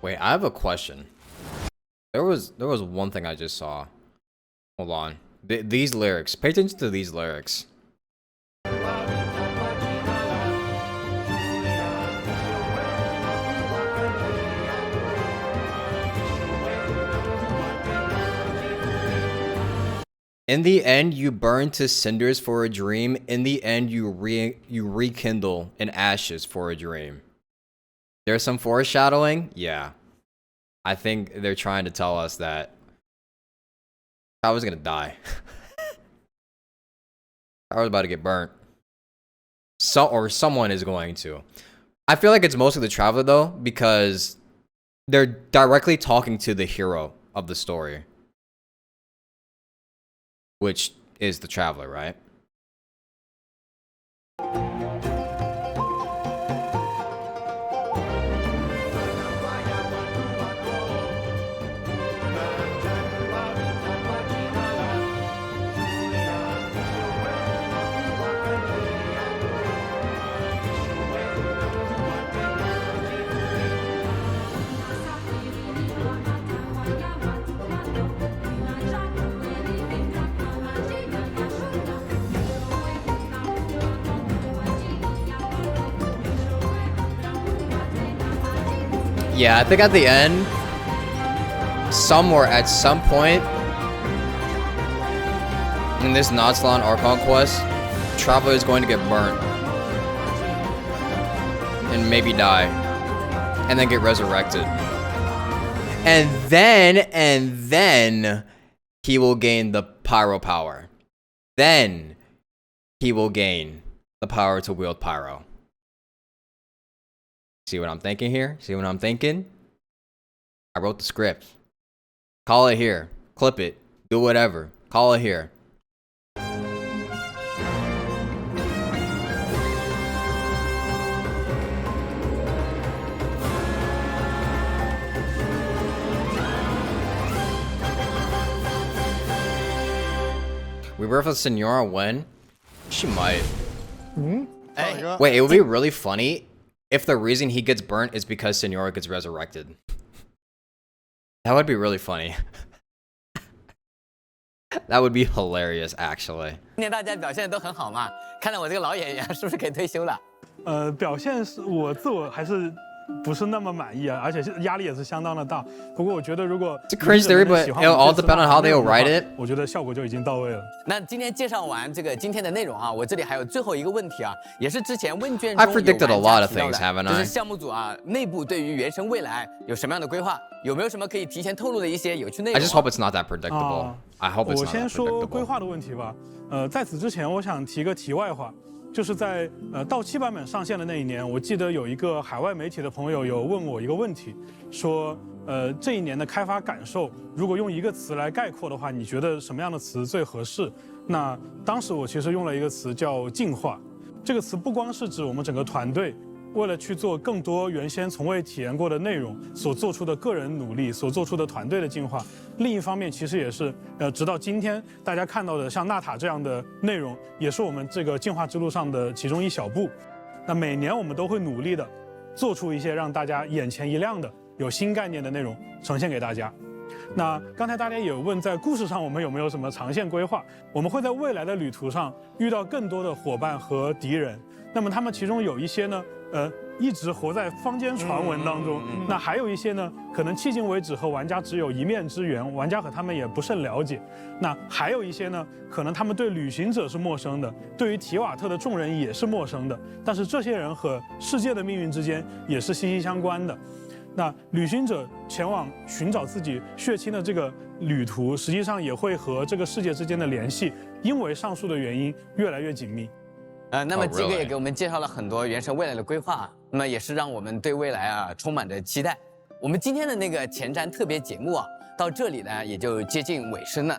Wait, I have a question. There was one thing I just saw. Hold on. These lyrics. Pay attention to these lyrics. In the end, you burn to cinders for a dream. In the end, you rekindle in ashes for a dream. There's some foreshadowing? Yeah. I think they're trying to tell us that I was gonna die. I was about to get burnt. Or someone is going to. I feel like it's mostly the Traveler though, because they're directly talking to the hero of the story. Which is the Traveler, right? Yeah, I think at the end, somewhere at some point in this Natslan Archon quest, Traveler is going to get burnt and maybe die and then get resurrected. And then he will gain the pyro power. Then he will gain the power to wield pyro. See what I'm thinking here? See what I'm thinking? I wrote the script. Call it here. Clip it. Do whatever. Call it here. Rebirth of Senora when? She might. Hey. Wait, it would be really funny if the reason he gets burnt is because Senora gets resurrected. That would be really funny. That would be hilarious, actually. 今年大家表现都很好嘛，看到我这个老演员是不是可以退休了？表现是我自我还是不是那么满意啊，而且压力也是相当的大。不过我觉得如果 It's a cringe theory, but it'll all depend on how they'll write it. 我觉得效果就已经到位了。那今天介绍完这个今天的内容啊，我这里还有最后一个问题啊，也是之前问卷中 I've predicted a lot of things, 有玩 haven't 家提到的，就是 I? 项目组啊内部对于原神未来有什么样的规划？有没有什么可以提前透露的一些有趣内容 I just hope it's not that predictable. I hope it's 我 not 先 that 说规 predictable. 划的问题吧。在此之前，我想提个题外话，就是在到期版本上线的那一年，我记得有一个海外媒体的朋友有问我一个问题，说这一年的开发感受，如果用一个词来概括的话，你觉得什么样的词最合适？那当时我其实用了一个词叫进化。这个词不光是指我们整个团队为了去做更多原先从未体验过的内容所做出的个人努力，所做出的团队的进化。另一方面，其实也是直到今天大家看到的像纳塔这样的内容，也是我们这个进化之路上的其中一小步。那每年我们都会努力的做出一些让大家眼前一亮的有新概念的内容呈现给大家。那刚才大家也有问，在故事上我们有没有什么长线规划？我们会在未来的旅途上遇到更多的伙伴和敌人。那么他们其中有一些呢，一直活在坊间传闻当中。那还有一些呢，可能迄今为止和玩家只有一面之缘，玩家和他们也不甚了解。那还有一些呢，可能他们对旅行者是陌生的，对于提瓦特的众人也是陌生的。但是这些人和世界的命运之间也是息息相关的。那旅行者前往寻找自己血亲的这个旅途，实际上也会和这个世界之间的联系，因为上述的原因越来越紧密。那么这个也给我们介绍了很多原神未来的规划，那么也是让我们对未来啊充满着期待。我们今天的那个前瞻特别节目啊，到这里呢也就接近尾声了。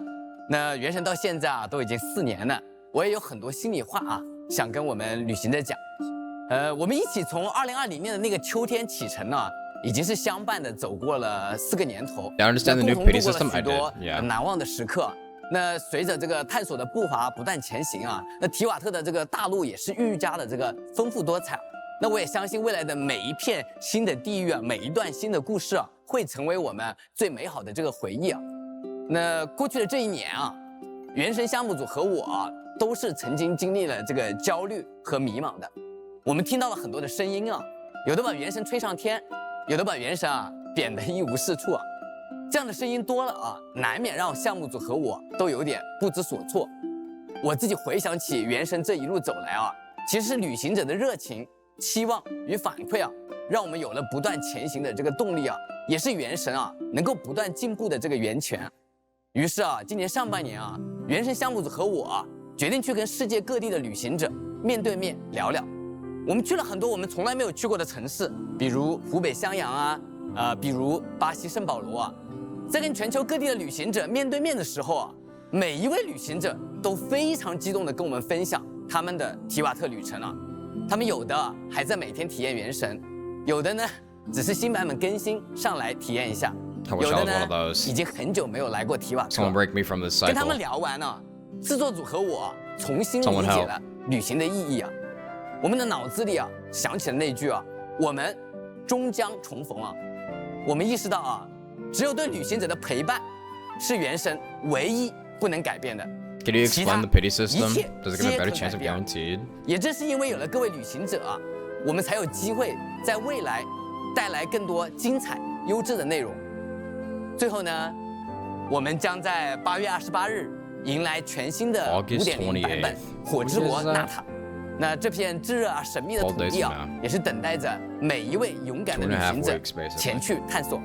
那原神到现在啊都已经4年了，我也有很多心里话啊想跟我们旅行者讲。我们一起从2020年的那个秋天启程呢，已经是相伴的走过了4个年头，I understand the new 共同 pity 度过 system. 了 I 许多 did. Yeah. 难忘的时刻。那随着这个探索的步伐不断前行啊，那提瓦特的这个大陆也是愈加的这个丰富多彩。那我也相信未来的每一片新的地域啊，每一段新的故事啊，会成为我们最美好的这个回忆啊。那过去的这一年啊，原神项目组和我啊，都是曾经经历了这个焦虑和迷茫的。我们听到了很多的声音啊，有的把原神吹上天，有的把原神啊贬得一无是处啊。这样的声音多了啊，难免让项目组和我都有点不知所措。我自己回想起原神这一路走来啊，其实是旅行者的热情、期望与反馈啊，让我们有了不断前行的这个动力啊，也是原神啊能够不断进步的这个源泉。于是啊，今年上半年啊，原神项目组和我啊，决定去跟世界各地的旅行者面对面聊聊。我们去了很多我们从来没有去过的城市，比如湖北襄阳啊，比如巴西圣保罗啊。在跟全球各地的旅行者面对面的时候啊，每一位旅行者都非常激动地跟我们分享他们的提瓦特旅程啊。他们有的还在每天体验原神，有的呢只是新版本更新上来体验一下，有的呢已经很久没有来过提瓦特。跟他们聊完呢，制作组和我重新理解了旅行的意义啊。我们的脑子里啊想起了那句啊，我们终将重逢啊。我们意识到啊，只有对旅行者的陪伴是原神唯一不能改变的。Can you explain the pity system? Does it give a better chance of guaranteed? 也正是因为有了各位旅行者啊，我们才有机会在未来带来更多精彩、优质的内容。最后呢，我们将在8月28日迎来全新的5.0版本《火之国纳塔》。那这片炙热神秘的土地啊，也是等待着每一位勇敢的旅行者前去探索。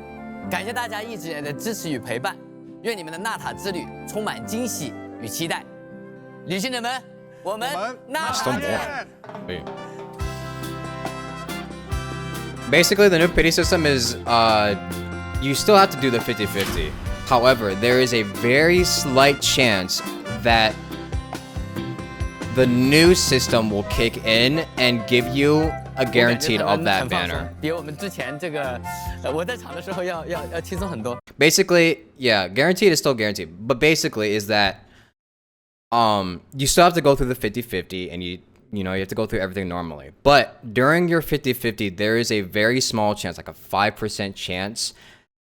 感谢大家一直以来的支持与陪伴，愿你们的纳塔之旅充满惊喜与期待。旅行者们，我们纳塔见。Basically, the new pity system is you still have to do the 50-50. However, there is a very slight chance that the new system will kick in and give you a guaranteed of that banner. 比我们之前这个我在场的时候要轻松很多。Basically, yeah, guaranteed is still guaranteed. But basically is that you still have to go through the 50-50 and you know, you have to go through everything normally. But during your 50-50, there is a very small chance, like a 5% chance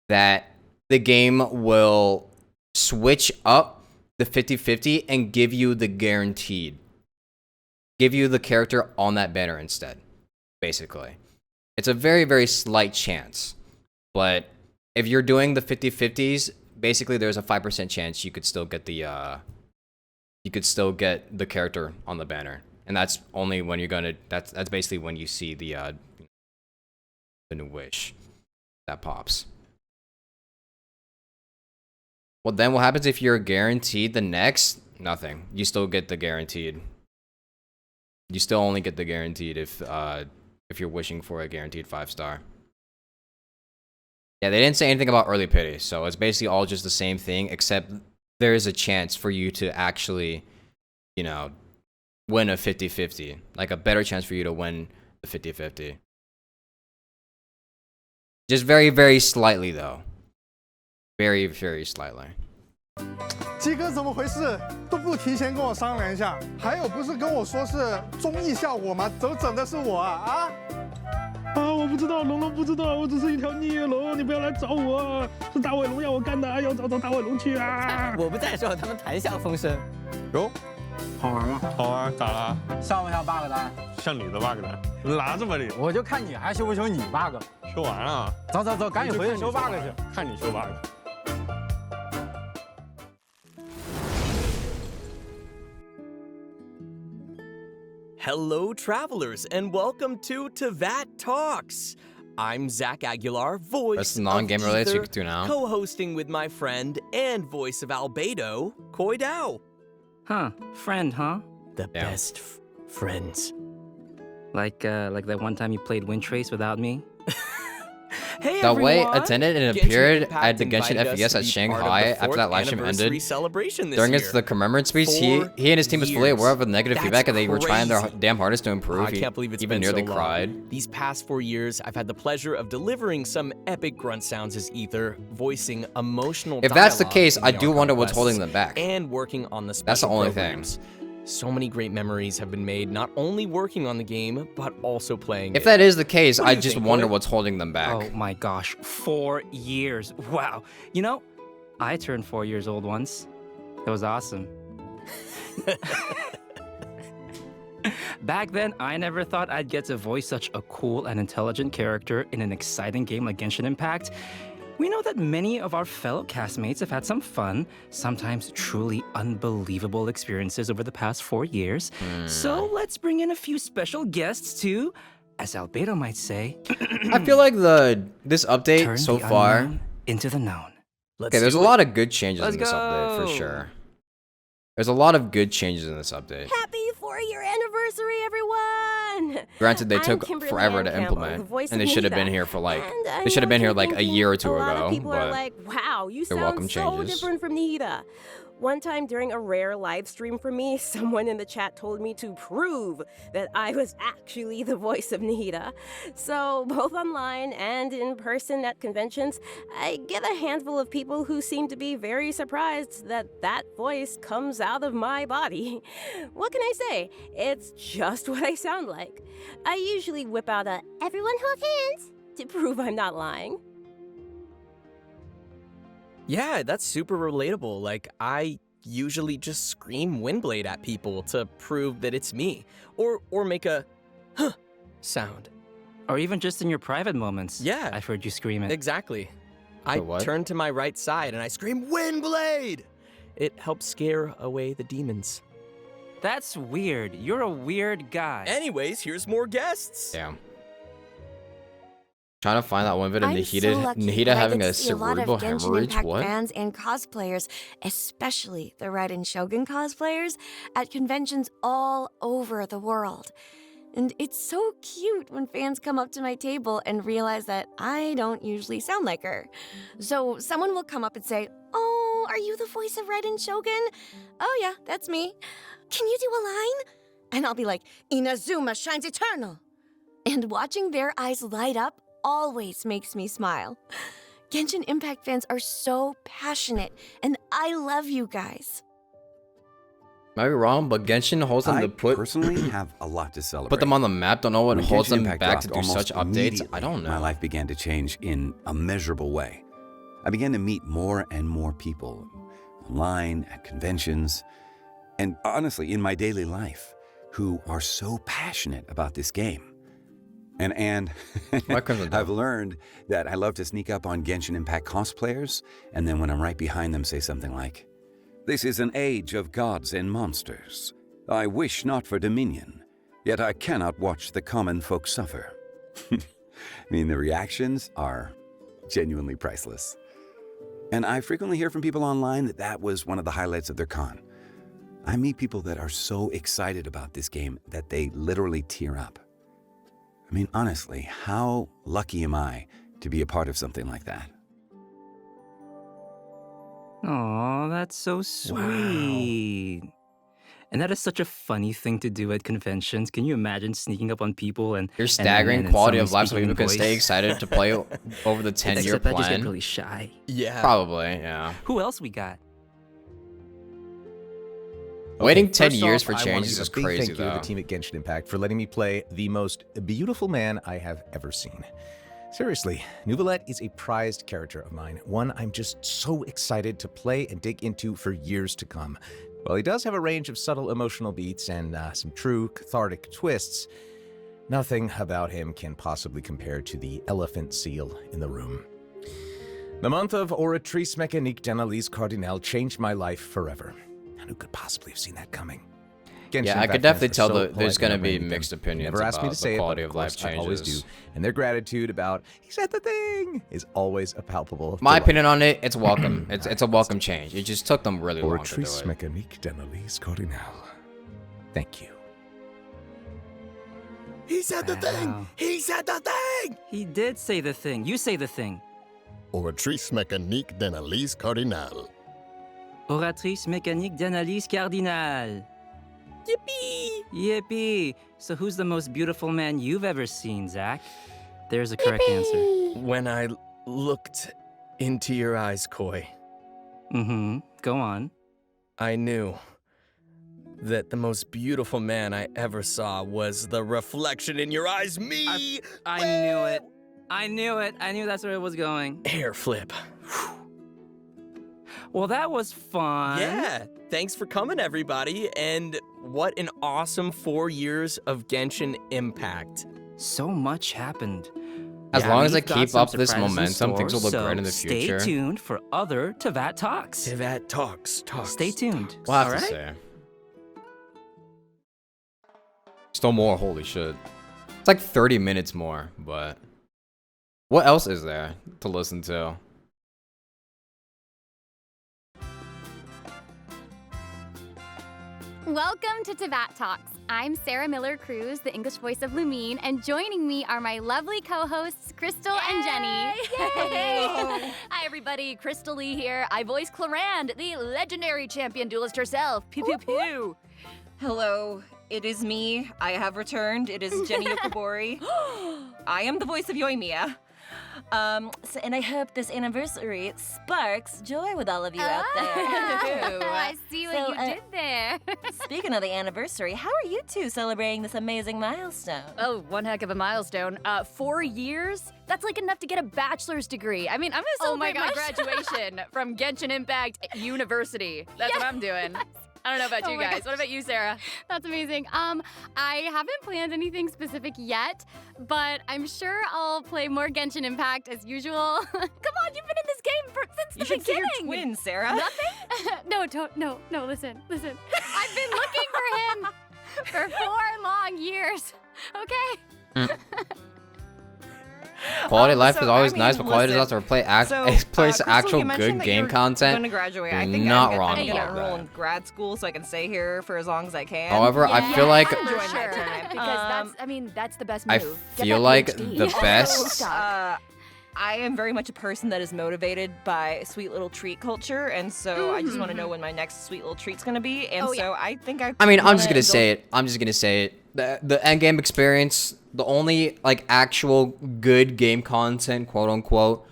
that the game will switch up the 50-50 and give you the guaranteed. Give you the character on that banner instead, basically. It's a very, very slight chance. But if you're doing the 50-50s, basically there's a 5% chance you could still get the character on the banner. And that's only when you're gonna that's basically when you see the new wish that pops. Well, then what happens if you're guaranteed the next? Nothing. You still get the guaranteed. You still only get the guaranteed if you're wishing for a guaranteed 5-star. Yeah, they didn't say anything about early pity, so it's basically all just the same thing, except there is a chance for you to actually, you know, win a 50-50. Like a better chance for you to win the 50-50. Just very, very slightly, though. Very, very slightly. 鸡哥怎么回事？都不提前跟我商量一下，还有不是跟我说是综艺效果吗？怎么整的是我啊？我不知道，龙龙不知道，我只是一条孽龙，你不要来找我，是大尾龙要我干的，要找大尾龙去啊！我不在的时候，他们谈笑风生。哟，好玩吗？好玩，咋了？像不像 bug 单？像你的 bug 单，拿着吧你。我就看你还修不修你 bug。修完了。走走走，赶紧回去修 bug 去。看你修 bug。Hello, travelers, and welcome to Tivat Talks. I'm Zach Aguilar, voice That's non-game related, so you can do now. Co-hosting with my friend and voice of Albedo, Koi Dao. Huh, friend, huh? The best friends. Like that one time you played Wind Trace without me? Hey The way everyone! attended and Genshin appeared Impact at the Genshin invited us FES to at be Shanghai part of the after that live stream anniversary ended. celebration this During year. the commemorative speech, he and his team was fully aware of the negative feedback, and they were trying their damn hardest to improve. I can't believe it's even been nearly so cried. long. These past 4 years, I've had the pleasure of delivering some epic grunt sounds as Ether, voicing emotional If that's the dialogue case, in I the do Archon wonder what's quests, holding them back. And working on the special That's the only programs. thing. So many great memories have been made, not only working on the game, but also playing If it. that is the case, What do I you just think, wonder Koi? what's holding them back. Oh my gosh, 4 years. Wow. You know, I turned 4 years old once. It was awesome. Back then, I never thought I'd get to voice such a cool and intelligent character in an exciting game like Genshin Impact. We know that many of our fellow castmates have had some fun, sometimes truly unbelievable experiences over the past 4 years. So let's bring in a few special guests to, as Albedo might say, I feel like this update turn so the far unknown into the known. Okay, there's a lot of good changes Let's in this update for go. sure. There's a lot of good changes in this update. Happy 4-year anniversary, everyone! Granted, they I'm took Kimberly forever to Ann Campbell, the implement, voice and of they should have been Nita. here for like And I they should have know been here you're like a thinking, year or two a lot ago. of people are But like, wow, you they're sound welcome so changes. different from Nita. One time during a rare live stream for me, someone in the chat told me to prove that I was actually the voice of Nita. So both online and in person at conventions, I get a handful of people who seem to be very surprised that that voice comes out of my body. What can I say? It's just what I sound like. I usually whip out a "everyone hold hands" to prove I'm not lying. Yeah, that's super relatable. Like, I usually just scream Windblade at people to prove that it's me. Or make a huh sound. Or even just in your private moments. Yeah. I've heard you scream it. Exactly. I what? turn to my right side and I scream, Windblade! It helps scare away the demons. That's weird. You're a weird guy. Anyways, here's more guests. Damn. Trying to find that one video of I'm Nahida, so lucky Nahida that I having get a to see a lot of cerebral Genshin hemorrhage. Impact What? fans and cosplayers, especially the Raiden Shogun cosplayers, at conventions all over the world. And it's so cute when fans come up to my table and realize that I don't usually sound like her. So someone will come up and say, "Oh, are you the voice of Raiden Shogun?" "Oh yeah, that's me." "Can you do a line?" And I'll be like, "Inazuma shines eternal." And watching their eyes light up always makes me smile. Genshin Impact fans are so passionate, and I love you guys. Might be wrong, but Genshin holds them to put personally have a lot to celebrate. put them on the map. Don't know what When holds Genshin them Impact back to dropped, do such almost updates. I immediately, don't know. My life began to change in a measurable way. I began to meet more and more people online, at conventions, and honestly, in my daily life, who are so passionate about this game. And I've learned that I love to sneak up on Genshin Impact cosplayers, and then when I'm right behind them, say something like, "This is an age of gods and monsters. I wish not for dominion, yet I cannot watch the common folk suffer." I mean, the reactions are genuinely priceless. And I frequently hear from people online that was one of the highlights of their con. I meet people that are so excited about this game that they literally tear up. I mean, honestly, how lucky am I to be a part of something like that? Aw, that's so sweet. And that is such a funny thing to do at conventions. Can you imagine sneaking up on people and You're staggering and quality of suddenly life so speaking people in can stay voice? excited to play over the 10-year Except I just get plan. really shy. Yeah. Probably, yeah. Who else we got? Waiting 10 first years off, for I wanna changes give is a big crazy, thank you to though. the team at Genshin Impact for letting me play the most beautiful man I have ever seen. Seriously, Neuvillette is a prized character of mine, one I'm just so excited to play and dig into for years to come. While he does have a range of subtle emotional beats and some true cathartic twists, nothing about him can possibly compare to the elephant seal in the room. The month of Oratrice Mécanique d'Analyse Cardinal changed my life forever. And who could possibly have seen that coming? Genshin Yeah, I Impact could definitely fans are tell so that there's polite going to whenever I be meet them. mixed They opinions never asked me about to say the it, quality but of of life course I always changes. do. And their gratitude about, he said the thing, is always a palpable My delight. opinion on it, it's welcome. It's a welcome change. It just took them really long to do Oratrice it. Mécanique d'Analyse Cardinal. Thank you. He said the thing! He said the thing! He did say the thing. You say the thing. Oratrice mécanique d'analyse cardinale. Oratrice mécanique d'analyse cardinale. Yippee! Yippee! So who's the most beautiful man you've ever seen, Zach? There's a correct answer. When I looked into your eyes, Koi. Mm-hmm. Go on. I knew that the most beautiful man I ever saw was the reflection in your eyes, me! I knew it. I knew it. I knew that's where it was going. Hair flip. Well, that was fun. Yeah, thanks for coming, everybody. And what an awesome 4 years of Genshin Impact. So much happened. As Yeah, long I as mean, I we've got keep some up this surprises in momentum, things will store, look great in the so future. Stay tuned for other Teyvat Talks. Teyvat Talks. Stay tuned. We'll have All to right? say. Still more, holy shit. It's like 30 minutes more, but what else is there to listen to? Welcome to Teyvat Talks. I'm Sarah Miller-Cruz, the English voice of Lumine, and joining me are my lovely co-hosts, Crystal and Jenny. Yay! Hi, everybody. Crystal Lee here. I voice Clarande, the legendary champion duelist herself. Pew, pew, pew. Hello, it is me. I have returned. It is Jenny Yokobori. I am the voice of Yoimiya. And I hope this anniversary sparks joy with all of you out there. I see what you did there. Speaking of the anniversary, how are you two celebrating this amazing milestone? Oh, one heck of a milestone. 4 years? That's like enough to get a bachelor's degree. I mean, I'm gonna celebrate my graduation from Genshin Impact University. That's what I'm doing. I don't know about Oh you my guys. gosh. What about you, Sarah? That's amazing. I haven't planned anything specific yet, but I'm sure I'll play more Genshin Impact as usual. Come on, you've been in this game since You the should see beginning. your twin, Sarah. Nothing? No, listen. I've been looking for him for 4 long years. Okay? Quality of life so, is always I mean, nice, but quality listen, does to play Crystal, actual you mentioned good that game you're content. Going to graduate. I You're think not I'm wrong gonna about enroll that. in grad school so I can stay here for as long as I can. However, I feel like enjoy my Sure. time Because that's the best I move. Get feel that like PhD. the best. I am very much a person that is motivated by sweet little treat culture, and so I just want to know when my next sweet little treat's gonna be. And I think I mean, I'm just gonna say it. The end game experience, the only like actual good game content, quote unquote,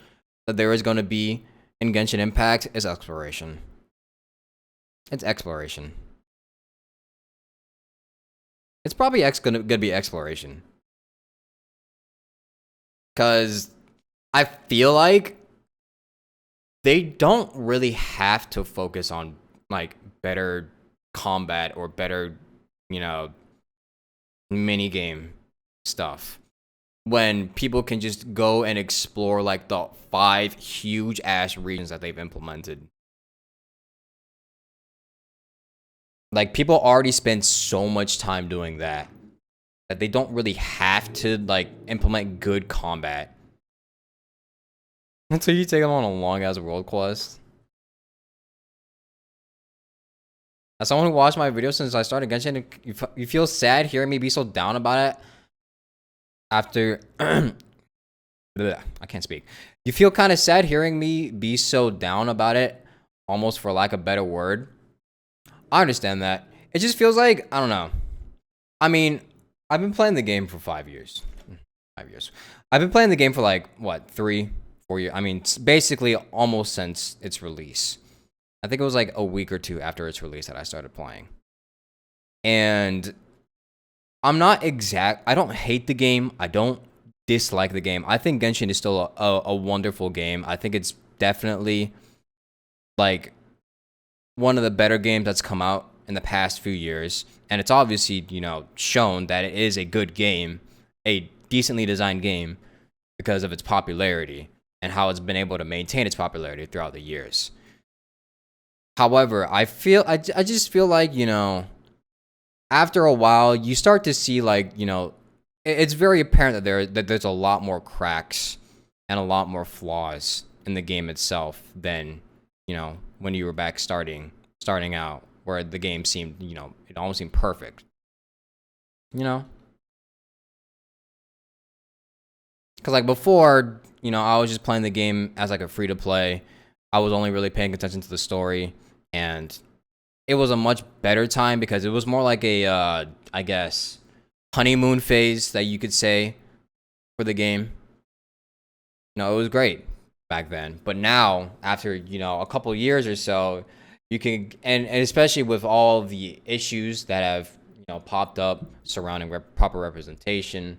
that there is gonna be in Genshin Impact is exploration. It's exploration. It's probably gonna be exploration. Cause I feel like they don't really have to focus on like better combat or better, mini game stuff. when people can just go and explore like the 5 huge ass regions that they've implemented. Like, people already spend so much time doing that they don't really have to like implement good combat until you take them on a long ass world quest. As someone who watched my videos since I started Genshin, you feel sad hearing me be so down about it after I can't speak. You feel kind of sad hearing me be so down about it, almost for lack of a better word. I understand that. It just feels like, I don't know. I mean, I've been playing the game for 5 years. 5 years. I've been playing the game for like, what, 3, 4 years? I mean, basically almost since its release. I think it was like a week or 2 after its release that I started playing. And I'm not I don't hate the game. I don't dislike the game. I think Genshin is still a wonderful game. I think it's definitely like one of the better games that's come out in the past few years. And it's obviously, you know, shown that it is a good game, a decently designed game, because of its popularity and how it's been able to maintain its popularity throughout the years. However, I just feel like, you know, after a while, you start to see like, you know, it's very apparent that there's a lot more cracks and a lot more flaws in the game itself than, you know, when you were back starting out, where the game seemed, you know, it almost seemed perfect. You know? Because like before, you know, I was just playing the game as like a free to play. I was only really paying attention to the story, and it was a much better time because it was more like a, I guess, honeymoon phase that you could say for the game. No, it was great back then. But now, after, you know, a couple years or so, you can, and especially with all the issues that have, you know, popped up surrounding proper representation,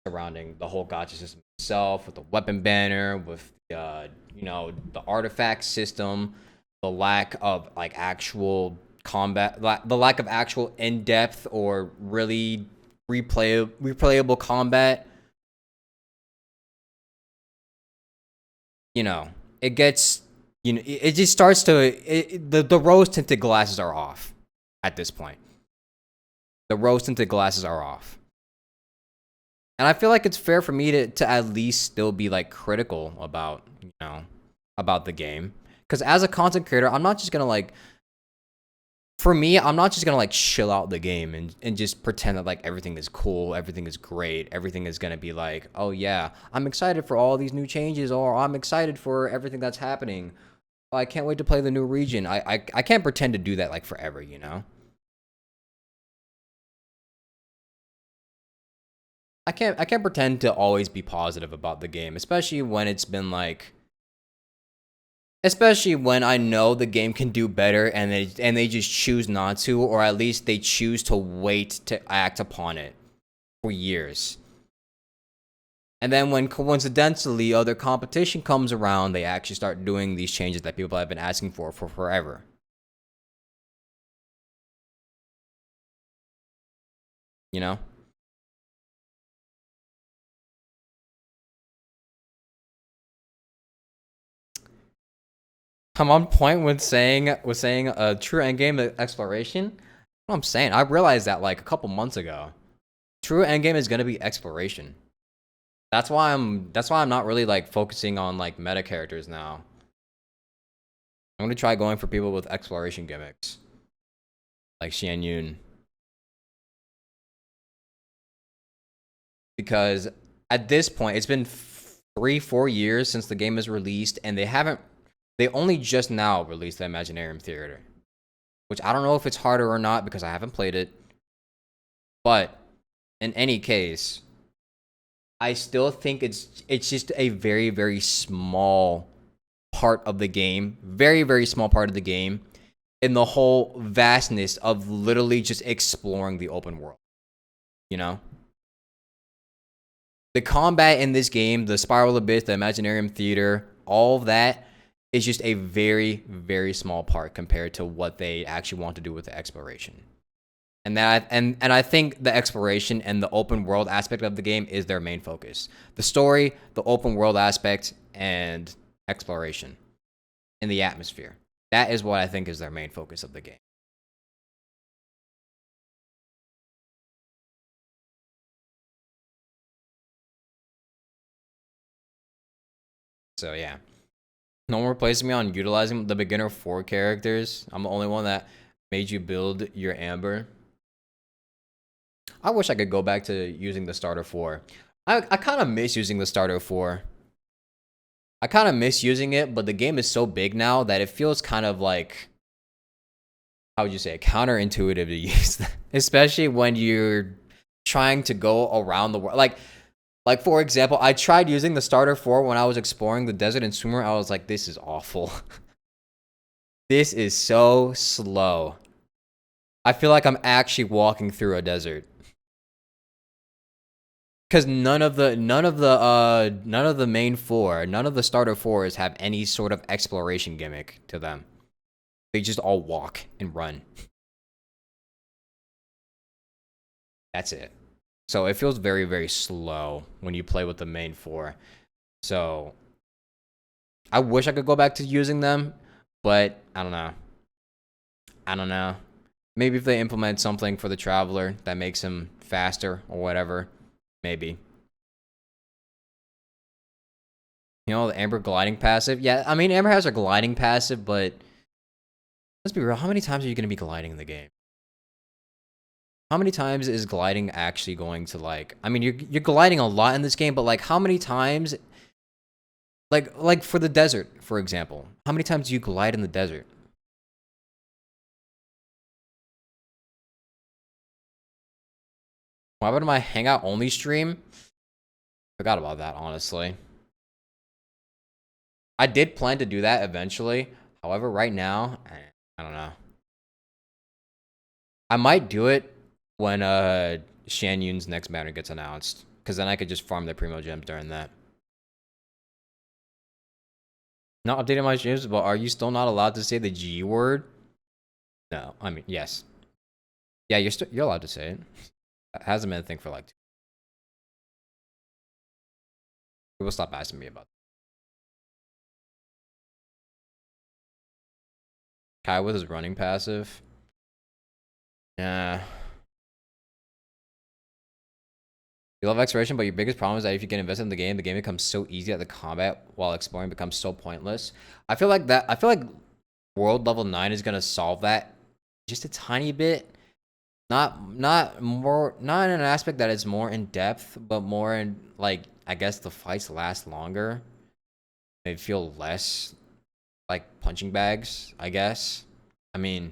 surrounding the whole gacha system itself, with the weapon banner, with, you know, the artifact system, the lack of like actual combat, the lack of actual in-depth or really replayable combat. You know, it gets, you know, it just starts to, the rose-tinted glasses are off at this point. The rose-tinted glasses are off. And I feel like it's fair for me to at least still be like critical about, you know, about the game. Because as a content creator, I'm not just gonna like, for me, I'm not just gonna like chill out the game and just pretend that like everything is cool, everything is great, everything is gonna be like, oh yeah, I'm excited for all these new changes, or I'm excited for everything that's happening. Oh, I can't wait to play the new region. I can't pretend to do that like forever, you know? I can't pretend to always be positive about the game, especially when it's been like, especially when I know the game can do better and they just choose not to, or at least they choose to wait to act upon it for years. And then when coincidentally other competition comes around, they actually start doing these changes that people have been asking for forever. You know? I'm on point with saying a true endgame exploration. What I'm saying, I realized that like a couple months ago. True endgame is gonna be exploration. That's why I'm not really like focusing on like meta characters now. I'm gonna try going for people with exploration gimmicks, like Xian Yun, because at this point it's been 3-4 years since the game is released, and they only just now released the Imaginarium Theater, which I don't know if it's harder or not because I haven't played it. But in any case, I still think it's just a very, very small part of the game. Very, very small part of the game in the whole vastness of literally just exploring the open world. You know? The combat in this game, the Spiral Abyss, the Imaginarium Theater, all of that is just a very, very small part compared to what they actually want to do with the exploration. And I think the exploration and the open world aspect of the game is their main focus. The story, the open world aspect, and exploration in the atmosphere. That is what I think is their main focus of the game. So yeah. No one replaced me on utilizing the beginner 4 characters. I'm the only one that made you build your Amber. I wish I could go back to using the starter 4. I kind of miss using the starter 4. I kind of miss using it, but the game is so big now that it feels kind of like, how would you say, counterintuitive to use that. Especially when you're trying to go around the world. Like for example, I tried using the starter 4 when I was exploring the desert in Swimmer. I was like, this is awful. This is so slow. I feel like I'm actually walking through a desert. Because none of the main 4, none of the starter 4s have any sort of exploration gimmick to them. They just all walk and run. That's it. So it feels very, very slow when you play with the main 4. So I wish I could go back to using them, but I don't know. I don't know. Maybe if they implement something for the Traveler that makes him faster or whatever, maybe. You know, the Amber gliding passive? Yeah, I mean, Amber has her gliding passive, but let's be real. How many times are you going to be gliding in the game? How many times is gliding actually going to, like... I mean, you're gliding a lot in this game, but, like, how many times... Like for the desert, for example. How many times do you glide in the desert? Why would my Hangout only stream? Forgot about that, honestly. I did plan to do that eventually. However, right now, I don't know. I might do it when Shan Yun's next banner gets announced, because then I could just farm the Primo Gems during that. Not updating my streams, but are you still not allowed to say the G word? No, I mean, yes. Yeah, you're allowed to say it. It hasn't been a thing for like 2. People stop asking me about that. Kai with his running passive. Yeah. You love exploration, but your biggest problem is that if you get invested in the game becomes so easy that the combat while exploring becomes so pointless. I feel like World Level 9 is gonna solve that just a tiny bit. Not in an aspect that it's more in depth, but more in, like, I guess the fights last longer. They feel less like punching bags, I guess. I mean,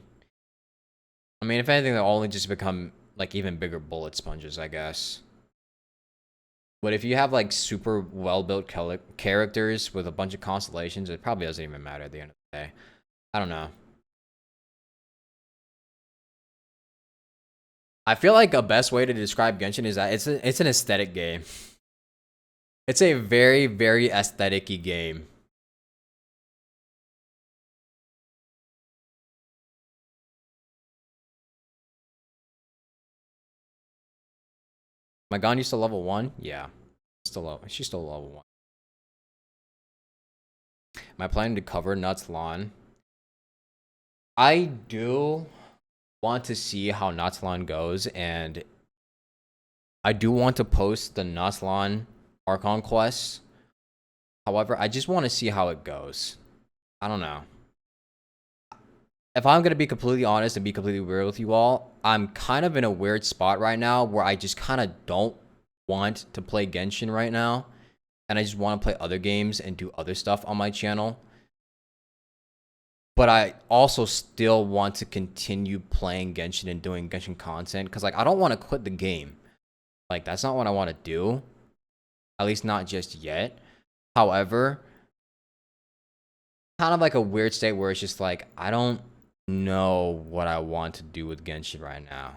if anything, they'll only just become like even bigger bullet sponges, I guess. But if you have like super well-built characters with a bunch of constellations, it probably doesn't even matter at the end of the day. I don't know. I feel like a best way to describe Genshin is that it's an aesthetic game. It's a very, very aesthetic-y game. My Ganya still level 1? Yeah. She's still level 1. Am I planning to cover Nuts Lawn? I do want to see how Nuts Lawn goes, and I do want to post the Nuts Lawn Archon quests. However, I just want to see how it goes. I don't know. If I'm going to be completely honest and be completely real with you all, I'm kind of in a weird spot right now where I just kind of don't want to play Genshin right now. And I just want to play other games and do other stuff on my channel. But I also still want to continue playing Genshin and doing Genshin content. Because, like, I don't want to quit the game. Like, that's not what I want to do. At least not just yet. However, kind of like a weird state where it's just like, I don't know what I want to do with Genshin right now.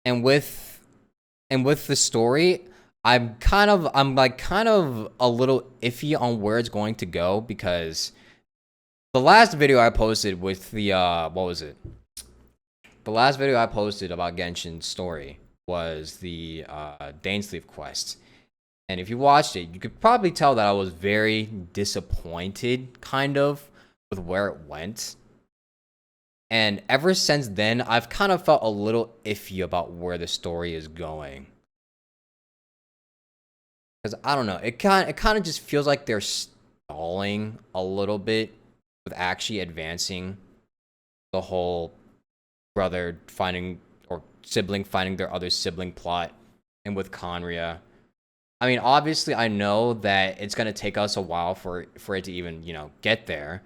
And with the story, I'm kind of a little iffy on where it's going to go, because The last video I posted with the what was it? The last video I posted about Genshin's story was the Dainsleif quest. And if you watched it, you could probably tell that I was very disappointed, kind of, with where it went. And ever since then, I've kind of felt a little iffy about where the story is going. Because, I don't know, it kind of just feels like they're stalling a little bit with actually advancing the whole brother finding, or sibling finding their other sibling plot, and with Conria. I mean, obviously, I know that it's going to take us a while for it to even, you know, get there.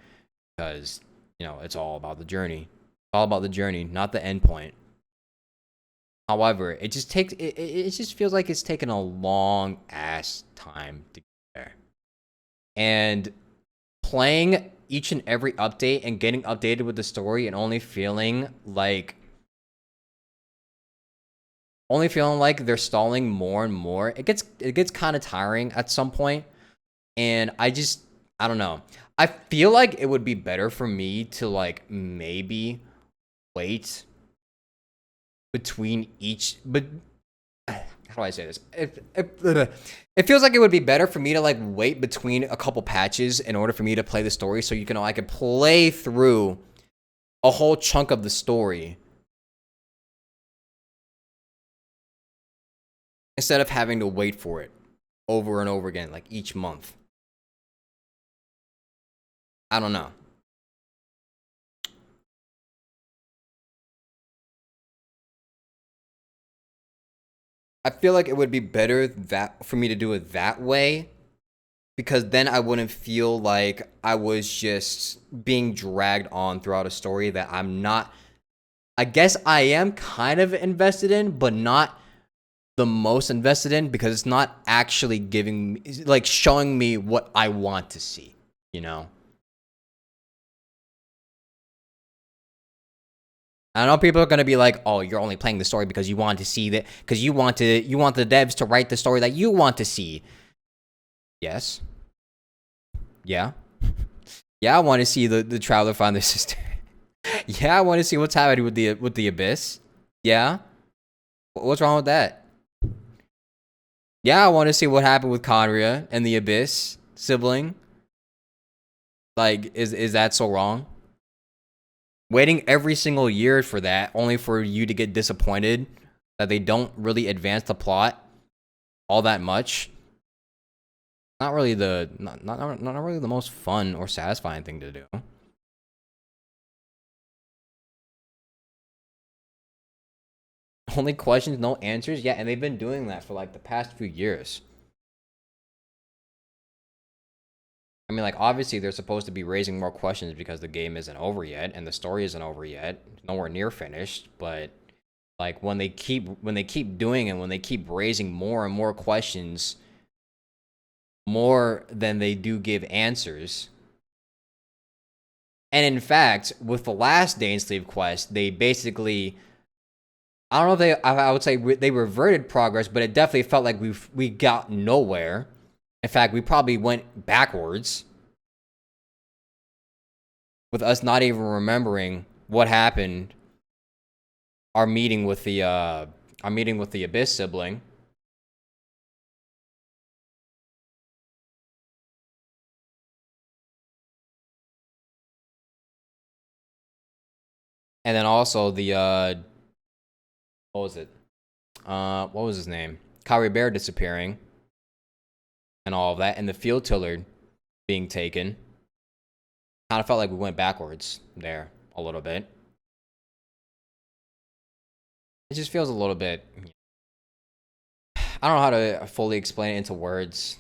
Because, you know, it's all about the journey. It's all about the journey, not the end point. However, it just takes, it just feels like it's taken a long ass time to get there. And playing each and every update and getting updated with the story and only feeling like they're stalling more and more, it gets kind of tiring at some point. And I don't know. I feel like it would be better for me to like maybe wait between each, but how do I say this? It feels like it would be better for me to like wait between a couple patches in order for me to play the story, so I could play through a whole chunk of the story instead of having to wait for it over and over again, like each month. I don't know. I feel like it would be better for me to do it that way, because then I wouldn't feel like I was just being dragged on throughout a story that I'm not. I guess I am kind of invested in, but not the most invested in, because it's not actually giving me, like, showing me what I want to see, you know? I know people are going to be like, oh, you're only playing the story because you want to see that, because you want the devs to write the story that you want to see. Yes. Yeah. Yeah, I want to see the traveler find their sister. Yeah, I want to see what's happening with the Abyss. Yeah. What's wrong with that? Yeah, I want to see what happened with Conria and the Abyss sibling. Like, is that so wrong? Waiting every single year for that, only for you to get disappointed that they don't really advance the plot all that much. Not really not really the most fun or satisfying thing to do. Only questions, no answers. Yeah, and they've been doing that for like the past few years. I mean, like, obviously they're supposed to be raising more questions because the game isn't over yet and the story isn't over yet, nowhere near finished. But like, when they keep doing it, when they keep raising more and more questions, more than they do give answers. And in fact, with the last Dainsleif quest, they basically, I don't know if I would say they reverted progress, but it definitely felt like we got nowhere. In fact, we probably went backwards, with us not even remembering what happened. Our meeting with the Abyss sibling. And then also the what was it? What was his name? Kyrie Bear disappearing. And all of that, and the field tiller being taken. Kind of felt like we went backwards there a little bit. It just feels a little bit, I don't know how to fully explain it into words.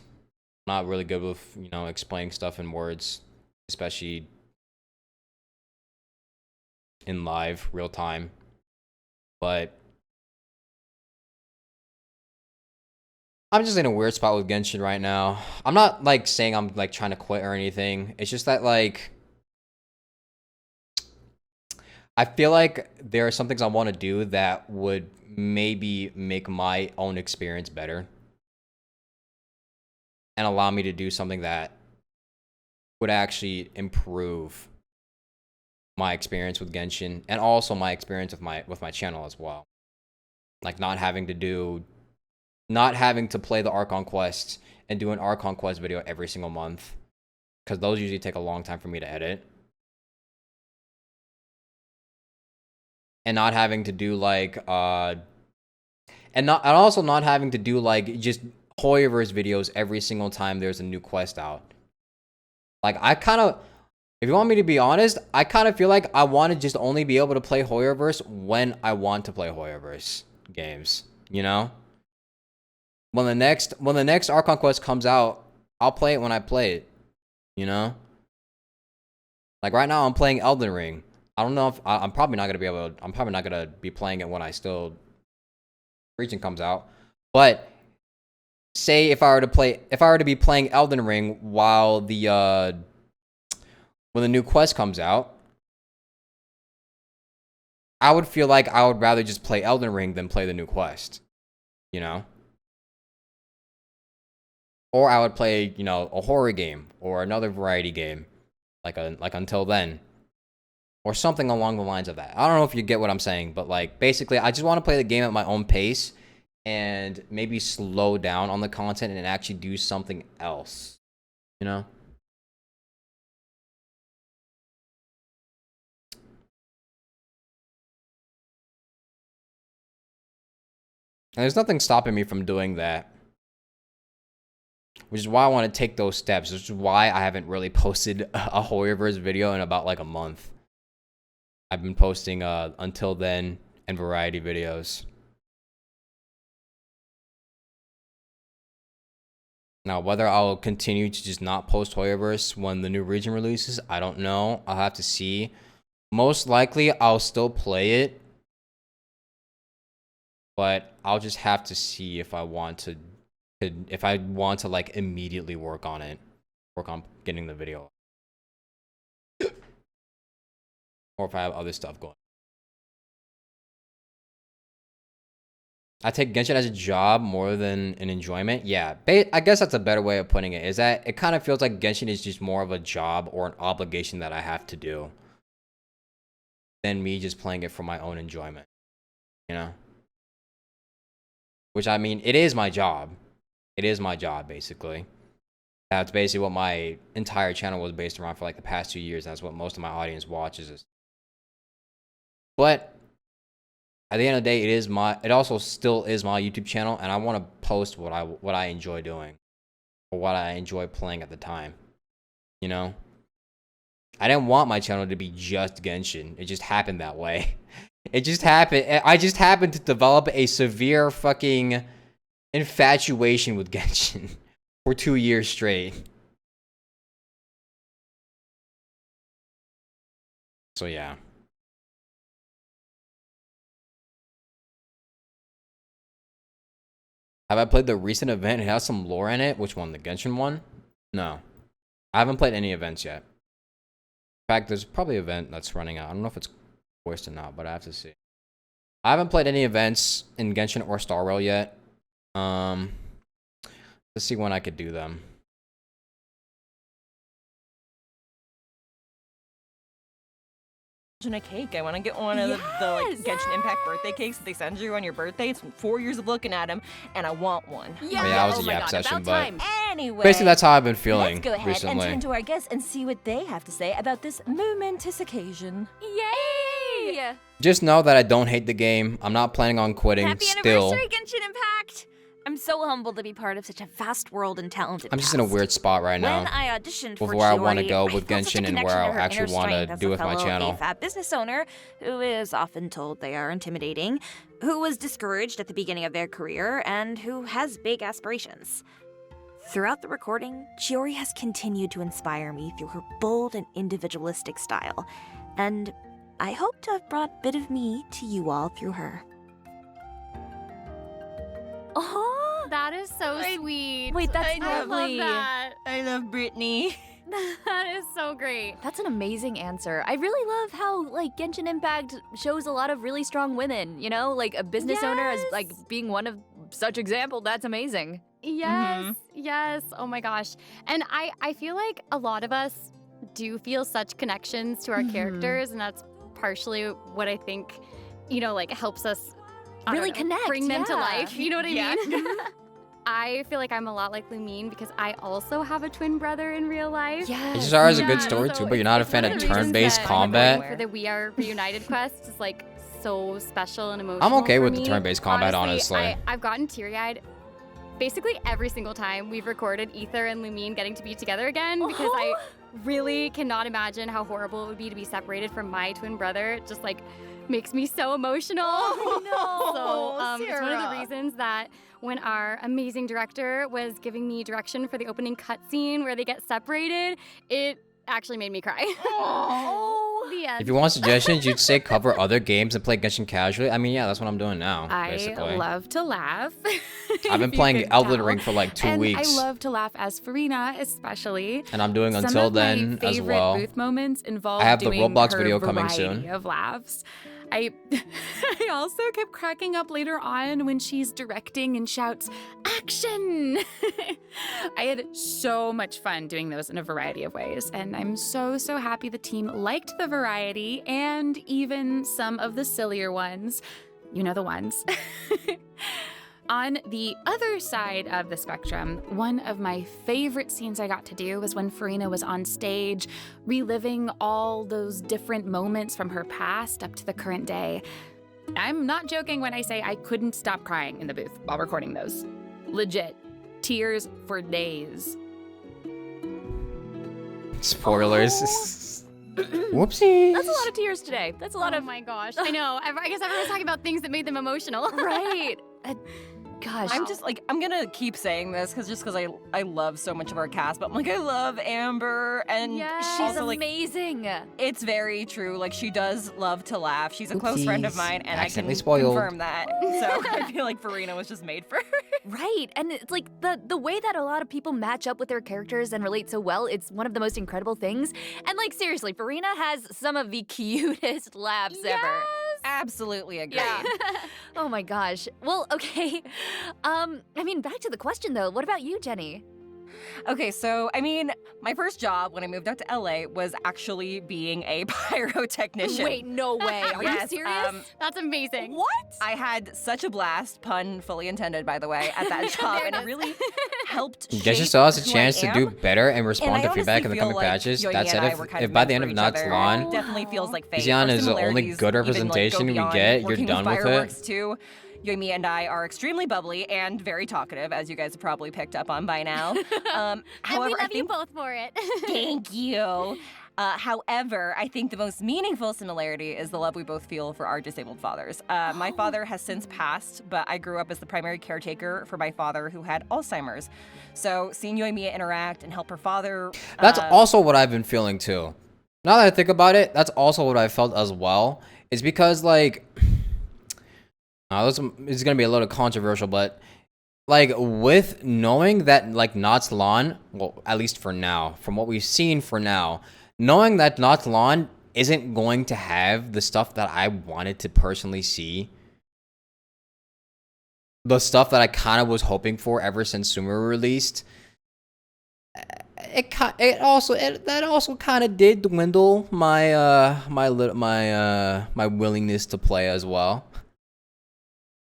I'm not really good with, you know, explaining stuff in words, especially in live, real time. But I'm just in a weird spot with Genshin right now. I'm not like saying I'm like trying to quit or anything. It's just that like I feel like there are some things I want to do that would maybe make my own experience better and allow me to do something that would actually improve my experience with Genshin and also my experience with my channel as well. Like not having to play the Archon quests and do an Archon quest video every single month, because those usually take a long time for me to edit. And not having to do like and also not having to do like just Hoyoverse videos every single time there's a new quest out. Like I kind of, if you want me to be honest, I kind of feel like I want to just only be able to play Hoyoverse when I want to play Hoyoverse games, you know? When the next Archon quest comes out, I'll play it when I play it, you know? Like right now I'm playing Elden Ring. I don't know if I'm probably not gonna be playing it when region comes out. But say if I were to be playing Elden Ring while when the new quest comes out, I would feel like I would rather just play Elden Ring than play the new quest, you know? Or I would play, you know, a horror game or another variety game, like Until Then. Or something along the lines of that. I don't know if you get what I'm saying, but like basically I just want to play the game at my own pace and maybe slow down on the content and actually do something else, you know? And there's nothing stopping me from doing that. Which is why I want to take those steps. Which is why I haven't really posted a Hoyoverse video in about like a month. I've been posting Until Then and variety videos. Now, whether I'll continue to just not post Hoyoverse when the new region releases, I don't know. I'll have to see. Most likely, I'll still play it. But I'll just have to see if I want to like immediately work on getting the video. Or if I have other stuff going. I take Genshin as a job more than an enjoyment. Yeah, I guess that's a better way of putting it. Is that it kind of feels like Genshin is just more of a job or an obligation that I have to do than me just playing it for my own enjoyment. You know? Which, I mean, it is my job. It is my job, basically. That's basically what my entire channel was based around for like the past 2 years. That's what most of my audience watches. But at the end of the day, it also still is my YouTube channel, and I want to post what I enjoy doing or what I enjoy playing at the time. You know? I didn't want my channel to be just Genshin. It just happened that way. It just happened. I just happened to develop a severe fucking infatuation with Genshin for 2 years straight. So yeah. Have I played the recent event? It has some lore in it. Which one? The Genshin one? No. I haven't played any events yet. In fact, there's probably an event that's running out. I don't know if it's voiced or not, but I have to see. I haven't played any events in Genshin or Star Rail yet. Let's see when I could do them. A cake. I want to get one of the like Genshin Impact birthday cakes that they send you on your birthday. It's 4 years of looking at them, and I want one. Yeah, I was a Yap session, but anyway, basically that's how I've been feeling let's go ahead recently. and turn to our guests and see what they have to say about this momentous occasion. Yay! Just know that I don't hate the game. I'm not planning on quitting. Happy still. anniversary, Genshin Impact! I'm so humbled to be part of such a vast world and talented I'm just in a weird spot right now. When I auditioned for with where I want to Chiori, go I with felt such a Genshin and connection where to I her actually inner want strength to as do a with my fellow channel. AFAB business owner who is often told they are intimidating, who was discouraged at the beginning of their career, and who has big aspirations. Throughout the recording, Chiori has continued to inspire me through her bold and individualistic style, and I hope to have brought a bit of me to you all through her. Oh, that is so sweet. Wait, that's I lovely. love that. I love Brittany. That is so great. That's an amazing answer. I really love how, like, Genshin Impact shows a lot of really strong women, you know? Like, a business owner as, like, being one of such example. That's amazing. Yes, yes. Oh my gosh. And I feel like a lot of us do feel such connections to our characters, and that's partially what I think, you know, like helps us Really connect, bring them to yeah. life. You know what I Yeah. mean? I feel like I'm a lot like Lumine because I also have a twin brother in real life. HSR has a good story too, but you're not a fan of turn-based combat. For the We Are Reunited quest is like so special and emotional. I'm okay for with the me. turn-based combat, honestly. I've gotten teary-eyed basically every single time we've recorded Ether and Lumine getting to be together again because I really cannot imagine how horrible it would be to be separated from my twin brother. It just like makes me so emotional. Oh, no, So it's one of the Sarah. reasons that when our amazing director was giving me direction for the opening cutscene where they get separated, it actually made me cry. The end. If you want suggestions, you'd say cover other games and play Genshin casually. I mean, yeah, that's what I'm doing now, basically. I love to laugh. I've been playing Elden Ring for like 2 weeks. I love to laugh as Farina, especially. And I'm doing Some Until of my Then as favorite well. booth moments involve I have the doing Roblox her video coming variety soon. of laughs. I also kept cracking up later on when she's directing and shouts, "Action!" I had so much fun doing those in a variety of ways, and I'm so happy the team liked the variety and even some of the sillier ones. You know the ones. On the other side of the spectrum, one of my favorite scenes I got to do was when Farina was on stage, reliving all those different moments from her past up to the current day. I'm not joking when I say I couldn't stop crying in the booth while recording those. Legit. Tears for days. Spoilers. Whoopsies. That's a lot of tears today. That's a lot of. Oh my gosh. I know. I guess everyone's talking about things that made them emotional. Right. Gosh. I'm just like, I'm gonna keep saying this because I love so much of our cast, but I'm like, I love Amber, and She's also, like, amazing. it's very true. Like, she does love to laugh. She's a close friend of Oopsies. mine, and I can Accidentally spoiled. confirm that. So I feel like Farina was just made for her. Right, and it's like the way that a lot of people match up with their characters and relate so well, it's one of the most incredible things. And like seriously, Farina has some of the cutest laughs ever. Absolutely agree. Yeah. Oh my gosh. Well, okay. I mean, back to the question though. What about you, Jenny? Okay, so I mean, my first job when I moved out to LA was actually being a pyrotechnician. Wait, no way. Are you Yes, serious? That's amazing. What? I had such a blast, pun fully intended, by the way, at that job, and it really helped shape Genshin still has a who chance I to do am. better and respond to I feedback in honestly the coming feel like patches. Yoimi That and said, I were kind if of by meant the end for of each Nox other. Lawn, Definitely feels like fate. Xian Our is the only similarities good even, like, go representation we beyond get, you're working done with it. fireworks too. Yoimi and I are extremely bubbly and very talkative, as you guys have probably picked up on by now. And However, we I love you think both for it. Thank you. However, I think the most meaningful similarity is the love we both feel for our disabled fathers. My father has since passed, but I grew up as the primary caretaker for my father who had Alzheimer's. So seeing Yoimiya interact and help her father... That's also what I've been feeling too. Now that I think about it, that's also what I felt as well. It's because like, this is gonna be a little controversial, but like with knowing that like Nox Lawn, well, at least for now, from what we've seen for now, knowing that Nox Lawn isn't going to have the stuff that I wanted to personally see, the stuff that I kind of was hoping for ever since Sumeru released, that also kind of did dwindle my my willingness to play as well.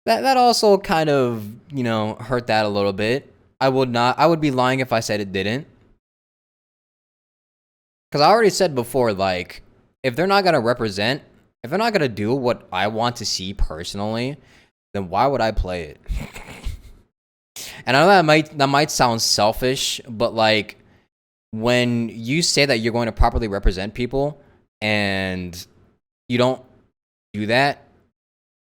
That also kind of, you know, hurt that a little bit. I would be lying if I said it didn't. Because I already said before, like, if they're not going to represent, if they're not going to do what I want to see personally, then why would I play it? And I know that might sound selfish, but like, when you say that you're going to properly represent people and you don't do that,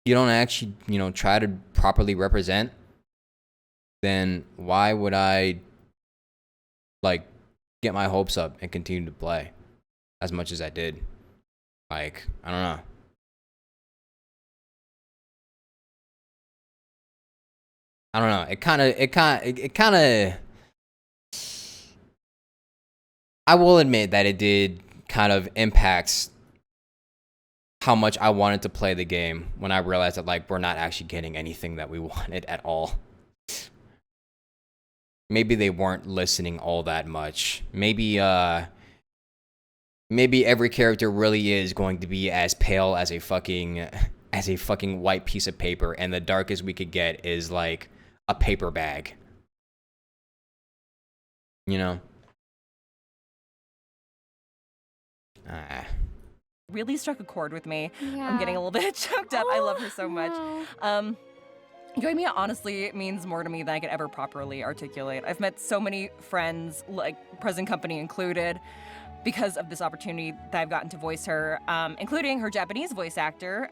you don't actually, you know, try to properly represent, then why would I like get my hopes up and continue to play as much as I did? Like, I don't know. I don't know. It kind of I will admit that it did kind of impact how much I wanted to play the game when I realized that like we're not actually getting anything that we wanted at all. Maybe they weren't listening all that much. Maybe maybe every character really is going to be as pale as a fucking white piece of paper, and the darkest we could get is like a paper bag. You know? Really struck a chord with me. Yeah. I'm getting a little bit choked up. I love her so much. Yoimiya honestly means more to me than I could ever properly articulate. I've met so many friends, like present company included, because of this opportunity that I've gotten to voice her, including her Japanese voice actor,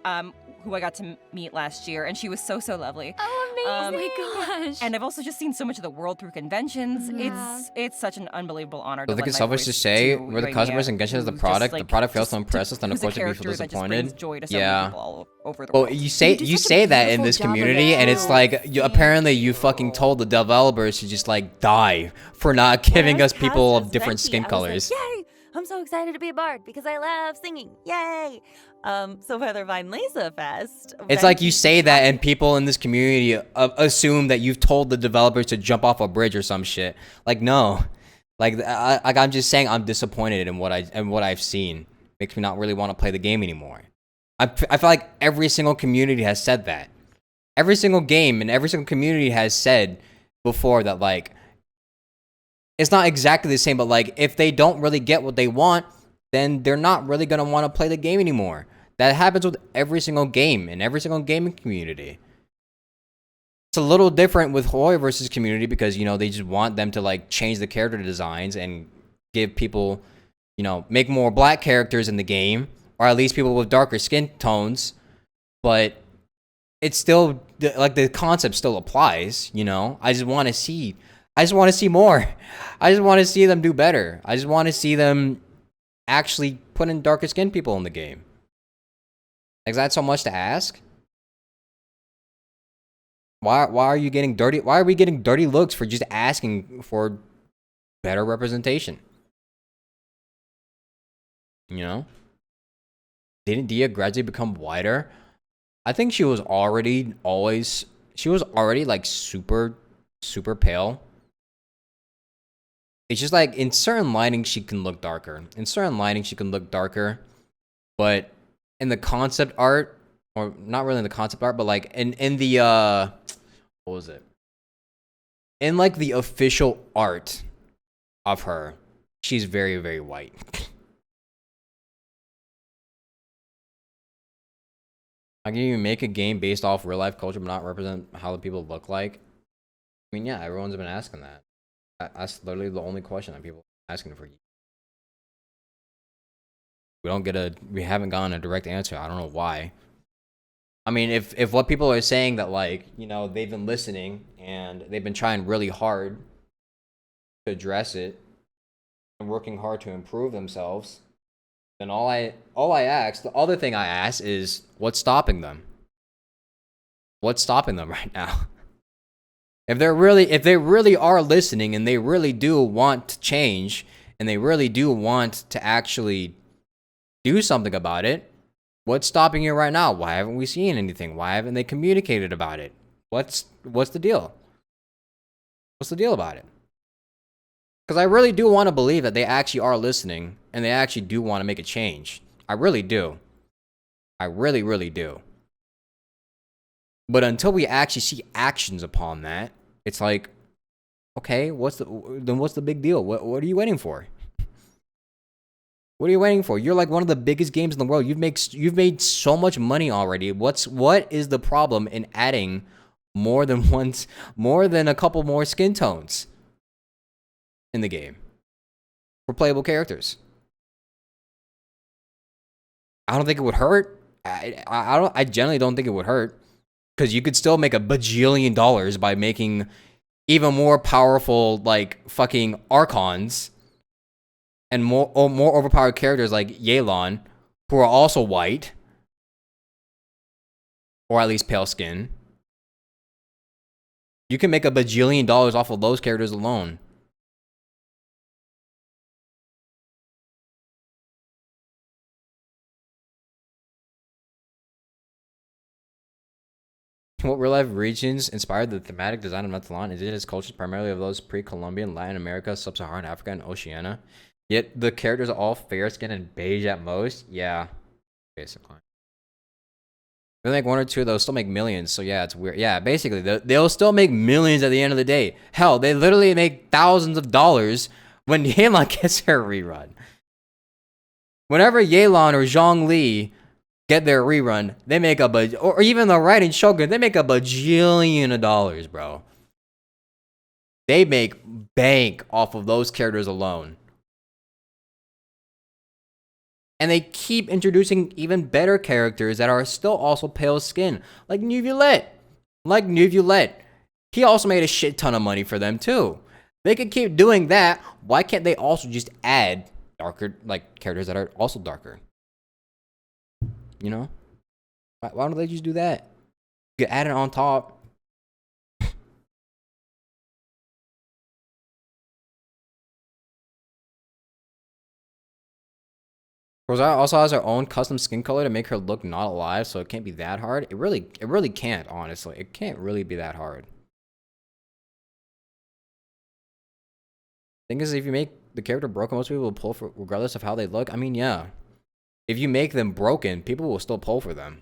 who I got to meet last year, and she was so lovely. Oh, amazing! Oh my gosh. And I've also just seen so much of the world through conventions. Yeah. It's such an unbelievable honor. I To think it's lend my selfish to voice say to we're the Yoimiya, customers and Genshin is the who's product. just, The like, product fails to impress us, then of who's a course we feel character that just disappointed. brings joy to so many Yeah. people all over the Well, world. you say that in this community, and it's like apparently you fucking told the developers to just like die for not giving us people of different skin colors. Yay! I'm so excited to be a bard because I love singing. Yay! So for the Vine Laser Fest, It's like you say that, and people in this community assume that you've told the developers to jump off a bridge or some shit. Like no, like I'm just saying I'm disappointed in what I've seen. Makes me not really want to play the game anymore. I feel like every single community has said that. Every single game and every single community has said before that, like, it's not exactly the same, but like if they don't really get what they want, then they're not really gonna want to play the game anymore. That happens with every single game in every single gaming community. It's a little different with Hawaii versus community because, you know, they just want them to like change the character designs and give people, you know, make more black characters in the game, or at least people with darker skin tones. But it's still like the concept still applies, you know. I just want to see more. I just want to see them do better. I just want to see them actually put in darker skinned people in the game. Is that so much to ask? Why are you getting dirty? Why are we getting dirty looks for just asking for better representation? You know? Didn't Dia gradually become whiter? I think she was already like super pale. It's just like in certain lighting she can look darker. But in the concept art, or not really in the concept art, but like in the what was it? In like the official art of her, she's very, very white. I can you make a game based off real life culture but not represent how the people look like? I mean, yeah, everyone's been asking that. That's literally the only question that people are asking for. We haven't gotten a direct answer. I don't know why. I mean, if what people are saying that, like, you know, they've been listening and they've been trying really hard to address it and working hard to improve themselves, then all I ask, the other thing I ask is what's stopping them? What's stopping them right now? If they really are listening and they really do want to change and they really do want to actually do something about it, what's stopping you right now? Why haven't we seen anything? Why haven't they communicated about it? What's the deal? What's the deal about it? Because I really do want to believe that they actually are listening and they actually do want to make a change. I really do. I really, really do. But until we actually see actions upon that, it's like, okay, what's the big deal? What are you waiting for? What are you waiting for? You're like one of the biggest games in the world. You've made so much money already. What is the problem in adding more than a couple more skin tones in the game for playable characters? I don't think it would hurt. I generally don't think it would hurt. Because you could still make $1 bajillion by making even more powerful, like, fucking Archons and more overpowered characters like Yelan, who are also white, or at least pale skin. You can make $1 bajillion off of those characters alone. What real-life regions inspired the thematic design of Nathalan? Is it its cultures primarily of those pre-Columbian, Latin America, Sub-Saharan Africa, and Oceania? Yet the characters are all fair skin and beige at most. Yeah, basically. They make one or two, they'll still make millions. So yeah, it's weird. Yeah, basically, they'll still make millions at the end of the day. Hell, they literally make thousands of dollars when Yelan gets her rerun. Whenever Yelan or Zhongli get their rerun, they make or even the Raiden Shogun, they make a bajillion of dollars, bro. They make bank off of those characters alone. And they keep introducing even better characters that are still also pale skin. Like Nuvulette. He also made a shit ton of money for them too. They could keep doing that. Why can't they also just add darker, like, characters that are also darker? You know? Why don't they just do that? You could add it on top. Rosara also has her own custom skin color to make her look not alive, so it can't be that hard. It really can't, honestly. It can't really be that hard. Thing is, if you make the character broken, most people will pull for regardless of how they look. I mean, yeah. If you make them broken, people will still pull for them.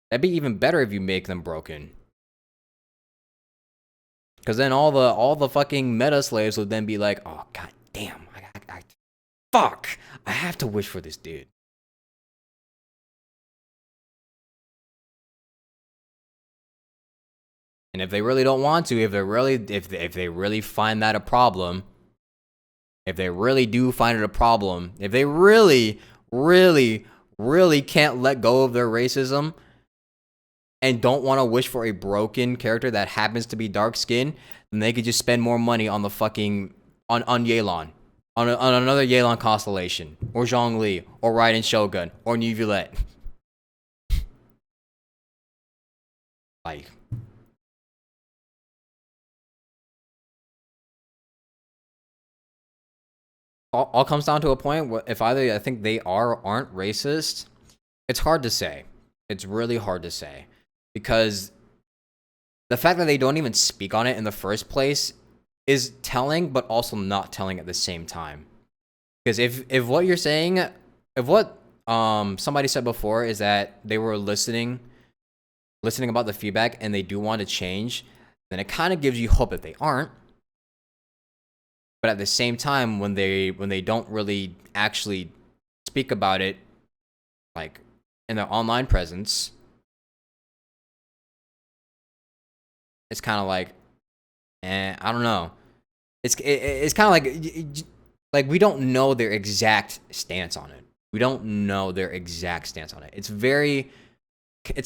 That'd be even better if you make them broken. Because then all the fucking meta slaves would then be like, oh, god damn. Fuck! I have to wish for this dude. And if they really don't want to, if they really find that a problem, if they really do find it a problem, if they really can't let go of their racism and don't want to wish for a broken character that happens to be dark skinned, then they could just spend more money on the fucking on Yelan. On another Yelan constellation, or Zhongli, or Raiden Shogun, or Nuvulette. Like, all comes down to a point where if either I think they are or aren't racist, it's hard to say. It's really hard to say, because the fact that they don't even speak on it in the first place is telling, but also not telling at the same time. Because if what you're saying, if what somebody said before is that they were listening about the feedback and they do want to change, then it kind of gives you hope that they aren't. But at the same time, when they don't really actually speak about it, like in their online presence, it's kind of like, I don't know. It's kind of like we don't know their exact stance on it. We don't know their exact stance on it. It's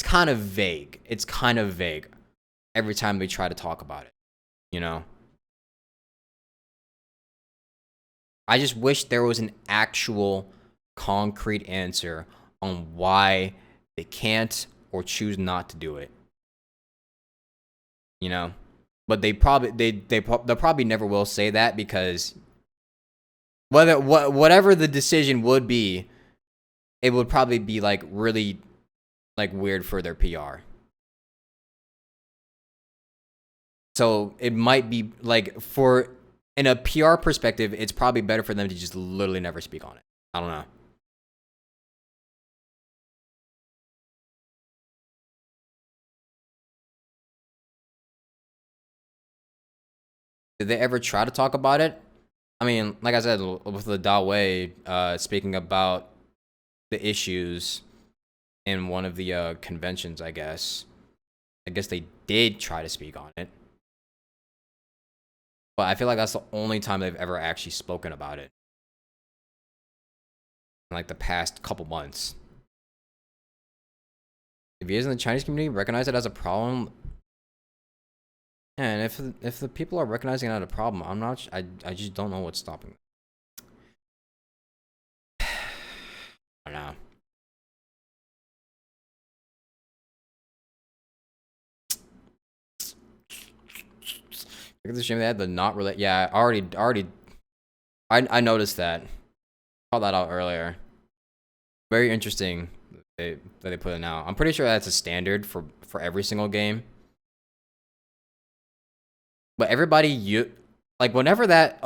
kind of vague. It's kind of vague every time we try to talk about it, you know? I just wish there was an actual concrete answer on why they can't or choose not to do it. You know? But they'll probably never will say that, because whatever the decision would be, it would probably be like really like weird for their PR. So it might be like, for in a PR perspective, it's probably better for them to just literally never speak on it. I don't know. Did they ever try to talk about it? I mean, like I said, with the Da Wei speaking about the issues in one of the conventions, I guess they did try to speak on it. But I feel like that's the only time they've ever actually spoken about it. In like the past couple months. If he is in the Chinese community, recognize it as a problem. And if the people are recognizing it as a problem, I just don't know what's stopping them. I don't know. It's a shame they had the not relate. Yeah, I noticed that. Called that out earlier. Very interesting that they put it now. I'm pretty sure that's a standard for every single game. But everybody, like whenever that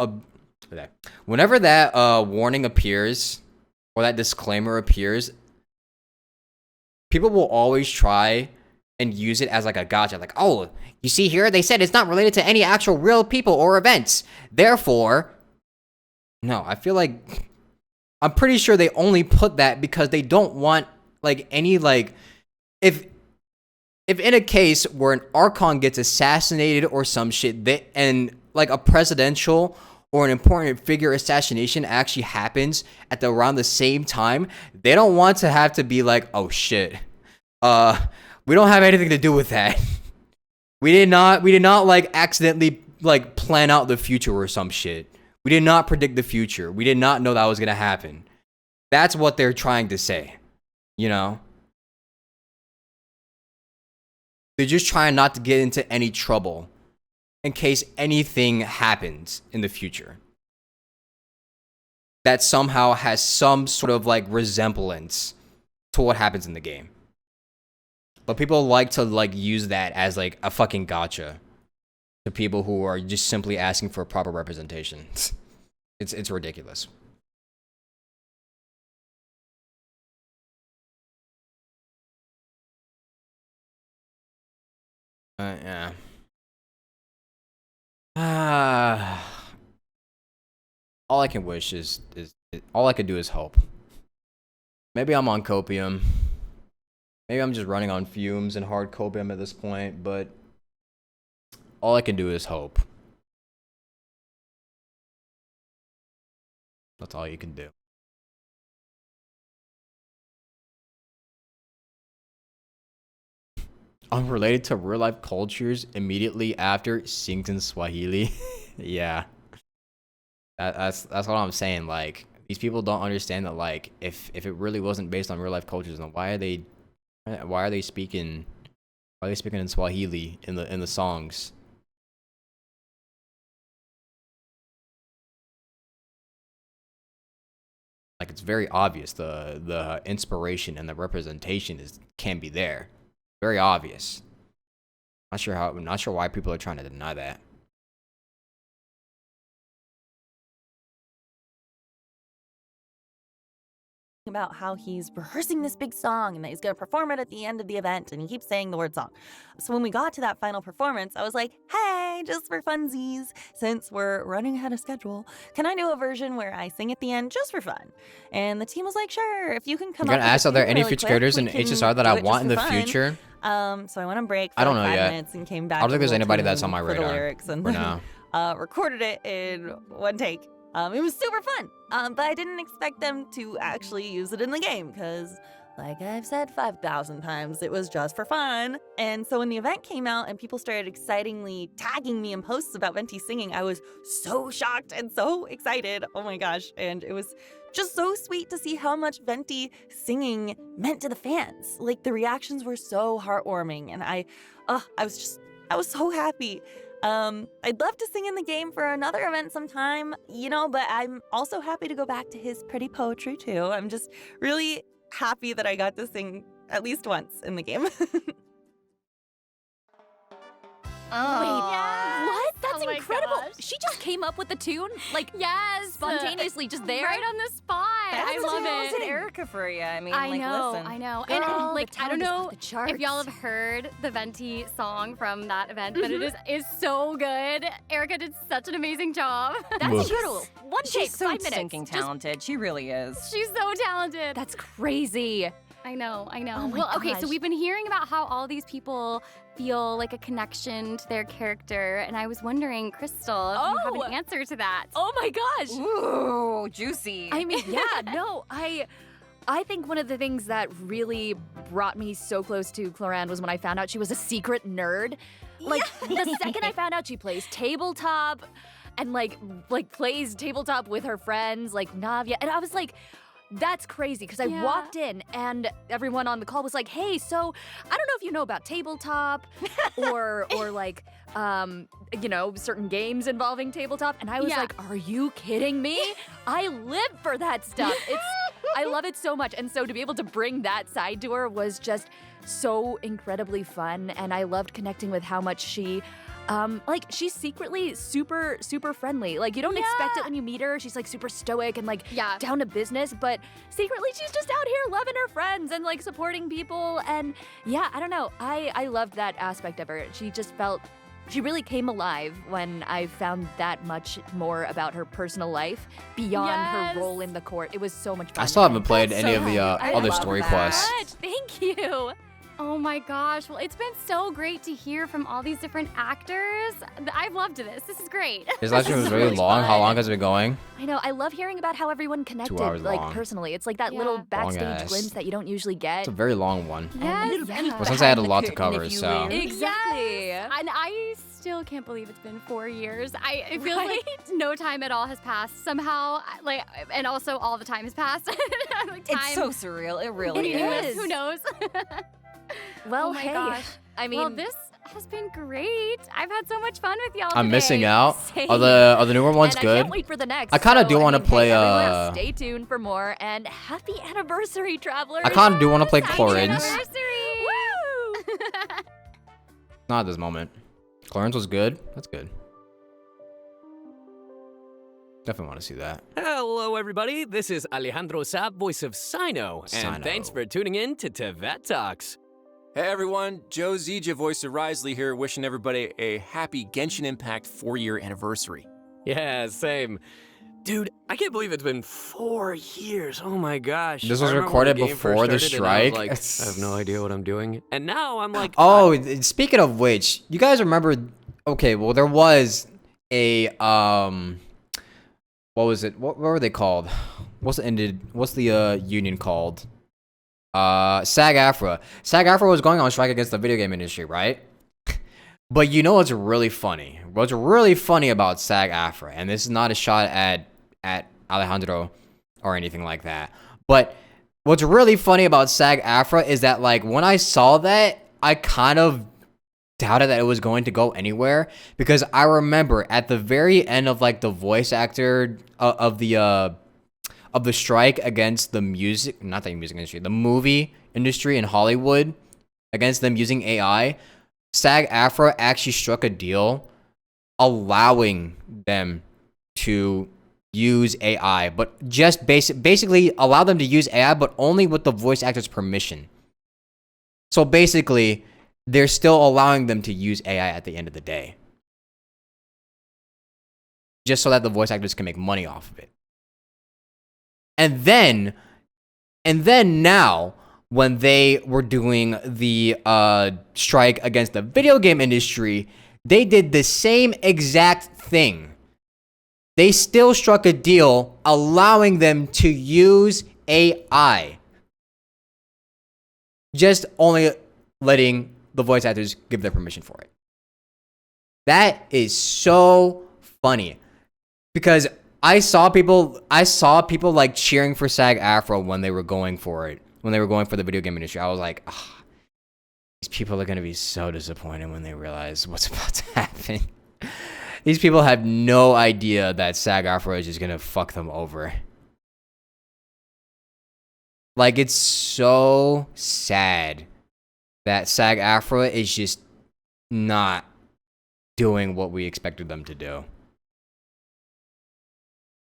Okay. Whenever that warning appears or that disclaimer appears, people will always try and use it as like a gotcha. Like, oh, you see here, they said it's not related to any actual real people or events. Therefore, no, I feel like I'm pretty sure they only put that because they don't want like any like if in a case where an Archon gets assassinated or some shit and like a presidential or an important figure assassination actually happens at around the same time, they don't want to have to be like, oh shit, we don't have anything to do with that. we did not like accidentally like plan out the future or some shit. We did not predict the future. We did not know that was gonna happen. That's what they're trying to say, you know? They're just trying not to get into any trouble in case anything happens in the future that somehow has some sort of like resemblance to what happens in the game. But people like to like use that as like a fucking gotcha to people who are just simply asking for proper representation. It's ridiculous. Yeah. All I can wish is all I could do is hope. Maybe I'm on copium. Maybe I'm just running on fumes and hard copium at this point, but all I can do is hope. That's all you can do. Unrelated to real life cultures immediately after sings in Swahili. Yeah. That's what I'm saying. Like, these people don't understand that like if it really wasn't based on real life cultures, then why are they speaking in Swahili in the songs? Like, it's very obvious the inspiration and the representation can be there. Very obvious. Not sure why people are trying to deny that. About how he's rehearsing this big song and that he's going to perform it at the end of the event, and he keeps saying the word song. So when we got to that final performance, I was like, hey, just for funsies, since we're running ahead of schedule, can I do a version where I sing at the end just for fun? And the team was like, sure, if you can come You're up gonna ask, are there any really future quick, characters we in can HSR that do I it want in just the for fun. future? So I went on break for I don't like know 5 yet. minutes and came back. I don't think to there's anybody that's on my for the radar lyrics and for then, now. recorded it in one take. It was super fun, but I didn't expect them to actually use it in the game because, like I've said 5,000 times, it was just for fun. And so when the event came out and people started excitingly tagging me in posts about Venti singing, I was so shocked and so excited. Oh my gosh. And it was just so sweet to see how much Venti singing meant to the fans. Like, the reactions were so heartwarming, and I was so happy. I'd love to sing in the game for another event sometime, you know, but I'm also happy to go back to his pretty poetry too. I'm just really happy that I got to sing at least once in the game. Wait, what? That's Oh my incredible. gosh. She just came up with the tune, like, yes, spontaneously, just there. right on the spot. I love talented it. Erica for you. I mean, I like, know, listen. I know. Girl, And the like, I don't talent is know off the charts. if y'all have heard the Venti song from that event, but it is so good. Erica did such an amazing job. That's incredible. One take, She's so 5 minutes. stinking talented. She really is. She's so talented. That's crazy. I know. Oh my Well, okay, so gosh. we've been hearing about how all these people feel like a connection to their character, and I was wondering, Crystal, if you have Oh! an answer to that. Oh my gosh. Ooh, juicy. I mean, yeah, no, I think one of the things that really brought me so close to Cloran was when I found out she was a secret nerd. Like, the second I found out she plays tabletop and like plays tabletop with her friends, like Navia, and I was like, that's crazy, because I walked in and everyone on the call was like, hey, so I don't know if you know about tabletop or like, you know, certain games involving tabletop. And I was like, are you kidding me? I live for that stuff. I love it so much. And so to be able to bring that side to her was just so incredibly fun. And I loved connecting with how much she like she's secretly super friendly. Like you don't expect it when you meet her. She's like super stoic and like down to business, but secretly she's just out here loving her friends and like supporting people. And yeah, I don't know. I loved that aspect of her. She really came alive when I found that much more about her personal life beyond her role in the court. It was so much fun. I still haven't played any of the other story quests. Thank you. Oh my gosh. Well, it's been so great to hear from all these different actors. I've loved this. This is great. His live stream was really long. How long has it been going? I know. I love hearing about how everyone connected, 2 hours like long. personally. It's like that little backstage Long-ass. glimpse that you don't usually get. It's a very long one. Yes. But since I had a lot to cover, so. Exactly. And I still can't believe it's been 4 years. It feels like no time at all has passed somehow. Like, and also all the time has passed. Like, It's so surreal. It really is. Who knows? Well, oh my hey, gosh. I mean, well, this has been great. I've had so much fun with y'all. I'm today. missing out. Same. Are the newer ones and good? I can't wait for the next. I kind of so, do want to hey, play everyone, stay tuned for more and happy anniversary, travelers. I kind of do want to play Happy Clarence. anniversary. Woo! Not at this moment. Clarence was good. That's good. Definitely want to see that. Hello, everybody. This is Alejandro Saab, voice of Sino, Sino. and thanks for tuning in to Tibet Talks. Hey everyone, Joe Zija, voice of Risley here, wishing everybody a happy Genshin Impact 4-year anniversary. Yeah, same. Dude, I can't believe it's been 4 years. Oh my gosh. This was I remember when recorded the game before first the started and I was strike? like, I have no idea what I'm doing. And now I'm like, Oh, speaking of which, you guys remember? Okay, well there was a what was it? What were they called? What's the union called? SAG-AFTRA. SAG-AFTRA was going on strike against the video game industry, right? But you know what's really funny? What's really funny about SAG-AFTRA, and this is not a shot at Alejandro or anything like that, but what's really funny about SAG-AFTRA is that, like, when I saw that, I kind of doubted that it was going to go anywhere, because I remember at the very end of, like, the voice actor of the strike against the music industry, the movie industry in Hollywood, against them using AI, SAG-AFTRA actually struck a deal allowing them to use AI, but just basically allow them to use AI, but only with the voice actor's permission. So basically, they're still allowing them to use AI at the end of the day, just so that the voice actors can make money off of it. And then now, when they were doing the strike against the video game industry, they did the same exact thing. They still struck a deal allowing them to use AI. Just only letting the voice actors give their permission for it. That is so funny. Because I saw people like cheering for SAG-AFTRA when they were going for it. When they were going for the video game industry. I was like, these people are going to be so disappointed when they realize what's about to happen. These people have no idea that SAG-AFTRA is just going to fuck them over. Like, it's so sad that SAG-AFTRA is just not doing what we expected them to do.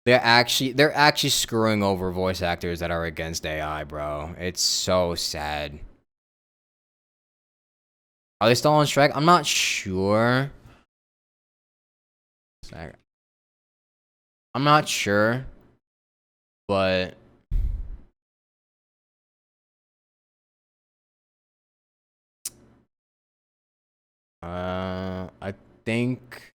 They're actually screwing over voice actors that are against AI, bro. It's so sad. Are they still on strike? I'm not sure. I'm not sure, but I think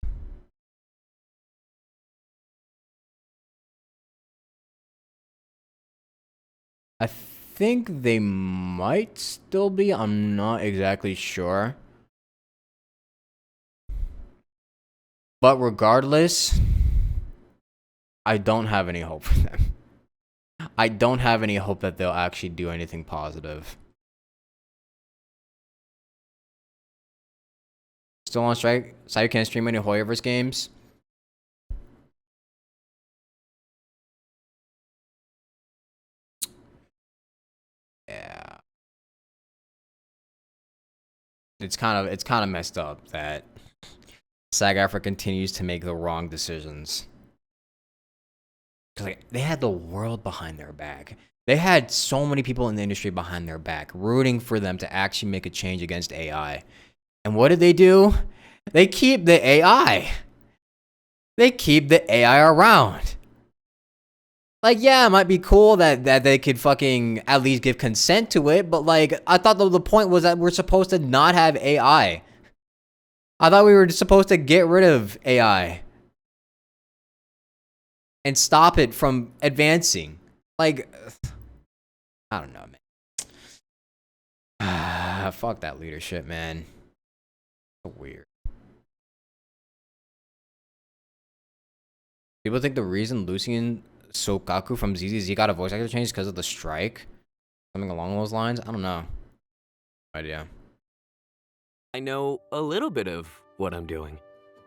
they might still be. I'm not exactly sure. But regardless, I don't have any hope for them. I don't have any hope that they'll actually do anything positive. Still on strike? So you can't stream any Hoyoverse games? Yeah. It's kind of messed up that SAG-AFTRA continues to make the wrong decisions. Like, they had the world behind their back. They had so many people in the industry behind their back, rooting for them to actually make a change against AI. And what did they do? They keep the AI. They keep the AI around. Like, yeah, it might be cool that they could fucking at least give consent to it, but like, I thought the point was that we're supposed to not have AI. I thought we were supposed to get rid of AI. And stop it from advancing. Like, I don't know, man. Fuck that leadership, man. So weird. People think the reason Lucien Sokaku from ZZZ got a voice actor change is because of the strike? Something along those lines? I don't know. No idea. I know a little bit of what I'm doing.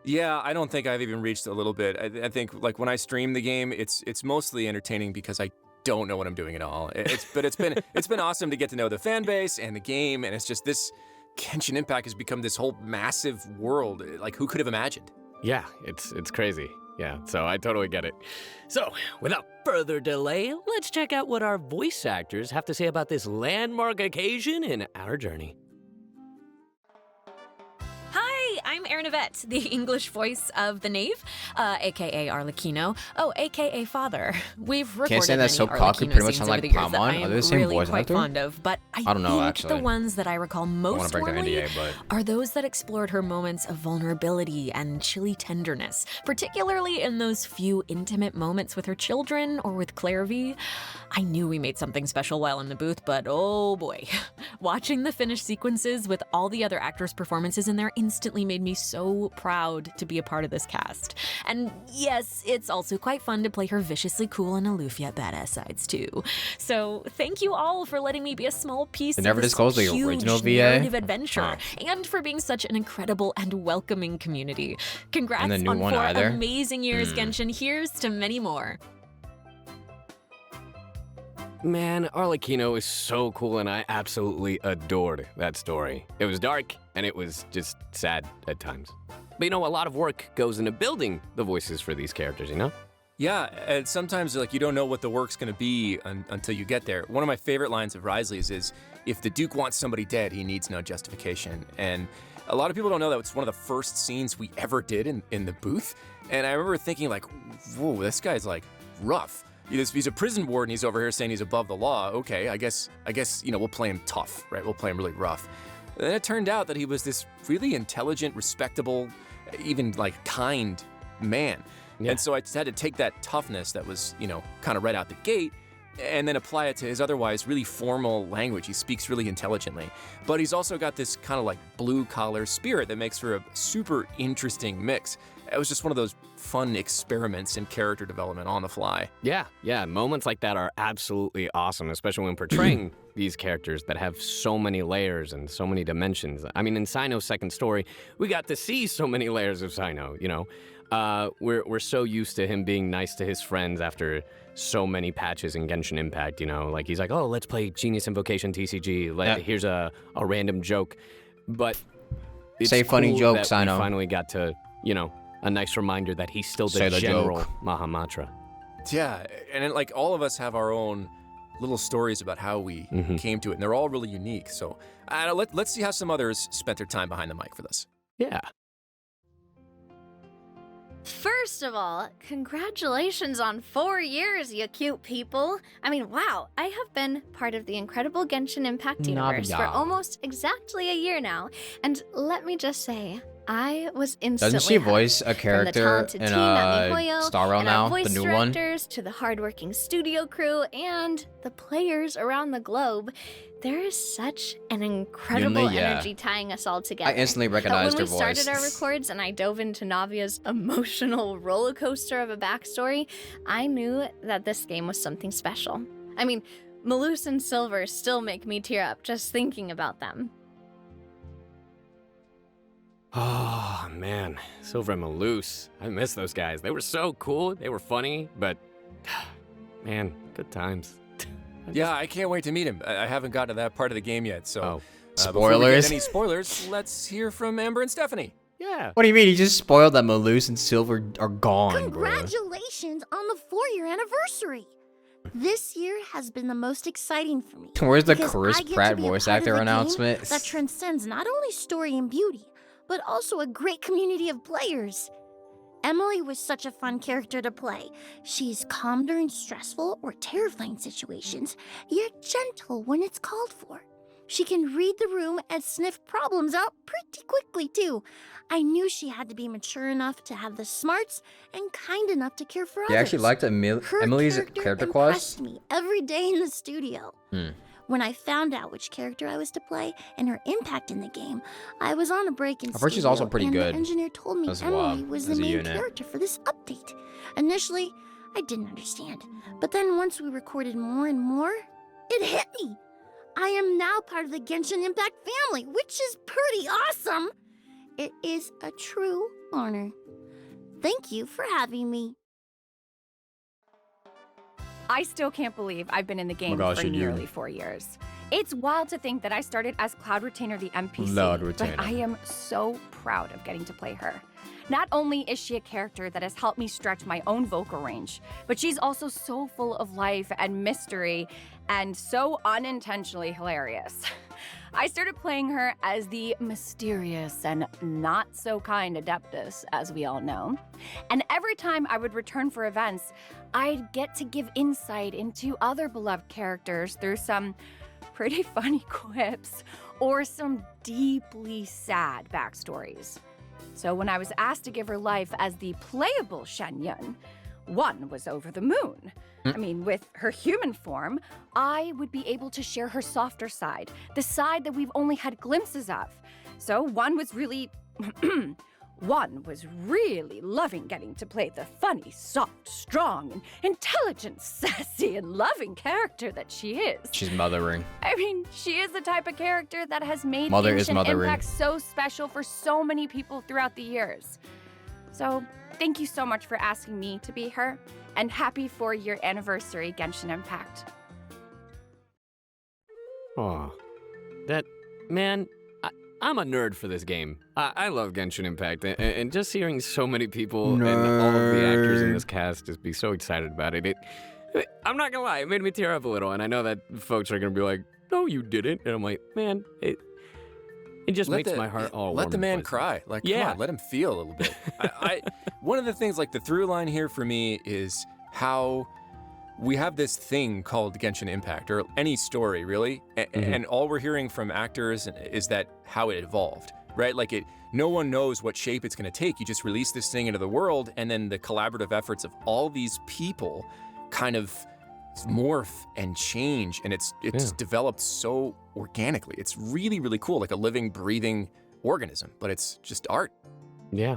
Yeah, I don't think I've even reached a little bit. I think like when I stream the game, it's mostly entertaining because I don't know what I'm doing at all. But it's been awesome to get to know the fan base and the game, and it's just this Genshin Impact has become this whole massive world. Like, who could have imagined? Yeah, it's crazy. Yeah, so I totally get it. So, without further delay, let's check out what our voice actors have to say about this landmark occasion in our journey. Hi, I'm Erin Yvette, the English voice of the Knave, aka Arlecchino, aka Father. We've recorded say that many Sokaku Arlecchino pretty much scenes sound over like the years that Palmon? I Are am they the same really voice quite actor? fond of, but I don't know, think actually. the ones that I recall most break their warmly NDA, but are those that explored her moments of vulnerability and chilly tenderness, particularly in those few intimate moments with her children or with Claire V. I knew we made something special while in the booth, but oh boy. Watching the finished sequences with all the other actors' performances in there instantly made me so proud to be a part of this cast. And yes, it's also quite fun to play her viciously cool and aloof yet badass sides too. So thank you all for letting me be a small piece They never of this disclosed the huge original VA? narrative adventure, Oh. and for being such an incredible and welcoming community. Congrats And the new on one 4 either? amazing years, Genshin. Here's to many more. Man, Arlecchino is so cool, and I absolutely adored that story. It was dark, and it was just sad at times. But you know, a lot of work goes into building the voices for these characters, you know? Yeah, and sometimes like you don't know what the work's gonna be until you get there. One of my favorite lines of Risley's is, if the Duke wants somebody dead, he needs no justification. And a lot of people don't know that it's one of the first scenes we ever did in the booth. And I remember thinking like, whoa, this guy's like rough. He's a prison warden, he's over here saying he's above the law. Okay, I guess, you know, we'll play him tough, right? We'll play him really rough. And then it turned out that he was this really intelligent, respectable, even like kind man. Yeah. And so I just had to take that toughness that was, you know, kind of right out the gate and then apply it to his otherwise really formal language. He speaks really intelligently, but he's also got this kind of like blue collar spirit that makes for a super interesting mix. It was just one of those fun experiments in character development on the fly. Yeah, moments like that are absolutely awesome, especially when portraying these characters that have so many layers and so many dimensions. I mean, in Sino's second story, we got to see so many layers of Sino, you know? We're so used to him being nice to his friends after so many patches in Genshin Impact, you know? Like, he's like, oh, let's play Genius Invocation TCG. Here's a random joke. But it's Say funny cool jokes, that we Sino. finally got to, you know, a nice reminder that he's still Say the the general joke. Mahamatra. Yeah, and it, like all of us have our own little stories about how we came to it, and they're all really unique. So let's see how some others spent their time behind the mic for this. Yeah. First of all, congratulations on 4 years, you cute people. I mean, wow, I have been part of the incredible Genshin Impact universe for Navia. almost exactly a year now. And let me just say, I was instantly Doesn't she hooked. voice a From the character talented in team at MiHoYo, Star Rail and our now, voice the new one? directors, to the hardworking studio crew, and the players around the globe. There is such an incredible yeah. energy tying us all together. I instantly that recognized when her we started voice. our records and I dove into Navia's emotional roller coaster of a backstory, I knew that this game was something special. I mean, Malus and Silver still make me tear up just thinking about them. Oh, man. Silver and Malus. I miss those guys. They were so cool. They were funny, but man, good times. Yeah, I can't wait to meet him. I haven't got to that part of the game yet, so... Before we Spoilers? get any spoilers, let's hear from Amber and Stephanie. Yeah. What do you mean? He just spoiled that Malus and Silver are gone, bro. Congratulations on the 4-year anniversary. This year has been the most exciting for me. Where's the because Chris I get to Pratt be a voice part of actor a game announcement? that transcends not only story and beauty, but also a great community of players. Emily was such a fun character to play. She's calm during stressful or terrifying situations, yet gentle when it's called for. She can read the room and sniff problems out pretty quickly, too. I knew she had to be mature enough to have the smarts and kind enough to care for You others. actually liked Emily's character quest? Impressed me every day in the studio. When I found out which character I was to play and her impact in the game, I was on a break in I've heard she's also pretty and good the engineer told me as Emily well, was the as a main unit. character for this update. Initially, I didn't understand, but then once we recorded more and more, it hit me. I am now part of the Genshin Impact family, which is pretty awesome. It is a true honor. Thank you for having me. I still can't believe I've been in the game gosh, for you do. nearly 4 years. It's wild to think that I started as Cloud Retainer the NPC, Cloud Retainer. but I am so proud of getting to play her. Not only is she a character that has helped me stretch my own vocal range, but she's also so full of life and mystery and so unintentionally hilarious. I started playing her as the mysterious and not so kind Adeptus, as we all know. And every time I would return for events, I'd get to give insight into other beloved characters through some pretty funny quips or some deeply sad backstories. So when I was asked to give her life as the playable Shen Yun, one was over the moon. I mean, with her human form, I would be able to share her softer side, the side that we've only had glimpses of. So one was really loving getting to play the funny, soft, strong, and intelligent, sassy, and loving character that she is. She's mothering. I mean, she is the type of character that has made Mother is Genshin mothering. Impact so special for so many people throughout the years. So, thank you so much for asking me to be her, and happy 4-year anniversary, Genshin Impact. Oh, man, I'm a nerd for this game. I love Genshin Impact, and just hearing so many people and all of the actors in this cast just be so excited about it, I'm not gonna lie, it made me tear up a little, and I know that folks are gonna be like, no, you didn't, and I'm like, man, it just makes my heart all warm. Let the and man fuzzy. cry. Like, Yeah. come on, let him feel a little bit. One of the things, like the through line here for me is how we have this thing called Genshin Impact, or any story really, and all we're hearing from actors is that how it evolved, right? Like no one knows what shape it's going to take. You just release this thing into the world, and then the collaborative efforts of all these people kind of morph and change, and it's developed so organically. It's really, really cool, like a living, breathing organism, but it's just art. Yeah.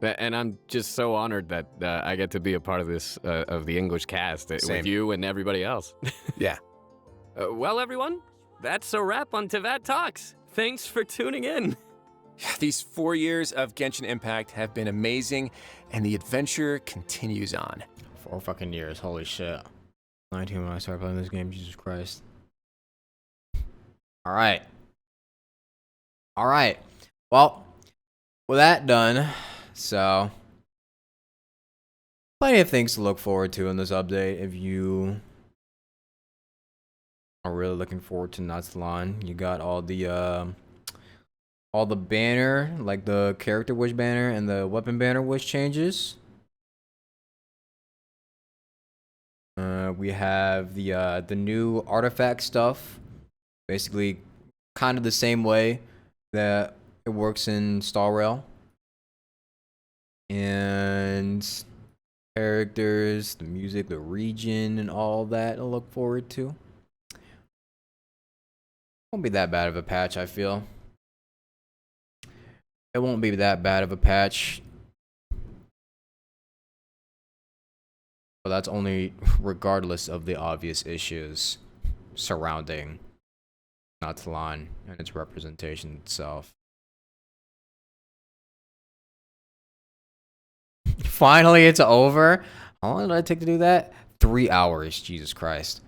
And I'm just so honored that I get to be a part of this, of the English cast Same. with you and everybody else. Yeah. Well, everyone, that's a wrap on Teyvat Talks. Thanks for tuning in. These 4 years of Genshin Impact have been amazing, and the adventure continues on. 4 fucking years, holy shit. 19 when I started playing this game, Jesus Christ. Alright. Well, with that done, so plenty of things to look forward to in this update. If you are really looking forward to Natsulan, you got all the banner, like the character wish banner and the weapon banner wish changes. We have the new artifact stuff, basically kind of the same way that it works in Star Rail. And characters, the music, the region, and all that to look forward to. Won't be that bad of a patch, I feel. It won't be that bad of a patch. But that's only regardless of the obvious issues surrounding Natsulan and its representation itself. Finally, it's over. How long did it take to do that? 3 hours. Jesus Christ.